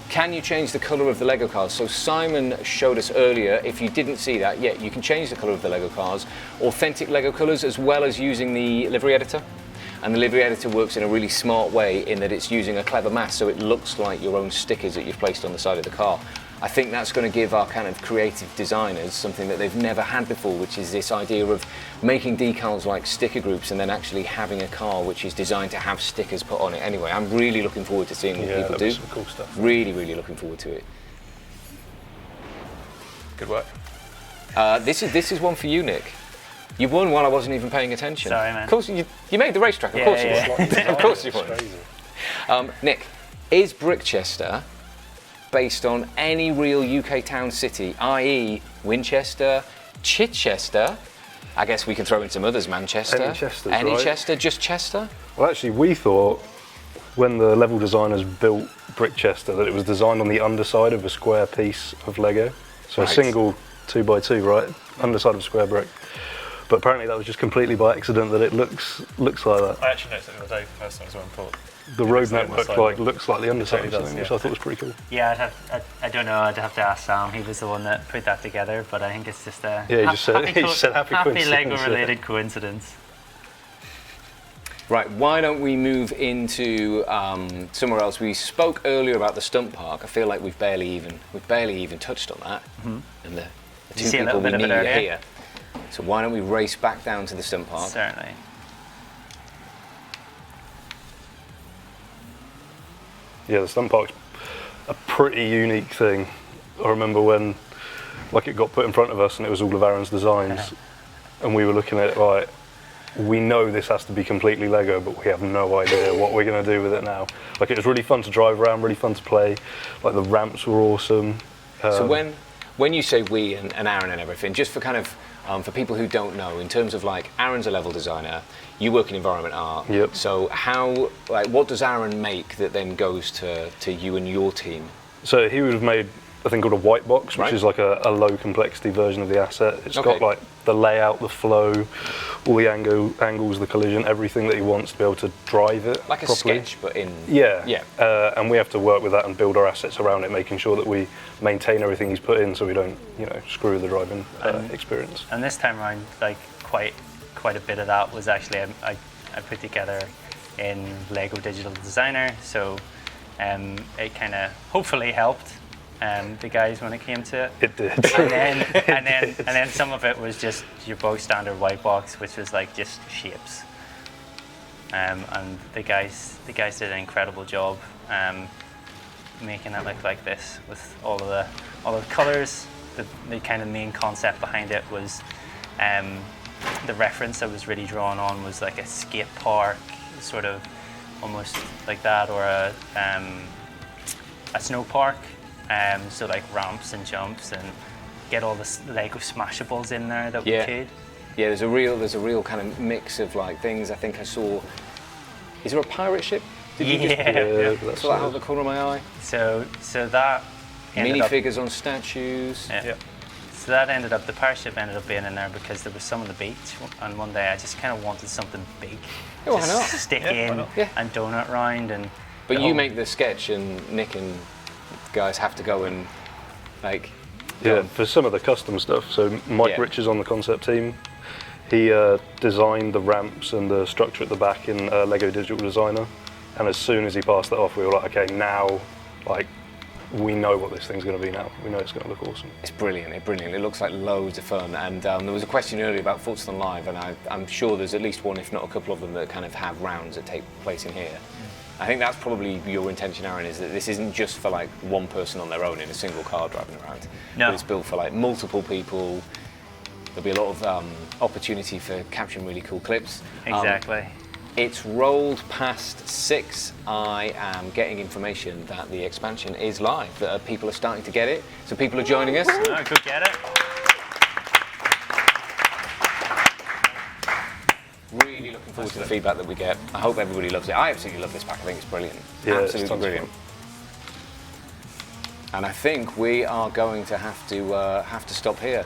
Can you change the colour of the Lego cars? So Simon showed us earlier, if you didn't see that, yeah, you can change the colour of the Lego cars, authentic Lego colours, as well as using the livery editor. And the livery editor works in a really smart way in that it's using a clever math, so it looks like your own stickers that you've placed on the side of the car. I think that's going to give our kind of creative designers something that they've never had before, which is this idea of making decals like sticker groups and then actually having a car which is designed to have stickers put on it. Anyway, I'm really looking forward to seeing what people do. Some cool stuff. Really, really looking forward to it. Good work. This is one for you, Nick. You won while I wasn't even paying attention. Sorry, man. Of course, you made the racetrack. Of course you won. Of course you won. Nick, is Brickchester based on any real UK town city, i.e. Winchester, Chichester? I guess we can throw in some others, Manchester. Any Chester, just Chester? Well, actually, we thought when the level designers built Brickchester that it was designed on the underside of a square piece of Lego. So a single 2x2, right? Underside of a square brick. But apparently that was just completely by accident that it looks like that. I actually noticed it the other day, the first time as well, and thought The road network looks like the underside of something, which I thought was pretty cool. Yeah, I don't know. I'd have to ask Sam. He was the one that put that together, but I think it's just a he just said happy coincidence. Lego-related coincidence. Right, why don't we move into somewhere else? We spoke earlier about the stunt park. I feel like we've barely even touched on that. And the two people we need are here. So why don't we race back down to the stunt park? Certainly. Yeah, the stunt park's a pretty unique thing. I remember when it got put in front of us and it was all of Aaron's designs and we were looking at it like, we know this has to be completely Lego, but we have no idea what we're going to do with it now. It was really fun to drive around, really fun to play. The ramps were awesome. So when you say we and Aaron and everything, just for kind of for people who don't know, in terms of Aaron's a level designer, you work in environment art. Yep. So what does Aaron make that then goes to you and your team? So he would have made a thing called a white box, which is a low complexity version of the asset. It's got the layout, the flow, all the angles, the collision, everything that he wants to be able to drive it like properly. A sketch, but in and we have to work with that and build our assets around it, making sure that we maintain everything he's put in, so we don't screw the driving experience. And this time around, quite a bit of that was actually I put together in Lego Digital Designer, so it kind of hopefully helped the guys when it came to it. It did. and then some of it was just your bog standard white box, which was just shapes. And the guys did an incredible job making it look like this with all of the colours. The kind of main concept behind it was the reference I was really drawn on was like a skate park, sort of almost like that, or a snow park. So like ramps and jumps, and get all the Lego Smashables in there that we could. Yeah, there's a real kind of mix of like things. I think I saw. Is there a pirate ship? Did you just saw that out of the corner of my eye? So that minifigures on statues. Yeah. So that ended up, the pirate ship ended up being in there because there was some on the beach, and one day I just kind of wanted something big. Yeah, why not? Stick in and donut round. And but you make the sketch, and Nick and guys have to go and like. Yeah, for some of the custom stuff. So Mike Rich is on the concept team. He designed the ramps and the structure at the back in Lego Digital Designer, and as soon as he passed that off, we were like, okay, now, like, we know what this thing's going to be now. We know it's going to look awesome. It's brilliant. It looks like loads of fun. And there was a question earlier about Forza Live, and I'm sure there's at least one, if not a couple of them, that kind of have rounds that take place in here. I think that's probably your intention, Aaron, is that this isn't just for like one person on their own in a single car driving around. No. But it's built for like multiple people. There'll be a lot of opportunity for capturing really cool clips. Exactly. It's rolled past 6. I am getting information that the expansion is live, that people are starting to get it. So people are joining us. Oh, go get it. Really looking forward to the feedback that we get. I hope everybody loves it. I absolutely love this pack. I think it's brilliant. Yeah, absolutely brilliant. And I think we are going to have to stop here.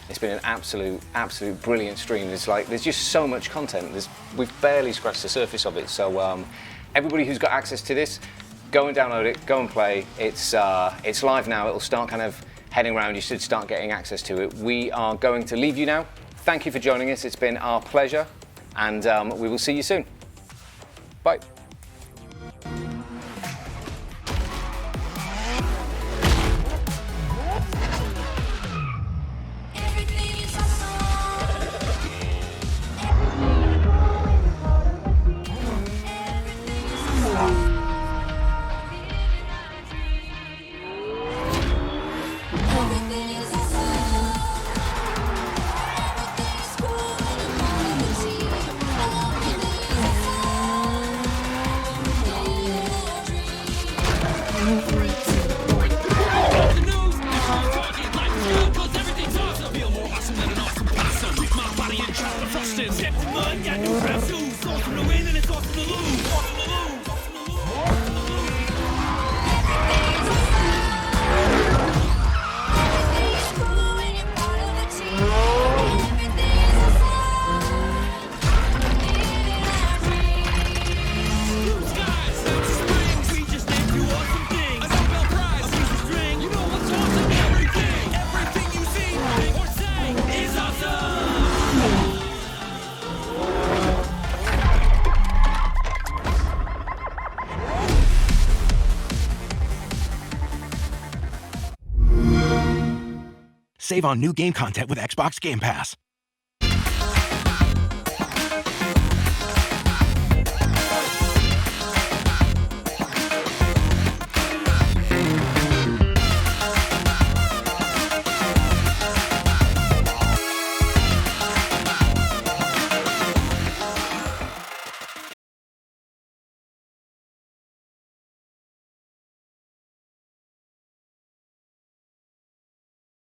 It's been an absolute brilliant stream. It's like there's just so much content. We've barely scratched the surface of it. So everybody who's got access to this, go and download it. Go and play. It's live now. It'll start kind of heading around. You should start getting access to it. We are going to leave you now. Thank you for joining us. It's been our pleasure, and we will see you soon. Bye. Save on new game content with Xbox Game Pass.